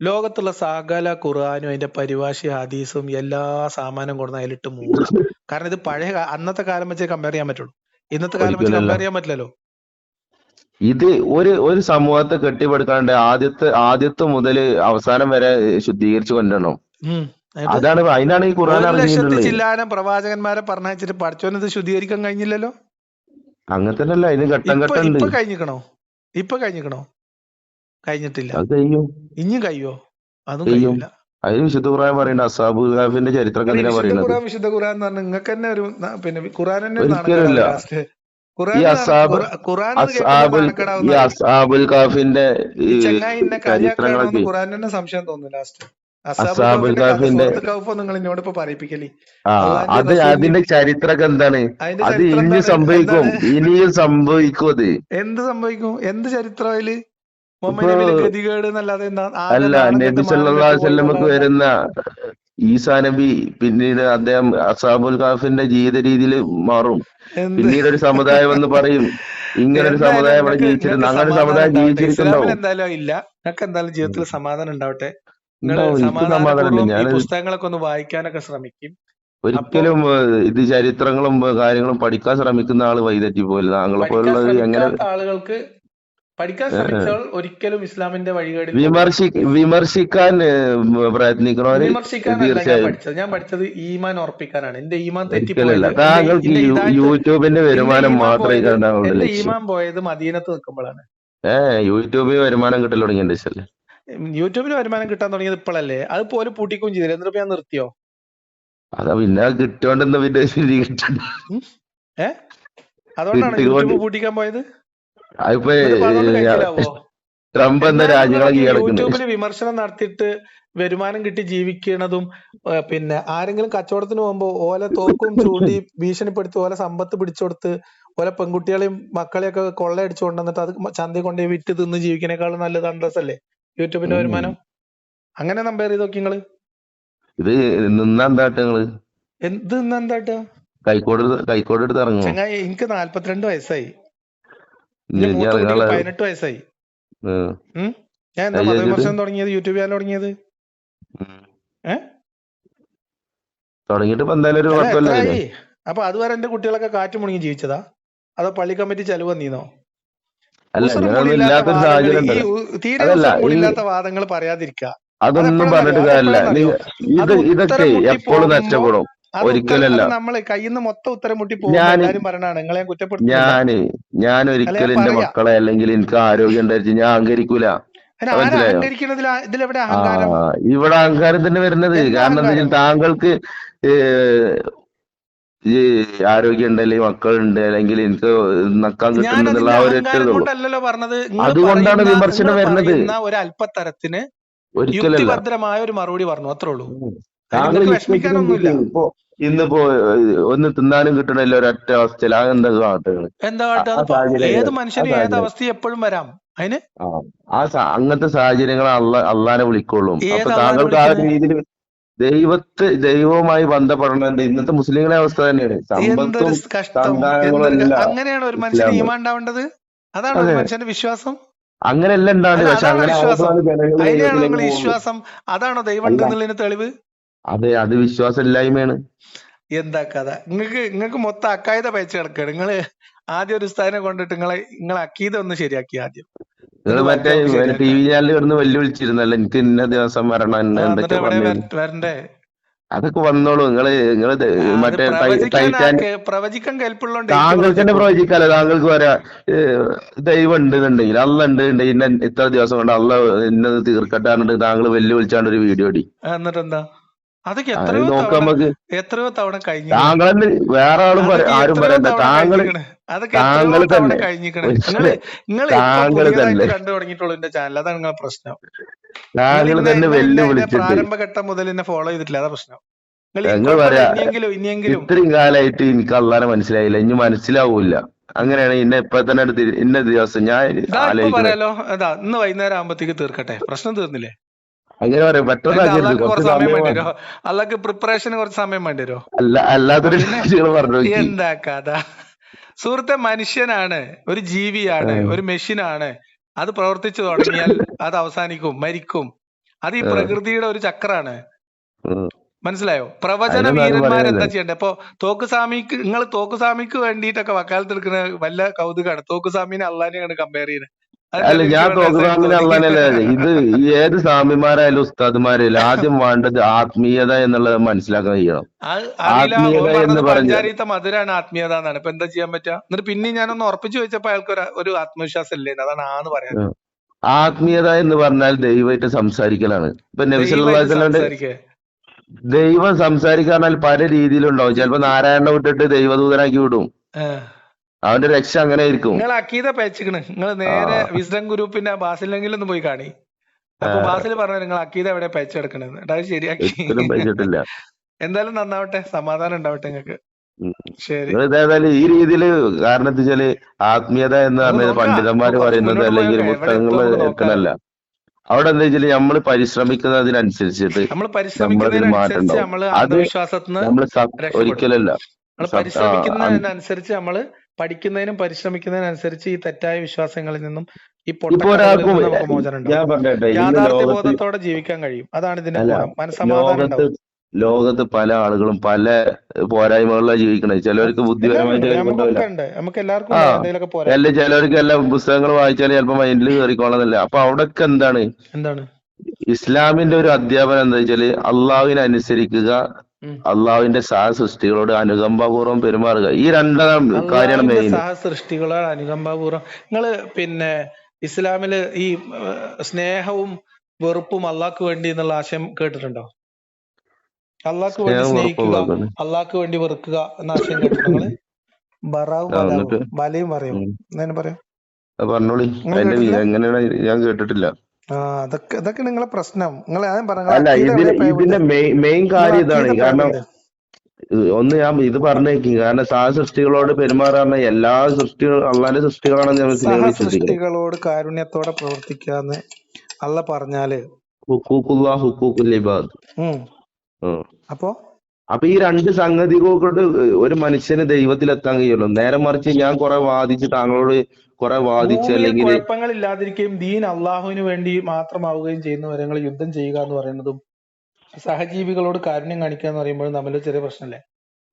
ലോകത്തുള്ള സകല ഖുർആനും അതിന്റെ പരിഭാഷ ഹദീസും എല്ലാ സാമാനം കൊടുന്ന് അതിലിട്ട് മൂടുക. കാരണം ഇത് അന്നത്തെ കാലം വെച്ചേ കമ്പയർ ചെയ്യാൻ പറ്റുള്ളൂ. ഇന്നത്തെ കാലം വെച്ച് ഒരിക്കലല്ല. കമ്പയർ ചെയ്യാൻ പറ്റില്ലല്ലോ. ഇത് ഒരു സമൂഹത്തെ കെട്ടിപ്പടുക്കാണ്ട് ആദ്യത്തെ മുതൽ അവസാനം വരെ ശുദ്ധീകരിച്ചു കൊണ്ടുവരണം. അതിനാണ് ഈ ഖുർആൻ 1,00,000 ഇറങ്ങിയിട്ടുള്ളത്. ചില്ലാനം പ്രവാചകന്മാരെ പറഞ്ഞയച്ചിട്ട് പഠിച്ചോനത് ശുദ്ധീകരിക്കാൻ കഴിഞ്ഞില്ലല്ലോ. അങ്ങനെ തന്നെയല്ല, ഇതിന് ഘട്ടം ഘട്ടം ഉണ്ട്. ഇപ്പൊ കഴിഞ്ഞിക്കണോ? കഴിഞ്ഞിട്ടില്ല. അത് കഴിയും. ഇനിയും കഴിയോ? അതും കഴിയില്ല. അതിന് വിശുദ്ധ ഖുർആൻ പറയുന്നത് അസ്ഹാബുൽ കഹ്ഫിന്റെ ചരിത്രമൊക്കെ എന്തിനാ പറയുന്നത്? വിശുദ്ധ ഖുർആൻ എന്ന് പറഞ്ഞാൽ നിങ്ങൾക്ക് തന്നെ ഒരു പിന്നെ ഖുർആൻ തന്നെ ഒരിക്കലുമില്ല. ഈ അസ്ഹാബുൽ കഹ്ഫിന്റെ ചരിത്രങ്ങളൊക്കെ ഖുർആൻ തന്നെ സംശയം തോന്നുന്നു ലാസ്റ്റ്. അസ്ഹാബുൽ കഹ്ഫിന്റെ നിങ്ങൾ എന്നോട് ഇപ്പൊ പറയിപ്പിക്കല്. അതിന്റെ ചരിത്രമൊക്കെ എന്താണ്? അത് ഇനി സംഭവിക്കും, ഇനിയും സംഭവിക്കും. അത് എന്ത് സംഭവിക്കും? എന്ത് ചരിത്രം അതില്? മുഹമ്മദ് നബിയുടെ ഗതികേട് എന്നല്ലാതെ അല്ല, നബി സല്ലല്ലാഹു അലൈഹി വസല്ലമക്ക് വരുന്ന ഈസാ നബി പിന്നീട് അദ്ദേഹം അസ്ഹാബുൽ കഹ്ഫിന്റെ ജീവിത രീതിയിൽ മാറും. പിന്നീട് ഒരു സമുദായം എന്ന് പറയും, ഇങ്ങനെ ഒരു സമുദായം ഇവിടെ ജീവിച്ചിരുന്നു, അങ്ങനെ ഒരു സമുദായം ജീവിച്ചിരിക്കുന്നുണ്ടാവും. എന്തായാലും ഇല്ല. നിങ്ങൾക്ക് എന്തായാലും ജീവിതത്തിൽ സമാധാനം ഉണ്ടാവട്ടെ. ഞാൻ പുസ്തകങ്ങളൊക്കെ ഒന്ന് വായിക്കാനൊക്കെ ശ്രമിക്കും. ഒരിക്കലും ഇത് ചരിത്രങ്ങളും കാര്യങ്ങളും പഠിക്കാൻ ശ്രമിക്കുന്ന ആള് വഴിതെറ്റി പോയില്ല. താങ്കളെ പോലുള്ള എങ്ങനെ ആളുകൾക്ക് പഠിക്കാൻ ശ്രമിച്ചാൽ ഒരിക്കലും ഇസ്ലാമിന്റെ വഴികേട് വിമർശിക്കാൻ പ്രയത്നിക്കണവര് തീർച്ചയായും. ഞാൻ പഠിച്ചത് ഈമാൻ ഉറപ്പിക്കാനാണ്. എന്റെ ഈമാൻ തെറ്റിപ്പോയില്ല. താങ്കൾക്ക് യൂട്യൂബിന്റെ വരുമാനം മാത്രമേ കണ്ടാവുള്ളൂ. ഈമാൻ പോയത് മദീനത്ത് നിൽക്കുമ്പോഴാണ്. യൂട്യൂബിൽ വരുമാനം കിട്ടൽ തുടങ്ങിയ യൂട്യൂബിൽ വരുമാനം കിട്ടാൻ തുടങ്ങിയത് ഇപ്പോഴല്ലേ? അത് പോലെ പൂട്ടിക്കും ചെയ്തില്ല. എന്നിട്ട് ഞാൻ നിർത്തിയോ? അതാ പിന്നെ കിട്ടോണ്ടെന്ന് പിന്നെ അതുകൊണ്ടാണ് യൂട്യൂബ് പൂട്ടിക്കാൻ പോയത്. ട്രംപ് എന്ന രാജ്യങ്ങളെ യൂട്യൂബിൽ വിമർശനം നടത്തിയിട്ട് വരുമാനം കിട്ടി ജീവിക്കുന്നതും പിന്നെ ആരെങ്കിലും കച്ചവടത്തിന് പോകുമ്പോ ഓല തോക്കും ചൂണ്ടി ഭീഷണിപ്പെടുത്തി ഓല സമ്പത്ത് പിടിച്ചെടുത്ത് ഓല പെൺകുട്ടികളെയും മക്കളെയൊക്കെ കൊള്ളയടിച്ചു കൊണ്ടുവന്നിട്ട് അത് ചന്തയിൽ കൊണ്ടുപോയി വിറ്റ് തിന്ന് ജീവിക്കുന്നേക്കാളും നല്ലത് അന്തസ്സല്ലേ യൂട്യൂബിന്റെ വരുമാനം? അങ്ങനെ കമ്പയർ ചെയ്ത് നോക്കി നിങ്ങള്. ഇത് നിന്നെന്താട്ടങ്ങള് എന്ത് നിന്നെന്താട്ടാ? കൈക്കോട് എടുത്ത് ഇറങ്ങും. ചങ്ങായി, എനിക്ക് 42 വയസ്സായി. 18 വയസ്സായി. ഞാൻ എന്താ മതവിമർശനം തുടങ്ങിയത്? യൂട്യൂബ് ചാനൽ തുടങ്ങിയത് അപ്പൊ അതുവരെ എന്റെ കുട്ടികളൊക്കെ കാറ്റ് മുണങ്ങി ജീവിച്ചതാ? അതോ പള്ളി കമ്മിറ്റി ചെലവ് വന്നീന്നോ? തീരെ ഇല്ലാത്ത വാദങ്ങൾ പറയാതിരിക്കുക. അതൊന്നും പറഞ്ഞിട്ട് കാര്യമില്ല. ഇതൊക്കെ എപ്പോഴും നഷ്ടപ്പെടും. ഒരിക്കലല്ല. നമ്മള് കയ്യിൽ നിന്ന് മൊത്തം ഉത്തരം മുട്ടി പോകും പറയണാണ് നിങ്ങളെ കുറ്റപ്പെടുത്തുന്നത്. ഞാൻ ഒരിക്കലും എന്റെ മക്കളെ അല്ലെങ്കിൽ എനിക്ക് ആരോഗ്യം ഉണ്ടായിരിക്കും ഞാൻ അഹങ്കരിക്കൂല. ഇവിടെ അഹങ്കാരം തന്നെ വരുന്നത്. കാരണം എന്താ വെച്ചാൽ താങ്കൾക്ക് ഈ ആരോഗ്യം ഉണ്ട്, അല്ലെങ്കിൽ മക്കളുണ്ട്, അല്ലെങ്കിൽ എനിക്ക് നക്കാൻ കിട്ടുന്നുള്ള ആ ഒരു അതുകൊണ്ടാണ് വിമർശനം വരുന്നത്. ഒരു അല്പത്തരത്തിന് ഒരിക്കലല്ല. യുക്തിഭദ്രമായ ഒരു മറുപടി പറഞ്ഞു, അത്രേ ഉള്ളൂ. ഇപ്പൊ ഇന്നിപ്പോ ഒന്ന് തിന്നാനും കിട്ടണല്ലോ ഒരൊറ്റ അവസ്ഥയിൽ. അതെന്താ കാട്ടുകൾ? ഏത് മനുഷ്യനും ഏത് അവസ്ഥയും എപ്പോഴും വരാം. അതിന് അങ്ങനത്തെ സാഹചര്യങ്ങൾ അള്ളാനെ വിളിക്കുള്ളൂ. അപ്പൊ താങ്കൾക്ക് ആ രീതിയിൽ ദൈവവുമായി ബന്ധപ്പെടേണ്ട ഇന്നത്തെ മുസ്ലിങ്ങളെ അവസ്ഥ തന്നെയാണ്. സമ്പത്തും അങ്ങനെയാണ് ഒരു മനുഷ്യന് ഈമാൻ ഉണ്ടാവേണ്ടത്. അതാണ് ഒരു മനുഷ്യന്റെ വിശ്വാസം. അങ്ങനെയല്ല ഉണ്ടാവേണ്ടത്. പക്ഷെ അങ്ങനെ വിശ്വാസം അതാണോ ദൈവം ഉണ്ടെന്നുള്ളതിന് തെളിവ്? അതെ, അത് വിശ്വാസം ഇല്ലായ്മയാണ്. എന്താ കഥ? നിങ്ങൾക്ക് മൊത്തം അക്കായത പയച്ചു കിടക്കാണ്. നിങ്ങള് ആദ്യം ഒരു ഉസ്താദിനെ കൊണ്ടിട്ട് നിങ്ങളെ അക്കീദ ഒന്ന് ശരിയാക്കി ആദ്യം, നിങ്ങൾ എന്നിട്ട് മറ്റേ ബാക്കി നമുക്ക് ടി വി ശരിയാക്കാം. ചാനലിൽ കിടന്ന് വെല്ലുവിളിച്ചിരുന്നല്ലോ, എനിക്ക് ഇന്ന ദിവസം വരണം, എന്നിട്ട് എന്തൊക്കെയാ എവിടെ പറഞ്ഞു. വരണ്ടേ? അതൊക്കെ വന്നോളൂ. നിങ്ങള് അത് മറ്റേ പ്രവചിക്കാൻ കെൽപ്പുള്ളതുകൊണ്ട് താങ്കൾക്ക് തന്നെ പ്രവചിക്കാലോ. താങ്കൾക്ക് പറയാ ദൈവം ഉണ്ട് എന്നുണ്ടെങ്കിൽ, അള്ള ഉണ്ട് എന്നുണ്ടെങ്കിൽ ഇന്ന ഇത്ര ദിവസം കൊണ്ട് അള്ള ഇന്നത് തീർക്കട്ടെ പറഞ്ഞിട്ട് താങ്കൾ വെല്ലുവിളിച്ചാണ്ട് ഒരു വീഡിയോ ഇടി. എന്നിട്ട് എന്താ? അതൊക്കെ അത് നോക്കാം നമുക്ക്. എത്രയോ തവണ കഴിഞ്ഞു. താങ്കളെന്ന് വേറെ ആളും ആരും പറയണ്ട. അതൊക്കെ എത്രയോ തവണ കഴിഞ്ഞിക്കണേ. നിങ്ങൾ പുതിയതായിട്ട് കണ്ടു തുടങ്ങിയിട്ടുള്ളൂ എന്റെ ചാനൽ. അതാണ് നിങ്ങളെ പ്രശ്നം. താങ്കൾ തന്നെ വെല്ലുവിളിച്ചിട്ട് പ്രാരംഭഘട്ടം മുതൽ എന്നെ ഫോളോ ചെയ്തിട്ടില്ല. അതാ പ്രശ്നം. ഞങ്ങൾ പറയാ ഇനിയെങ്കിലും ഇത്രയും കാലമായിട്ട് എനിക്ക് അള്ളാനെ മനസ്സിലായില്ല, ഇനി മനസ്സിലാവൂല. അങ്ങനെയാണ് ഇന്നെ ഇപ്പൊ തന്നെ ഇന്ന ദിവസം ഞാൻ പറയാലോ. അതാ ഇന്ന് വൈകുന്നേരം ആകുമ്പോഴത്തേക്ക് തീർക്കട്ടെ, പ്രശ്നം തീർന്നില്ലേ? അങ്ങനെ പറയാം. പെട്ടെന്ന് കുറച്ച് സമയം വേണ്ടി വരുമോ? അല്ലക്ക് പ്രിപ്പറേഷന് കുറച്ച് സമയം വേണ്ടി വരുമോ? അല്ലാത്തൊരു പറഞ്ഞു. എന്താ കഥ സുഹൃത്തെ? മനുഷ്യനാണ്, ഒരു ജീവിയാണ്, ഒരു മെഷീനാണ്. അത് പ്രവർത്തിച്ചു തുടങ്ങിയാൽ അത് അവസാനിക്കും, മരിക്കും. അത് ഈ പ്രകൃതിയുടെ ഒരു ചക്രാണ്. മനസ്സിലായോ? പ്രവചന വീരന്മാരെന്താ ചെയ്യണ്ടേ? ഇപ്പൊ തോക്കുസ്വാമിക്ക് വേണ്ടിയിട്ടൊക്കെ വക്കാലത്ത് എടുക്കുന്ന വല്ല കൗതുകമാണ്. തോക്കുസ്വാമിനെ അള്ളാനെയാണ് കമ്പയർ ചെയ്യുന്നത്. അല്ല, ഞാൻ തോക്കുസ്വാമിനെ അള്ളാനല്ലേ. ഇത് ഏത് സ്വാമിമാരായാലും ഉസ്താദ്മാരായാലും ആദ്യം വേണ്ടത് ആത്മീയത എന്നുള്ളത് മനസ്സിലാക്കാൻ കഴിയണം. ആത്മീയത എന്ന് പഞ്ചാരീത്ത മധുരാണ് ആത്മീയത എന്നാണ്. ഇപ്പൊ എന്താ ചെയ്യാൻ പറ്റുക? എന്നിട്ട് പിന്നെ ഞാനൊന്ന് ഉറപ്പിച്ചു ചോദിച്ചപ്പോ അയാൾക്ക് ഒരു ആത്മവിശ്വാസം ഇല്ലേ? അതാണ് ആന്ന് പറയാൻ. ആത്മീയത എന്ന് പറഞ്ഞാൽ ദൈവമായിട്ട് സംസാരിക്കലാണ്. ഇപ്പൊ നബി സല്ലല്ലാഹു അലൈഹി വസല്ലം ദൈവം സംസാരിക്കാന്നാൽ പല രീതിയിലുണ്ടാവും. ചിലപ്പോ നാരായണനെ വിട്ടിട്ട് ദൈവദൂതനാക്കി വിടും. അവന്റെ രക്ഷ അങ്ങനെ ആയിരിക്കും. നിങ്ങൾ അക്കീത പേച്ചിക്കണ്. നിങ്ങൾ നേരെ വിസ്ഡം ഗ്രൂപ്പിന്റെ ബാസിലെങ്കിലും ഒന്ന് പോയി കാണി. അപ്പൊ ബാസിൽ പറഞ്ഞു നിങ്ങൾ അക്കീത എവിടെ പേച്ചെടുക്കണെന്ന്. അത് ശരിയാക്കി. എന്തായാലും നന്നാവട്ടെ, സമാധാനം ഉണ്ടാവട്ടെ നിങ്ങൾക്ക്. ശരി. ഏതായാലും ഈ രീതിയില് കാരണം എന്താ വെച്ചാല് ആത്മീയത എന്ന് പറഞ്ഞത് പണ്ഡിതന്മാര് പറയുന്നത് അല്ലെങ്കിൽ പുസ്തകങ്ങൾ എത്തണല്ല. അവിടെ എന്താ വെച്ചാല് നമ്മള് പരിശ്രമിക്കുന്നതിനനുസരിച്ചിട്ട് നമ്മളതിൽ മാറ്റം ഉണ്ടാവും. അത് നമ്മള് ഒരിക്കലല്ല, പരിശ്രമിക്കുന്നതിനനുസരിച്ച് നമ്മള് പഠിക്കുന്നതിനും പരിശ്രമിക്കുന്നതിനനുസരിച്ച് ഈ തെറ്റായ വിശ്വാസങ്ങളിൽ നിന്നും ഈ മോചനം ഉണ്ടാവും. യാഥാർത്ഥ്യബോധത്തോടെ ജീവിക്കാൻ കഴിയും. അതാണ് ഇതിന്റെ ഗുണം. മനസ്സമാധാനം ഉണ്ടാവും. ലോകത്ത് പല ആളുകളും പല പോരായ്മകളിലാണ് ജീവിക്കണത്. ചിലവർക്ക് ബുദ്ധിപരമായിട്ട് അല്ല, ചിലവർക്ക് എല്ലാം പുസ്തകങ്ങൾ വായിച്ചാൽ ചിലപ്പോ മൈൻഡിൽ കയറിക്കോളന്നില്ല. അപ്പൊ അവിടൊക്കെ എന്താണ് ഇസ്ലാമിന്റെ ഒരു അധ്യാപനം എന്താ വെച്ചാല് അള്ളാഹുവിനെ അനുസരിക്കുക, അള്ളാഹുവിന്റെ സഹസൃഷ്ടികളോട് അനുകമ്പാപൂർവ്വം പെരുമാറുക. ഈ രണ്ടാം കാര്യമാണ് മെയിൻ. സഹസൃഷ്ടികളോട് അനുകമ്പാപൂർവ്വം. നിങ്ങള് പിന്നെ ഇസ്ലാമില് ഈ സ്നേഹവും വെറുപ്പും അള്ളാഹ്ക്ക് വേണ്ടി എന്നുള്ള ആശയം കേട്ടിട്ടുണ്ടോ? അള്ളാഹ്ക്ക് വേണ്ടി സ്നേഹിക്കുക, അള്ളാഹ്ക്ക് വേണ്ടി വെറുക്കുക എന്ന ആശയം കേട്ടിട്ടുണ്ടോ? ബലയും പറയും പറയാം. പറഞ്ഞോളി. എങ്ങനെയാണ്? ഞാൻ കേട്ടിട്ടില്ല. അതൊക്കെ നിങ്ങളെ പ്രശ്നം. അല്ല, ഇതിന്റെ മെയിൻ കാര്യം ഇതാണ്. കാരണം ഒന്ന് ഞാൻ ഇത് പറഞ്ഞേക്കും. കാരണം സഹസൃഷ്ടികളോട് പെരുമാറാൻ എല്ലാ സൃഷ്ടികളും അള്ളാന്റെ സൃഷ്ടികളാണെന്ന് ഞാൻ സൃഷ്ടികളോട് കാരുണ്യത്തോടെ പ്രവർത്തിക്കാന്ന് അള്ള പറഞ്ഞാല് ഹുഖൂഖുൽ ഇബാദ്. അപ്പൊ ഈ രണ്ട് സംഗതികളോട് ഒരു മനുഷ്യന് ദൈവത്തിലെത്താൻ കഴിയുള്ളൂ. നേരെ മറിച്ച് ഞാൻ കുറെ വാദിച്ച് താങ്കളോട് കുറെ വാദിച്ച് അല്ലെങ്കിൽ കുഴപ്പങ്ങൾ ഇല്ലാതിരിക്കുകയും ദീൻ അള്ളാഹുവിന് വേണ്ടി മാത്രമാവുകയും ചെയ്യുന്നവരെ യുദ്ധം ചെയ്യുക എന്ന് പറയുന്നതും സഹജീവികളോട് കാരുണ്യം കാണിക്കുക എന്ന് പറയുമ്പോഴും തമ്മിൽ ചെറിയ പ്രശ്നമല്ലേ?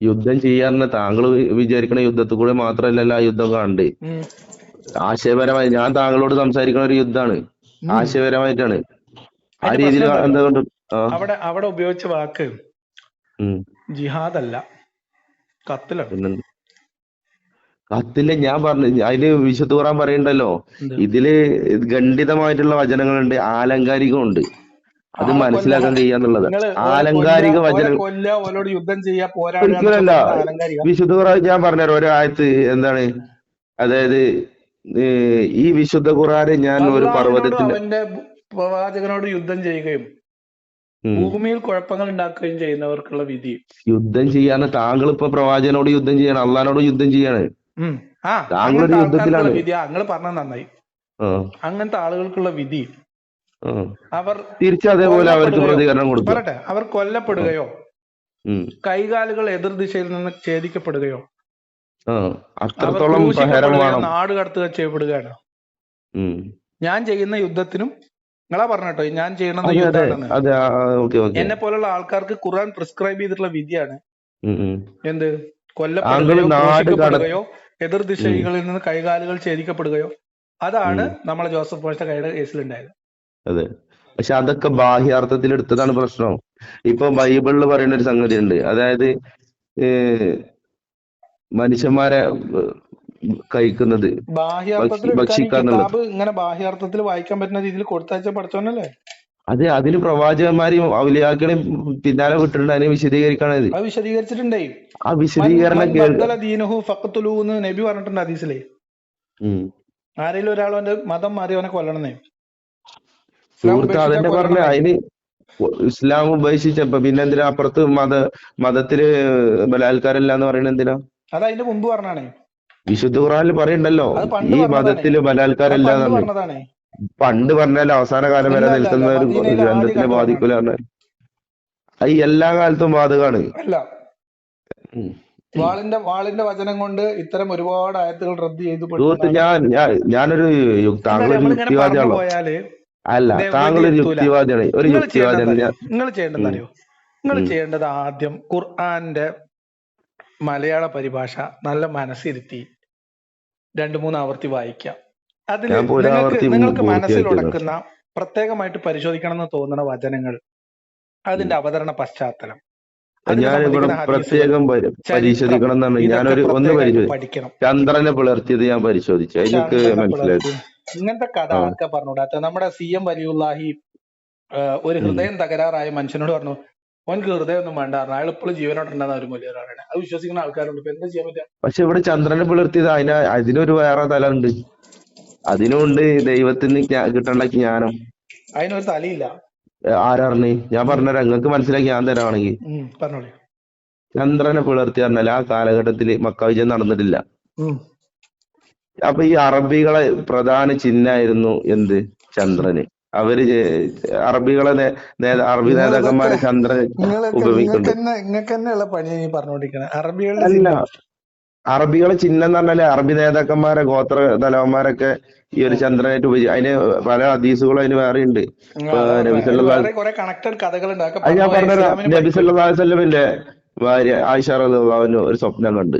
യുദ്ധം ചെയ്യാറുണ്ട്. താങ്കൾ വിചാരിക്കണ യുദ്ധത്തിൽ കൂടെ മാത്രമല്ലല്ലോ ആ യുദ്ധം കാണണ്ടേ. ആശയപരമായി ഞാൻ താങ്കളോട് സംസാരിക്കുന്ന ഒരു യുദ്ധമാണ്, ആശയപരമായിട്ടാണ്. ആ രീതിയിൽ എന്തുകൊണ്ട് അവിടെ ഉപയോഗിച്ച വാക്ക് ജിഹാദ് അല്ല, കത്തിലാണ്. കത്തില് ഞാൻ പറഞ്ഞു, അതില് വിശുദ്ധ ഖുർആൻ പറയണ്ടല്ലോ, ഇതില് ഖണ്ഡിതമായിട്ടുള്ള വചനങ്ങളുണ്ട്, ആലങ്കാരികമുണ്ട്. അത് മനസ്സിലാക്കാൻ കഴിയാന്നുള്ളത്. ആലങ്കാരിക വചനം യുദ്ധം ചെയ്യാ ഒരിക്കലല്ല. വിശുദ്ധ ഖുർആൻ ഞാൻ പറഞ്ഞുതരാം. ഒരു ആയത്ത് എന്താണ്, അതായത് ഈ വിശുദ്ധ ഖുർആൻ ഞാൻ ഒരു പർവ്വതത്തിന്റെ പ്രവാചകനോട് യുദ്ധം ചെയ്യുകയും ഭൂമിയിൽ കുഴപ്പങ്ങൾ ഉണ്ടാക്കുകയും ചെയ്യുന്നവർക്കുള്ള വിധി. യുദ്ധം ചെയ്യാന്ന് താങ്കൾ ഇപ്പൊ പ്രവാചകനോട് യുദ്ധം ചെയ്യാണ്, അള്ളഹാനോട് യുദ്ധം ചെയ്യാണ്. താങ്കളൊരു യുദ്ധത്തിലാണ്. നിങ്ങൾ പറഞ്ഞത് നന്നായി. അങ്ങനത്തെ ആളുകൾക്കുള്ള വിധി അവർ തിരിച്ച് അതേപോലെ അവർക്ക് പ്രതികരണം കൊടുക്കും. പറയട്ടെ, അവർ കൊല്ലപ്പെടുകയോ കൈകാലുകൾ എതിർദിശയിൽ നിന്ന് ഛേദിക്കപ്പെടുകയോ അത്രത്തോളം നാട് കടത്തുക ചെയ്യപ്പെടുകയാണ്. ഞാൻ ചെയ്യുന്ന യുദ്ധത്തിനും നിങ്ങളാ പറഞ്ഞോ, ഞാൻ ചെയ്യണത് യുദ്ധമാണെന്ന്. എന്നെ പോലുള്ള ആൾക്കാർക്ക് ഖുർആൻ പ്രിസ്ക്രൈബ് ചെയ്തിട്ടുള്ള വിധിയാണ് എന്ത്? കൊല്ലപ്പെടുകയോ എതിർ ഉം. ദിശകളിൽ നിന്ന് കൈകാലുകൾ ഛേദിക്കപ്പെടുകയോ, അതാണ് നമ്മളെ ജോസഫ് പോഴ്ച കൈയുടെ കേസിലുണ്ടായത്. അതെ. പക്ഷെ അതൊക്കെ ബാഹ്യാർത്ഥത്തിൽ എടുത്തതാണ് പ്രശ്നം. ഇപ്പൊ ബൈബിളിൽ പറയുന്ന ഒരു സംഗതി ഉണ്ട്. അതായത് മനുഷ്യന്മാരെ കഴിക്കുന്നത് ബാഹ്യാർത്ഥത്തിൽ എടുക്കാൻ ഈ ഭക്ഷിക്കാന്നുള്ളത്. കിതാബ് ഇങ്ങനെ ബാഹ്യാർത്ഥത്തിൽ വായിക്കാൻ പറ്റുന്ന രീതിയിൽ കൊടുത്തയച്ച പഠിച്ചോന്നല്ലേ? അതിന് പ്രവാചകന്മാരെയും ഔലിയാക്കളെയും പിന്നാലെ വിട്ടിട്ടുണ്ട് അതിനെ വിശദീകരിക്കണത്. അത് വിശദീകരിച്ചിട്ടുണ്ടേ. ആ വിശദീകരണം ബദ്ദല ദീനഹു ഫഖ്തുലൂ എന്ന് നബി പറഞ്ഞിട്ടുണ്ട് ഹദീസിലെ. ഉം. ആരെങ്കിലും ഒരാൾ അവന്റെ മതം മാറി അവനെ കൊല്ലണമെന്നേ. ഇസ്ലാം സുഹൃത്ത് ഉപേക്ഷിച്ചാൽ അതന്നെ പറഞ്ഞ കൊല്ലണമെന്നേ. അതിന് ഇസ്ലാം ഉപേക്ഷിച്ചപ്പോ പിന്നെ എന്തിനാ അപ്പുറത്ത് മതത്തില് ബലാത്കാരമില്ല എന്ന് പറയുന്നത് എന്തിനാ? അത് അതിന്റെ മുമ്പ് പറഞ്ഞാണേ. വിശുദ്ധ ഖുർആനിൽ പറയണ്ടല്ലോ അത് പണ്ട് ഈ പറഞ്ഞതാണേ. മതത്തില് അത് ബലാത്കാരം പണ്ട് ഇല്ലാന്ന്. പറഞ്ഞതാണേ. പണ്ട് പറഞ്ഞാൽ അവസാന കാലം വരെ അല്ല അല്ല അല്ല, നിൽക്കുന്ന ഒരു മദീനയിലെ ആദ്യ ഗ്രന്ഥത്തിനെ കാലത്ത് പറഞ്ഞാണ്. ബാധിക്കൂല പറഞ്ഞാൽ അത് എല്ലാ കാലത്തും ബാധകമാണ്. അല്ല, ഉം. വാളിന്റെ വചനം കൊണ്ട് ഇത്തരം ഒരുപാട് ആയത്തുകൾ റദ്ദ് ചെയ്തു സുഹൃത്ത് ഞാനൊരു താങ്കളൊരു നമ്മളിങ്ങനെ പറഞ്ഞു യുക്തിവാദിയാണല്ലോ. പോയാല് അല്ല, താങ്കളൊരു എത്തൂല. യുക്തിവാദിയാണ്. ഒരു നിങ്ങൾ യുക്തിവാദിയാണ്. നിങ്ങൾ ചെയ്യേണ്ടതറിയോ? നിങ്ങൾ ഉം. ചെയ്യേണ്ടത് ആദ്യം ഖുർആന്റെ മലയാള പരിഭാഷ നല്ല മനസ്സിരുത്തി 2-3 ആവർത്തി വായിക്കാം. അതിൽ ഞാൻ ഇപ്പൊ ഒരാവർത്തി നിങ്ങൾക്ക് മനസ്സിൽ പൂർത്തിയാക്കിയതാണ്. ഉടക്കുന്ന പ്രത്യേകമായിട്ട് പരിശോധിക്കണം എന്ന് തോന്നുന്ന വചനങ്ങൾ, അതിന്റെ അവതരണ പശ്ചാത്തലം, അതിന് ഞാൻ ഇവിടെ സംബന്ധിക്കുന്ന ഹദീസുകൾ, പ്രത്യേകം പരിശോധിക്കണം എന്നാണ് ഇതൊക്കെ ഞാനൊരു ഒന്ന് പ്രത്യേകമായിട്ട് പഠിക്കണം. ചന്ദ്രനെ പിളർത്തിയത് ഞാൻ പരിശോധിച്ചു. അതിനൊക്കെ ചന്ദ്രനെ മനസ്സിലായി. പിളർത്തി ഇങ്ങനത്തെ കഥ ആർക്കാ പറഞ്ഞുകൂടാത്ത? നമ്മുടെ CM വലിയുല്ലാഹി ഒരു ഹൃദയം തകരാറായ മനുഷ്യനോട് പറഞ്ഞു, ഓനക്ക് ഹൃദയം ഒന്നും വേണ്ട പറഞ്ഞു. അയാൾ ഇപ്പോഴും ജീവനോട്ടുണ്ടെന്ന ഒരു മൂല്യം പറയണേ. അത് വിശ്വസിക്കുന്ന ആൾക്കാരുണ്ട്. ഇപ്പൊ എന്താ ചെയ്യാൻ പറ്റുക? പക്ഷെ ഇവിടെ ചന്ദ്രനെ പിളർത്തിയത് അതിനൊരു വേറെ തലം ഉണ്ട്. അതിനുണ്ട് ദൈവത്തിന് കിട്ടേണ്ട ജ്ഞാനം. അതിനൊരു തലയില്ല. ആരാറിന് ഞാൻ പറഞ്ഞുതരാം, നിങ്ങൾക്ക് മനസ്സിലാക്കി ഞാൻ തരാണെങ്കിൽ. പറഞ്ഞോളി. ചന്ദ്രനെ പിളർത്തി പറഞ്ഞാൽ ആ കാലഘട്ടത്തിൽ മക്ക വിജയം നടന്നിട്ടില്ല. അപ്പൊ ഈ അറബികളെ പ്രധാന ചിഹ്നമായിരുന്നു എന്ത്? ചന്ദ്രന്. അവര് അറബി നേതാക്കന്മാരെ ചന്ദ്രൻ ഉപയോഗിക്കുന്നുണ്ട്. അല്ല, അറബികളെ ചിഹ്നം എന്ന് പറഞ്ഞാല് അറബി നേതാക്കന്മാരെ ഗോത്ര തലവന്മാരൊക്കെ ഈ ഒരു ചന്ദ്രനായിട്ട് ഉപയോഗിച്ചു. അതിന് പല ഹദീസുകളും അതിന് വേറെ ഉണ്ട്. നബി സല്ലല്ലാഹു അത് ഞാൻ പറഞ്ഞുതരാം. നബി സല്ലല്ലാഹു അലൈഹി വസല്ലമിന്റെ ഭാര്യ ആയിഷ റളിയല്ലാഹു അൻഹ ഒരു സ്വപ്നം കണ്ട്.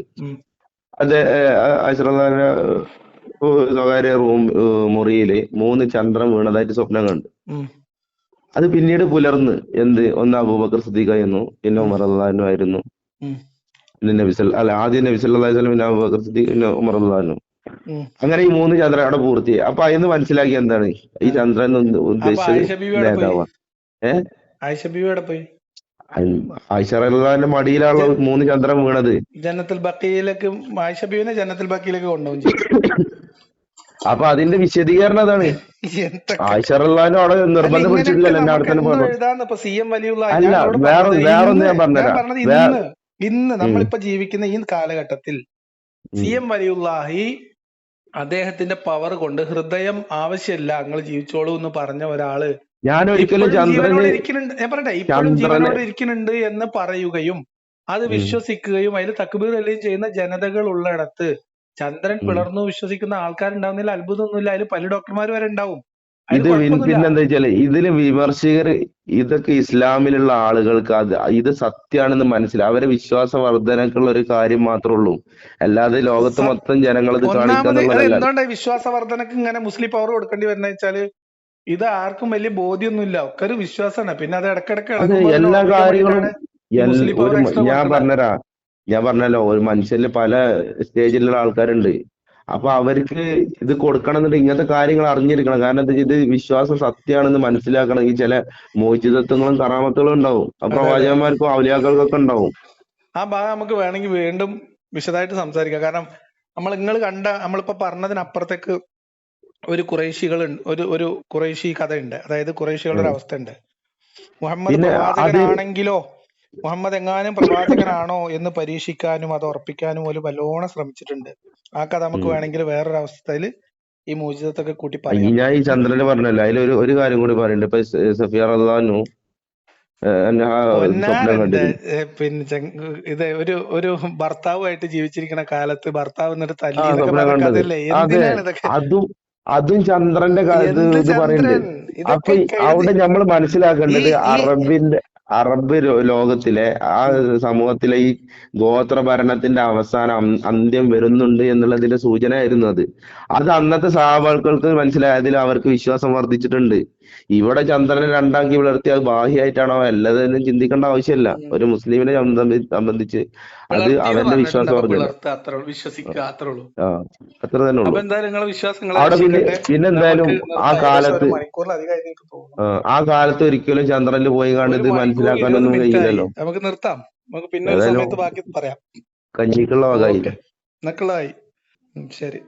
അത് ആയിഷ റളിയല്ലാഹു അൻഹ സ്വകാര്യ മുറിയില് 3 ചന്ദ്രൻ വീണതായിട്ട് സ്വപ്നം കണ്ടു. അത് പിന്നീട് പുലർന്ന് ഒന്ന് അബൂബക്കർ സിദ്ദീഖ് ആയിരുന്നു, പിന്നെ ഉമർ റളിയല്ലാഹു അൻഹു ആയിരുന്നു, ആദ്യം നബി സല്ലല്ലാഹു അലൈഹി വസല്ലം, പിന്നെ അബൂബക്കർ സിദ്ദീഖ്, പിന്നെ ഉമർ റളിയല്ലാഹു അൻഹു. അങ്ങനെ ഈ 3 ചന്ദ്രൻ അവിടെ പൂർത്തിയായി. അപ്പൊ അതിന്ന് മനസ്സിലാക്കി എന്താണ് ഈ ചന്ദ്രൻ ഉദ്ദേശിച്ചത്? നേതാവാ. ആയിഷ റളിയല്ലാഹുവിന്റെ മടിയിലുള്ള 3 ചന്ദ്രൻ വീണത്. ജന്നത്തുൽ ബഖീലേക്ക് ജന്നത്തുൽ ബഖീലേക്ക് കൊണ്ടുപോകും. അപ്പൊ അതിന്റെ വിശദീകരണം അതാണ്. ആയിഷ റളിയല്ലാഹു അവിടെ നിർബന്ധം പിടിച്ചിട്ടില്ലല്ലോ എന്നെ അവിടെ തന്നെ പറഞ്ഞു. അല്ല, വേറൊന്ന് ഞാൻ പറഞ്ഞുതരാം. ഇന്ന് നമ്മളിപ്പോ ജീവിക്കുന്ന ഈ കാലഘട്ടത്തിൽ CM വലിയുല്ലാഹി അദ്ദേഹത്തിന്റെ പവർ കൊണ്ട് ഹൃദയം ആവശ്യമില്ല, നിങ്ങൾ ജീവിച്ചോളൂ എന്ന് പറഞ്ഞ ഒരാള് ഞാൻ ഒരിക്കലും ചന്ദ്രനോട് ഇപ്പോഴും ജീവനോട് ഇരിക്കുന്നുണ്ട് എന്ന് പറയുകയും അത് വിശ്വസിക്കുകയും അതിൽ തക്ബീർ എല്ലാം ചെയ്യുന്ന ജനതകൾ ഉള്ളിടത്ത് ചന്ദ്രൻ പിളർന്നു വിശ്വസിക്കുന്ന ആൾക്കാരുണ്ടാവുന്നതിൽ അത്ഭുതമൊന്നുമില്ല. അതിൽ പല ഡോക്ടർമാർ വരെ ഉണ്ടാവും. പിന്നെന്താ വെച്ചാല് ഇതില് വിമർശകർ ഇതൊക്കെ ഇസ്ലാമിലുള്ള ആളുകൾക്ക് ഇത് സത്യമാണെന്ന് മനസ്സിലാവും. അവരെ വിശ്വാസ വർധനക്കുള്ള ഒരു കാര്യം മാത്രമേ ഉള്ളൂ. അല്ലാതെ ലോകത്ത് മൊത്തം ജനങ്ങൾ ഇത് കാണിക്കാന്നുള്ളതല്ല. എന്തുകൊണ്ടാണ് വിശ്വാസ വർധനക്ക് ഇങ്ങനെ മുസ്ലിം പവർ കൊടുക്കേണ്ടി വരുന്ന വെച്ചാല് ഇത് ആർക്കും വലിയ ബോധ്യമൊന്നുമില്ല. ഒക്കെ ഒരു വിശ്വാസമാണ്. പിന്നെ അത് ഇടക്കിടക്ക് എല്ലാ കാര്യങ്ങളും ഞാൻ പറഞ്ഞല്ലോ, ഒരു മനുഷ്യനിൽ പല സ്റ്റേജിലുള്ള ആൾക്കാരുണ്ട്. അപ്പൊ അവർക്ക് ഇത് കൊടുക്കണം എന്നുണ്ടെങ്കിൽ ഇങ്ങനത്തെ കാര്യങ്ങൾ അറിഞ്ഞിരിക്കണം. കാരണം എന്താ വെച്ചാൽ ഇത് വിശ്വാസം സത്യമാണെന്ന് മനസ്സിലാക്കണമെങ്കിൽ ചില മോചിതത്വങ്ങളും കറാമത്തുകളും ഉണ്ടാവും. ആ പ്രവാചകന്മാർക്കും ഔലിയാക്കൾക്കൊക്കെ ഉണ്ടാവും. ആ ഭാഗം നമുക്ക് വേണമെങ്കിൽ വീണ്ടും വിശദമായിട്ട് സംസാരിക്കാം. കാരണം നമ്മളിപ്പോ പറഞ്ഞതിനപ്പുറത്തേക്ക് ഒരു ഖുറൈശി കഥയുണ്ട്. അതായത് ഖുറൈശികളുടെ ഒരു അവസ്ഥ ഉണ്ട്. മുഹമ്മദ് പ്രവാചകനാണെങ്കിലോ മുഹമ്മദ് എങ്ങാനും പ്രവാചകനാണോ എന്ന് പരീക്ഷിക്കാനും അത് ഉറപ്പിക്കാനും ഒരു നല്ലോണം ശ്രമിച്ചിട്ടുണ്ട്. ആ കഥ നമുക്ക് വേണമെങ്കിൽ വേറൊരു അവസ്ഥയിൽ ഈ മോചിതത്തൊക്കെ കൂട്ടി പറയാം. ഞാൻ ഈ ചന്ദ്രന് പറഞ്ഞല്ലോ, അതിൽ ഒരു കാര്യം കൂടി പറയുന്നുണ്ട്. ഇപ്പൊ സഫിയ റളിയല്ലാഹു പിന്നെ ഇത് ഒരു ഭർത്താവുമായിട്ട് ജീവിച്ചിരിക്കുന്ന കാലത്ത് ഭർത്താവ് എന്നിട്ട് തല്ലി അതും ചന്ദ്രന്റെ ഇത് പറയുന്നുണ്ട്. അപ്പൊ അവിടെ നമ്മൾ മനസ്സിലാക്കേണ്ടത് അറബ് ലോകത്തിലെ ആ സമൂഹത്തിലെ ഈ ഗോത്ര ഭരണത്തിന്റെ അവസാനം അന്ത്യം വരുന്നുണ്ട് എന്നുള്ളതിന്റെ സൂചനയായിരുന്നു അത്. അത് അന്നത്തെ സഹാബാക്കൾക്ക് മനസ്സിലായതിൽ അവർക്ക് വിശ്വാസം വർദ്ധിച്ചിട്ടുണ്ട്. ഇവിടെ ചന്ദ്രനെ രണ്ടാക്കി പിളർത്തി അത് ബാഹ്യമായിട്ടാണോ അല്ലതെന്ന് ചിന്തിക്കേണ്ട ആവശ്യമില്ല. ഒരു മുസ്ലിമിനെ സംബന്ധിച്ച് അത് പിളർത്തി എന്ന് അവന്റെ പറഞ്ഞിട്ടുണ്ട്. വിശ്വാസ അപ്പൊ വർഗമല്ല. പിളർത്തുക അത്രേ ഉള്ളൂ, വിശ്വസിക്കുക അത്രേ ഉള്ളൂ. ആ അത്ര തന്നെ അപ്പൊ ഉള്ളൂ. എന്തായാലും നിങ്ങളെ വിശ്വാസങ്ങളെ അവിടെ രക്ഷിക്കട്ടെ. പിന്നെന്തായാലും നമുക്ക് ആ നിർത്താം. ഏകദേശം കാലത്ത് ഒരു മണിക്കൂറിലധികമായി എനിക്ക് തോന്നുന്നു. ആ കാലത്ത് ഒരിക്കലും ചന്ദ്രനിൽ പോയി കണ്ട് ഒരു ഇത് മണിക്കൂർ 20 മനസ്സിലാക്കാനൊന്നും മിനിറ്റ് ആയി. കഴിയില്ലല്ലോ. നമുക്ക് നിർത്താം. നമുക്ക് പിന്നെ ഒരു ഏതായാലും സമയത്ത് ബാക്കി പറയാം. കഞ്ഞിക്കുള്ള വകയില്ല. ഓക്കെ, നക്കളായി. ശരി.